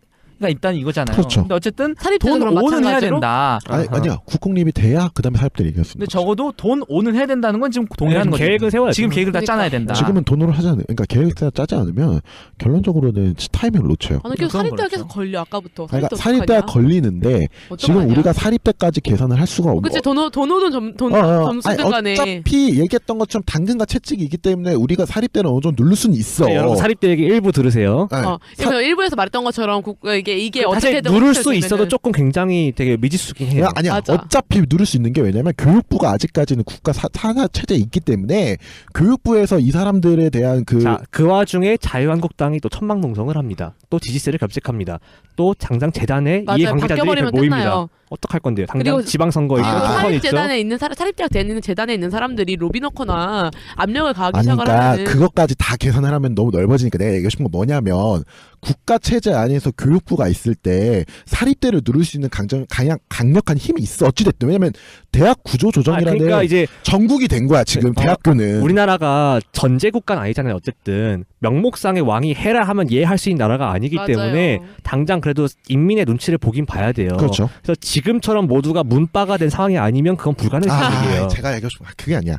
있다는 이거잖아요. 그렇죠. 근데 어쨌든 사립대도 돈 그럼 5는 해야 마찬가지로? 된다. 아니야. 국공립이 돼야 그다음에 사립대 얘기했습니다. 근데 적어도 돈 5는 해야 된다는 건 지금 동일한 거죠. 계획은 세워야 지금 계획을 다 그러니까. 짜놔야 된다. 지금은 돈으로 하지 않아요. 그러니까 계획 짜지 않으면 결론적으로는 타이밍을 놓쳐요. 나는 계속 그건 사립대가 그렇죠. 계속 걸려 아까부터. 그러니까 사립대 사립대가 어떡하냐? 걸리는데 지금 어떡하냐? 우리가 사립대까지 계산을 할 수가 없는. 그치 돈오든 점수든 간에. 어차피 얘기했던 것처럼 당근과 채찍이 있기 때문에 우리가 사립대는 어느 정도 누를 수는 있어. 네, 여러분 사립대 얘기 일부 들으세요. 네. 그래서 일부에서 말했던 것처럼 이게 사실 어떻게든 누를 확실할 수 있어도 있는. 조금 굉장히 되게 미지수긴 해요. 아니야. 맞아. 어차피 누를 수 있는 게 왜냐면 교육부가 아직까지는 국가 산하 체제에 있기 때문에 교육부에서 이 사람들에 대한 그 와중에 자유한국당이 또 천막농성을 합니다. 또 지지세를 겹직합니다. 또 당장 재단에 맞아요. 이해관계자들이 바뀌어버리면 모입니다. 끝나요. 어떡할 건데요? 당장 그리고 지방선거에 아. 총선 사립 있죠. 재단에 있는 사립대학 있는 재단에 있는 사람들이 로비 넣거나 압력을 가하기 아니 시작을 그러니까 하면 그것까지 다 계산을 하면 너무 넓어지니까 내가 얘기하고 싶은 건 뭐냐면 국가 체제 안에서 교육부가 있을 때 사립대를 누를 수 있는 강력한 힘이 있어. 어찌됐든 왜냐면 대학 구조 조정이라는 그러니까 이제 전국이 된 거야 지금 대학교는. 우리나라가 전제 국가는 아니잖아요. 어쨌든 명목상의 왕이 해라 하면 예 할 수 있는 나라가 아니기 맞아요. 때문에 당장 그래도 인민의 눈치를 보긴 봐야 돼요. 그렇죠. 그래서 지금처럼 모두가 문바가 된 상황이 아니면 그건 불가능한 일이에요. 제가 얘기하고 싶은 건 그게 아니야.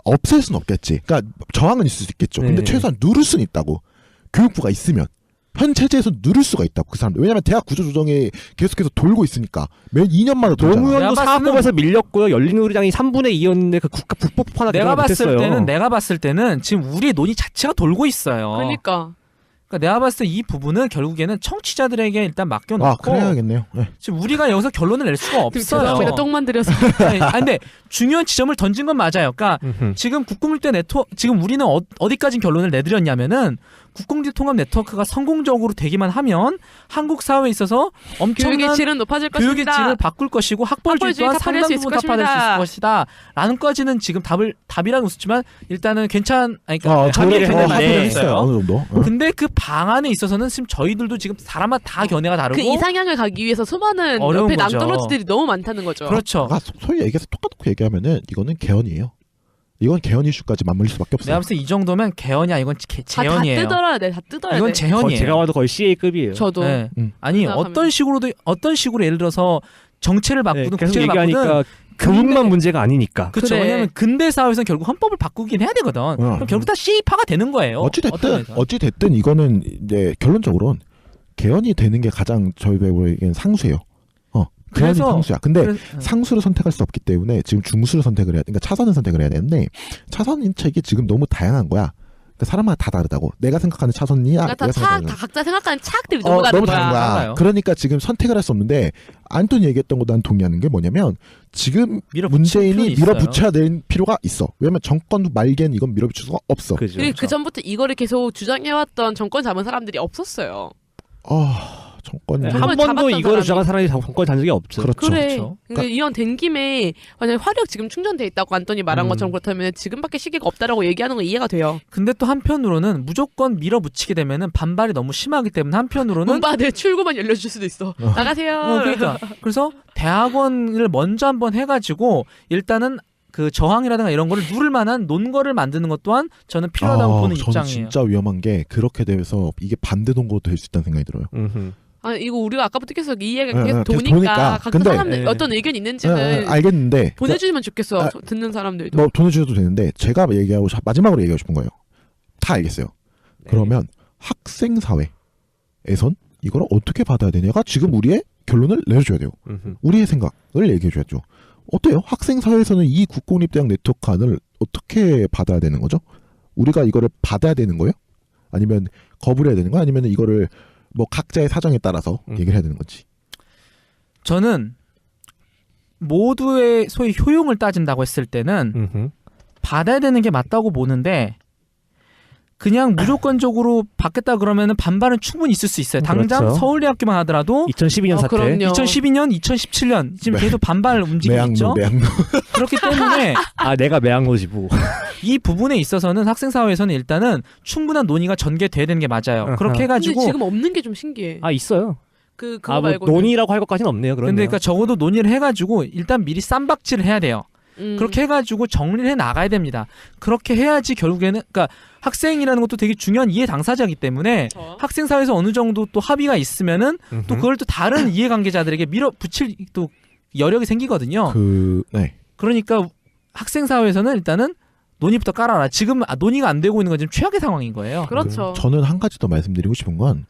없앨 수는 없겠지. 그러니까 저항은 있을 수 있겠죠. 근데 네. 최소한 누를 수는 있다고. 교육부가 있으면. 현 체제에서 누를 수가 있다고 그 사람들. 왜냐면 대학 구조 조정이 계속해서 돌고 있으니까 매 2년마다 돌잖아. 노무현도 내가 사학법에서 밀렸고요. 열린우리당이 3분의 2였는데 그 국가 불법 하나 내가 못했어요. 봤을 때는 지금 우리의 논의 자체가 돌고 있어요. 그러니까 내가 봤을 때 이 부분은 결국에는 청취자들에게 일단 맡겨놓고 그래야겠네요. 네. 지금 우리가 여기서 결론을 낼 수가 없어요. 죄송합니다. 똥만 들여서. 아니, 근데 중요한 지점을 던진 건 맞아요. 그러니까 지금 국공립대 지금 우리는 어디까지 결론을 내드렸냐면은 국공립 통합 네트워크가 성공적으로 되기만 하면 한국 사회에 있어서 교육의 엄청난 질은 높아질 교육의 것입니다. 질을 바꿀 것이고 학벌주의 학벌주의 또한 타파될 상당 수 있을 부분 타파될 수 있을 것입니다. 것이다. 라는 까지는 지금 답이라는 웃었지만 일단은 아니, 그러니까 저는 합의를 합의를 굉장히 했는데 많이 했어요. 했어요. 어느 정도. 근데 그 방안에 있어서는 지금 저희들도 지금 사람마다 다 견해가 다르고 그 이상향을 가기 위해서 수많은 어려운 옆에 거죠. 남떨어지들이 너무 많다는 거죠. 그렇죠. 아까 소위 얘기해서 똑같고 얘기하면은 이거는 개헌이에요. 이건 개헌 이슈까지 맞물릴 수밖에 없어요. 내가 봤을 때 이 정도면 개헌이야. 이건 다 재헌이에요. 뜯어야 돼. 다 뜯어야 이건 돼. 재헌이에요. 제가 봐도 거의 CA급이에요. 저도. 네. 음. 아니 생각하면. 어떤 식으로 예를 들어서 정체를 바꾸든 계속 국제를 바꾸든 얘기하니까 교육만 문제가 아니니까. 그렇죠. 그래. 왜냐하면 근대 사회에서는 결국 헌법을 바꾸긴 해야 되거든. 그럼 결국 다 CA파가 되는 거예요. 어찌 됐든 이거는 이제 결론적으로는 개헌이 되는 게 가장 저희 배우에게는 상수예요. 개헌이 그래서- 상수야. 근데 그래서- 상수를 선택할 수 없기 때문에 지금 중수를 선택을 해야, 그러니까 차선을 선택을 해야 되는데 차선 인책이 지금 너무 다양한 거야. 그러니까 사람마다 다 다르다고. 내가 생각하는 차선이야. 그러니까 내가 생각하는 다 각자 생각하는 차악들이 너무 다른 너무 거야. 다른 거야. 달라요. 그러니까 지금 선택을 할 수 없는데 안톤이 얘기했던 거 난 동의하는 게 뭐냐면 지금 밀어붙일 필요는 문재인이 있어요. 밀어붙여야 될 필요가 있어. 왜냐면 정권 말기엔 이건 밀어붙일 수가 없어. 그죠. 그리고 그 전부터 이거를 계속 주장해왔던 정권 잡은 사람들이 없었어요. 정권이 네. 한 한번 번도 잡았던 이거를 사람이. 주장한 사람이 정권 잔 적이 없죠. 그렇죠. 그래. 그렇죠. 그러니까 이왕 된 김에 만약에 화력 지금 충전돼 있다고 안토니 말한 것처럼 그렇다면 지금밖에 시기가 없다라고 얘기하는 건 이해가 돼요. 근데 또 한편으로는 무조건 밀어붙이게 되면은 반발이 너무 심하기 때문에 한편으로는 문바들 출구만 열려줄 수도 있어. 나가세요. 그러니까 그래서 대학원을 먼저 한번 해가지고 일단은 그 저항이라든가 이런 거를 누를 만한 논거를 만드는 것 또한 저는 필요하다고 보는 저는 입장이에요. 진짜 위험한 게 그렇게 되면서 이게 반대 동거도 될 수 있다는 생각이 들어요. 음흠. 아니 이거 우리가 아까부터 계속 이 이야기가 네, 계속 계속 도니까 도니까. 각 근데- 사람들 네. 어떤 의견이 있는지는 알겠는데 보내주시면 좋겠어. 아, 듣는 사람들도. 뭐 보내주셔도 되는데 제가 마지막으로 얘기하고 싶은 거예요. 다 알겠어요. 네. 그러면 학생 사회에선 이걸 어떻게 받아야 되냐가 지금 우리의 결론을 내줘야 돼요. 음흠. 우리의 생각을 얘기해줘야죠. 어때요? 학생 사회에서는 이 국공립대학 네트워크안을 어떻게 받아야 되는 거죠? 우리가 이거를 받아야 되는 거예요? 아니면 거부를 해야 되는 거예요? 아니면 이거를 뭐 각자의 사정에 따라서 얘기를 해야 되는 건지. 저는 모두의 소위 효용을 따진다고 했을 때는 음흠. 받아야 되는 게 맞다고 보는데 그냥 무조건적으로 받겠다 그러면은 반발은 충분히 있을 수 있어요. 당장 그렇죠. 서울대학교만 하더라도 2012년 사태. 그럼요. 2012년, 2017년 지금 네. 계속 반발 움직임이 있죠. 매양로. 그렇기 때문에 아 내가 매양로지부. 이 부분에 있어서는 학생 사회에서는 일단은 충분한 논의가 전개돼야 되는 게 맞아요. 아하. 그렇게 근데 해가지고 지금 없는 게 좀 신기해. 아 있어요. 그거 아 뭐 말고 논의라고 할 것까지는 없네요. 그러면. 근데 그러니까 적어도 논의를 해가지고 일단 미리 쌈박질을 해야 돼요. 그렇게 해가지고 정리를 해 나가야 됩니다. 그렇게 해야지 결국에는 그러니까 학생이라는 것도 되게 중요한 이해 당사자이기 때문에 학생 사회에서 어느 정도 또 합의가 있으면은 또 그걸 또 다른 이해관계자들에게 밀어붙일 또 여력이 생기거든요. 네. 그러니까 학생 사회에서는 일단은 논의부터 깔아라. 지금 논의가 안 되고 있는 건 지금 최악의 상황인 거예요. 그렇죠. 저는 한 가지 더 말씀드리고 싶은 건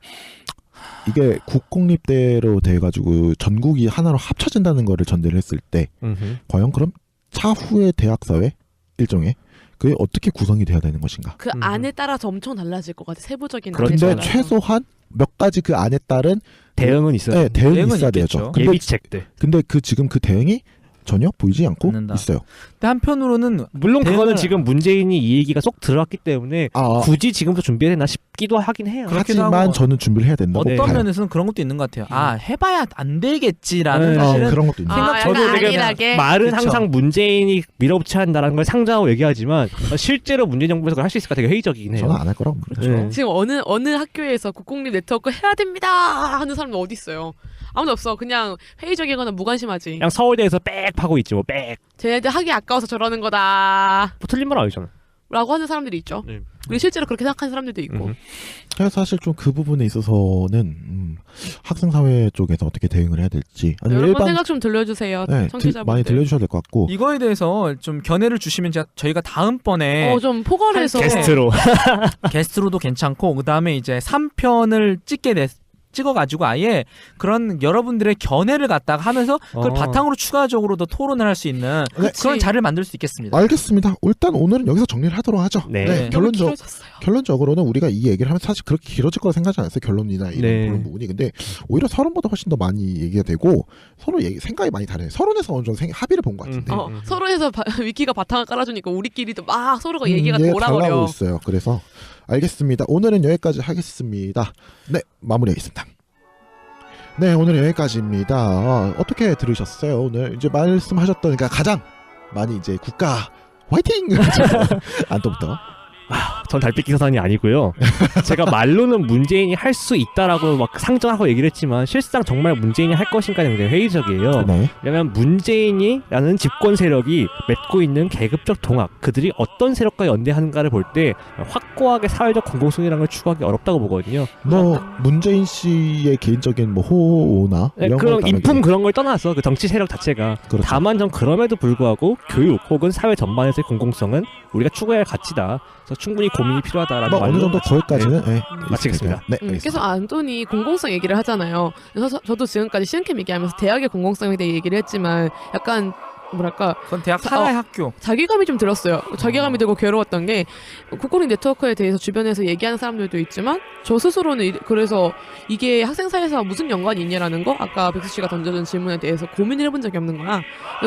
이게 국공립대로 돼가지고 전국이 하나로 합쳐진다는 거를 전제를 했을 때 음흠. 과연 그럼 차후의 대학사회 일종의 그게 어떻게 구성이 돼야 되는 것인가. 그 안에 따라서 엄청 달라질 것 같아. 세부적인 안에 그런데 따라서. 최소한 몇 가지 그 안에 따른 대응은 있어요. 네, 대응이 대응은 있어야 있겠죠. 되죠. 근데, 예비책들. 근데 그 지금 그 대응이 전혀 보이지 않고 않는다. 있어요. 근데 한편으로는 물론 대응을- 그거는 지금 문재인이 이 얘기가 쏙 들어왔기 때문에 아, 굳이 지금부터 준비해야 되나 싶기도 하긴 해요. 그렇기도 하지만 하고 저는 준비를 해야 된다고 어떤 봐요. 면에서는 그런 것도 있는 것 같아요. 아 해봐야 안 되겠지라는 네. 사실은 그런 것도 있는. 아, 생각- 약간 저도 되게 안일하게. 말은 그쵸. 항상 문재인이 밀어붙여야 한다는 걸 상정하고 얘기하지만 실제로 문재인 정부에서 그걸 할 수 있을까 되게 회의적이긴 해요. 저는 안 할 거라고 봅니다. 네. 지금 어느 학교에서 국공립 네트워크 해야 됩니다 하는 사람은 어디 있어요? 아무도 없어. 그냥 회의적이거나 무관심하지. 그냥 서울대에서 빽 파고 있지 뭐 빽. 쟤네들 하기 아까워서 저러는 거다 뭐 틀린 말 아니잖아. 라고 하는 사람들이 있죠. 네. 우리 실제로 그렇게 생각하는 사람들도 있고. 음. 그래서 사실 좀 그 부분에 있어서는 학생 사회 쪽에서 어떻게 대응을 해야 될지 아니면 여러분 일반 생각 좀 들려주세요. 네, 청취자분들. 많이 들려주셔야 될 것 같고 이거에 대해서 좀 견해를 주시면 저희가 다음번에 좀 포괄해서 게스트로. 게스트로도 괜찮고 그다음에 이제 3편을 찍어가지고 아예 그런 여러분들의 견해를 갖다가 하면서 그걸 바탕으로 추가적으로 더 토론을 할 수 있는 그치. 그런 자리를 만들 수 있겠습니다. 알겠습니다. 일단 오늘은 여기서 정리를 하도록 하죠. 네. 너무 길어졌어요. 결론적으로는 우리가 이 얘기를 하면서 사실 그렇게 길어질 거라 생각하지 않았어요. 결론이나 이런 네. 그런 부분이. 근데 오히려 서론보다 훨씬 더 많이 얘기가 되고 서로 생각이 많이 다르네. 서론에서 어느 정도 합의를 본 것 같은데. 서로에서 위키가 바탕을 깔아주니까 우리끼리도 막 서로가 얘기가 이게 돌아버려. 달라고 있어요. 그래서 알겠습니다. 오늘은 여기까지 하겠습니다. 네, 마무리하겠습니다. 네, 오늘은 여기까지입니다. 어떻게 들으셨어요? 오늘 이제 말씀하셨던 그러니까 가장 많이 이제 국가 화이팅! 안토부터. 전 달빛 기사단이 아니고요. 제가 말로는 문재인이 할 수 있다라고 막 상정하고 얘기를 했지만 실상 정말 문재인이 할 것인가 굉장히 회의적이에요. 네. 왜냐면 문재인이라는 집권 세력이 맺고 있는 계급적 동학, 그들이 어떤 세력과 연대하는가를 볼 때 확고하게 사회적 공공성이라는 걸 추구하기 어렵다고 보거든요. 뭐 문재인 씨의 개인적인 뭐 호나 네, 이런 그런 걸 인품 그런 걸 떠나서 그 정치 세력 자체가 그렇죠. 다만 전 그럼에도 불구하고 교육 혹은 사회 전반에서의 공공성은 우리가 추구해야 할 가치다. 그래서 충분히 고민이 필요하다라는 뭐 어느 말로 정도 거기까지는 네, 마치겠습니다. 네, 알겠습니다. 계속 안토니 공공성 얘기를 하잖아요. 그래서 저도 지금까지 시은캠 얘기하면서 대학의 공공성에 대해 얘기를 했지만 약간 뭐랄까 그건 대학 하나의 학교. 자괴감이 좀 들었어요. 자괴감이 들고 괴로웠던 게 국공립 네트워크에 대해서 주변에서 얘기하는 사람들도 있지만 저 스스로는 그래서 이게 학생 사이에서 무슨 연관이 있냐라는 거 아까 백수 씨가 던져준 질문에 대해서 고민을 해본 적이 없는 거야.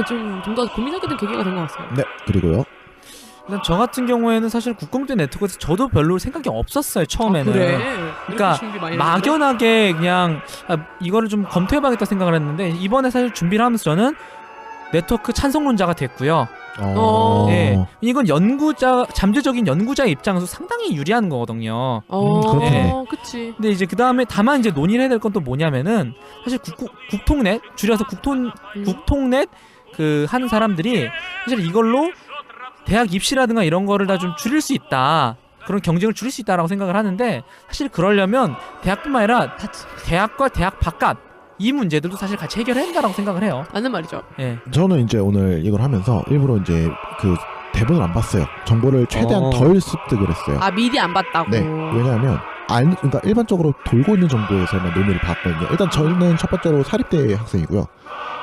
좀 더 고민하게 된 계기가 된 것 같아요. 네, 그리고요. 일단 저 같은 경우에는 사실 국공립 네트워크에서 저도 별로 생각이 없었어요 처음에는. 아, 그래? 그러니까 이렇게 준비 많이 했는데? 막연하게 그냥 이거를 좀 검토해봐야겠다 생각을 했는데 이번에 사실 준비를 하면서 저는 네트워크 찬성론자가 됐고요. 네, 이건 잠재적인 연구자의 입장에서 상당히 유리한 거거든요. 그렇겠네. 그치. 근데 이제 그 다음에 다만 이제 논의를 해야 될 건 또 뭐냐면은 사실 국통넷 줄여서 국통넷 그 하는 사람들이 사실 이걸로 대학 입시라든가 이런 거를 다 좀 줄일 수 있다. 그런 경쟁을 줄일 수 있다라고 생각을 하는데 사실 그러려면 대학뿐만 아니라 대학과 대학 바깥 이 문제들도 사실 같이 해결해야 한다라고 생각을 해요. 맞는 말이죠. 예. 저는 이제 오늘 이걸 하면서 일부러 이제 그 대본을 안 봤어요. 정보를 최대한 덜 습득을 했어요. 아 미리 안 봤다고. 네, 왜냐하면 그러니까 일반적으로 돌고 있는 정보에서만 논의를 봤거든요. 일단 저는 첫 번째로 사립대 학생이고요.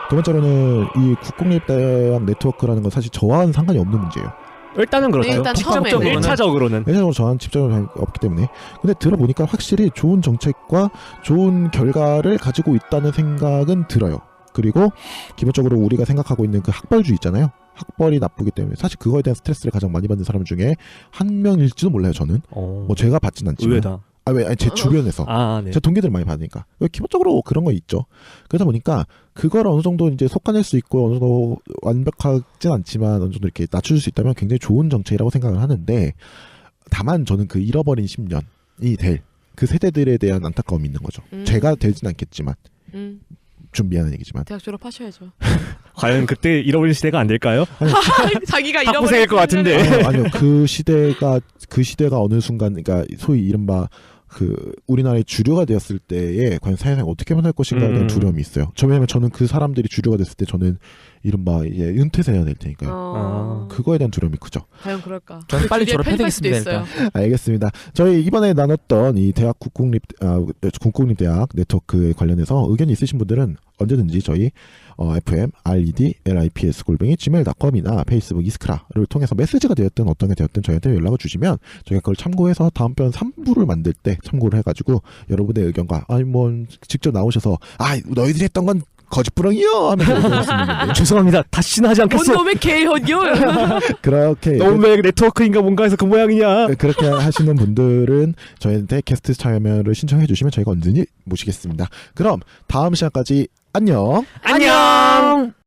두 번째로는 이 국공립대학 네트워크라는 건 사실 저와는 상관이 없는 문제예요. 일단은 그렇죠. 일단 처음에는. 1차적으로는 왜냐하면 저는 집중이 없기 때문에. 근데 들어보니까 확실히 좋은 정책과 좋은 결과를 가지고 있다는 생각은 들어요. 그리고 기본적으로 우리가 생각하고 있는 그 학벌주의 있잖아요. 학벌이 나쁘기 때문에 사실 그거에 대한 스트레스를 가장 많이 받는 사람 중에 한 명일지도 몰라요. 저는 뭐 제가 받진 않지만 의외다. 제 주변에서 네. 제 동기들 많이 받으니까 기본적으로 그런 거 있죠. 그러다 보니까 그걸 어느 정도 이제 속아낼 수 있고 어느 정도 완벽하진 않지만 어느 정도 이렇게 낮춰줄 수 있다면 굉장히 좋은 정책이라고 생각을 하는데 다만 저는 그 잃어버린 10년이 될 그 세대들에 대한 안타까움이 있는 거죠. 제가 되진 않겠지만 좀 미안한 얘기지만 대학 졸업하셔야죠. 과연 그때 잃어버린 시대가 안 될까요? 자기가 학부생일 것 같은데. 아니요 그 시대가 어느 순간 그러니까 소위 이른바 그 우리나라의 주류가 되었을 때에 과연 사회생활 어떻게 만날 것인가에 대한 두려움이 있어요. 왜냐면 저는 그 사람들이 주류가 됐을 때 저는 이른바 이제 은퇴생이 될 테니까요. 그거에 대한 두려움이 크죠. 과연 그럴까? 저는 빨리 졸업해야 되겠습니다. 있어요. 알겠습니다. 저희 이번에 나눴던 이 대학 국공립대학 네트워크에 관련해서 의견이 있으신 분들은 언제든지 저희 FM, RED, LIPS @gmail.com이나 페이스북 이스크라를 통해서 메시지가 되었든 어떤 게 되었든 저희한테 연락을 주시면 저희가 그걸 참고해서 다음 편 3부를 만들 때 참고를 해가지고 여러분의 의견과 직접 나오셔서 너희들이 했던 건 거짓부렁이요 하면서 얘기할 수 있는데 죄송합니다. 다시는 하지 않겠어. 놈의 개헌이요. 그렇게 놈의 네트워크인가 뭔가 해서 그 모양이냐. 그렇게 하시는 분들은 저희한테 게스트 참여를 신청해 주시면 저희가 언제든지 모시겠습니다. 그럼 다음 시간까지 안녕. 안녕.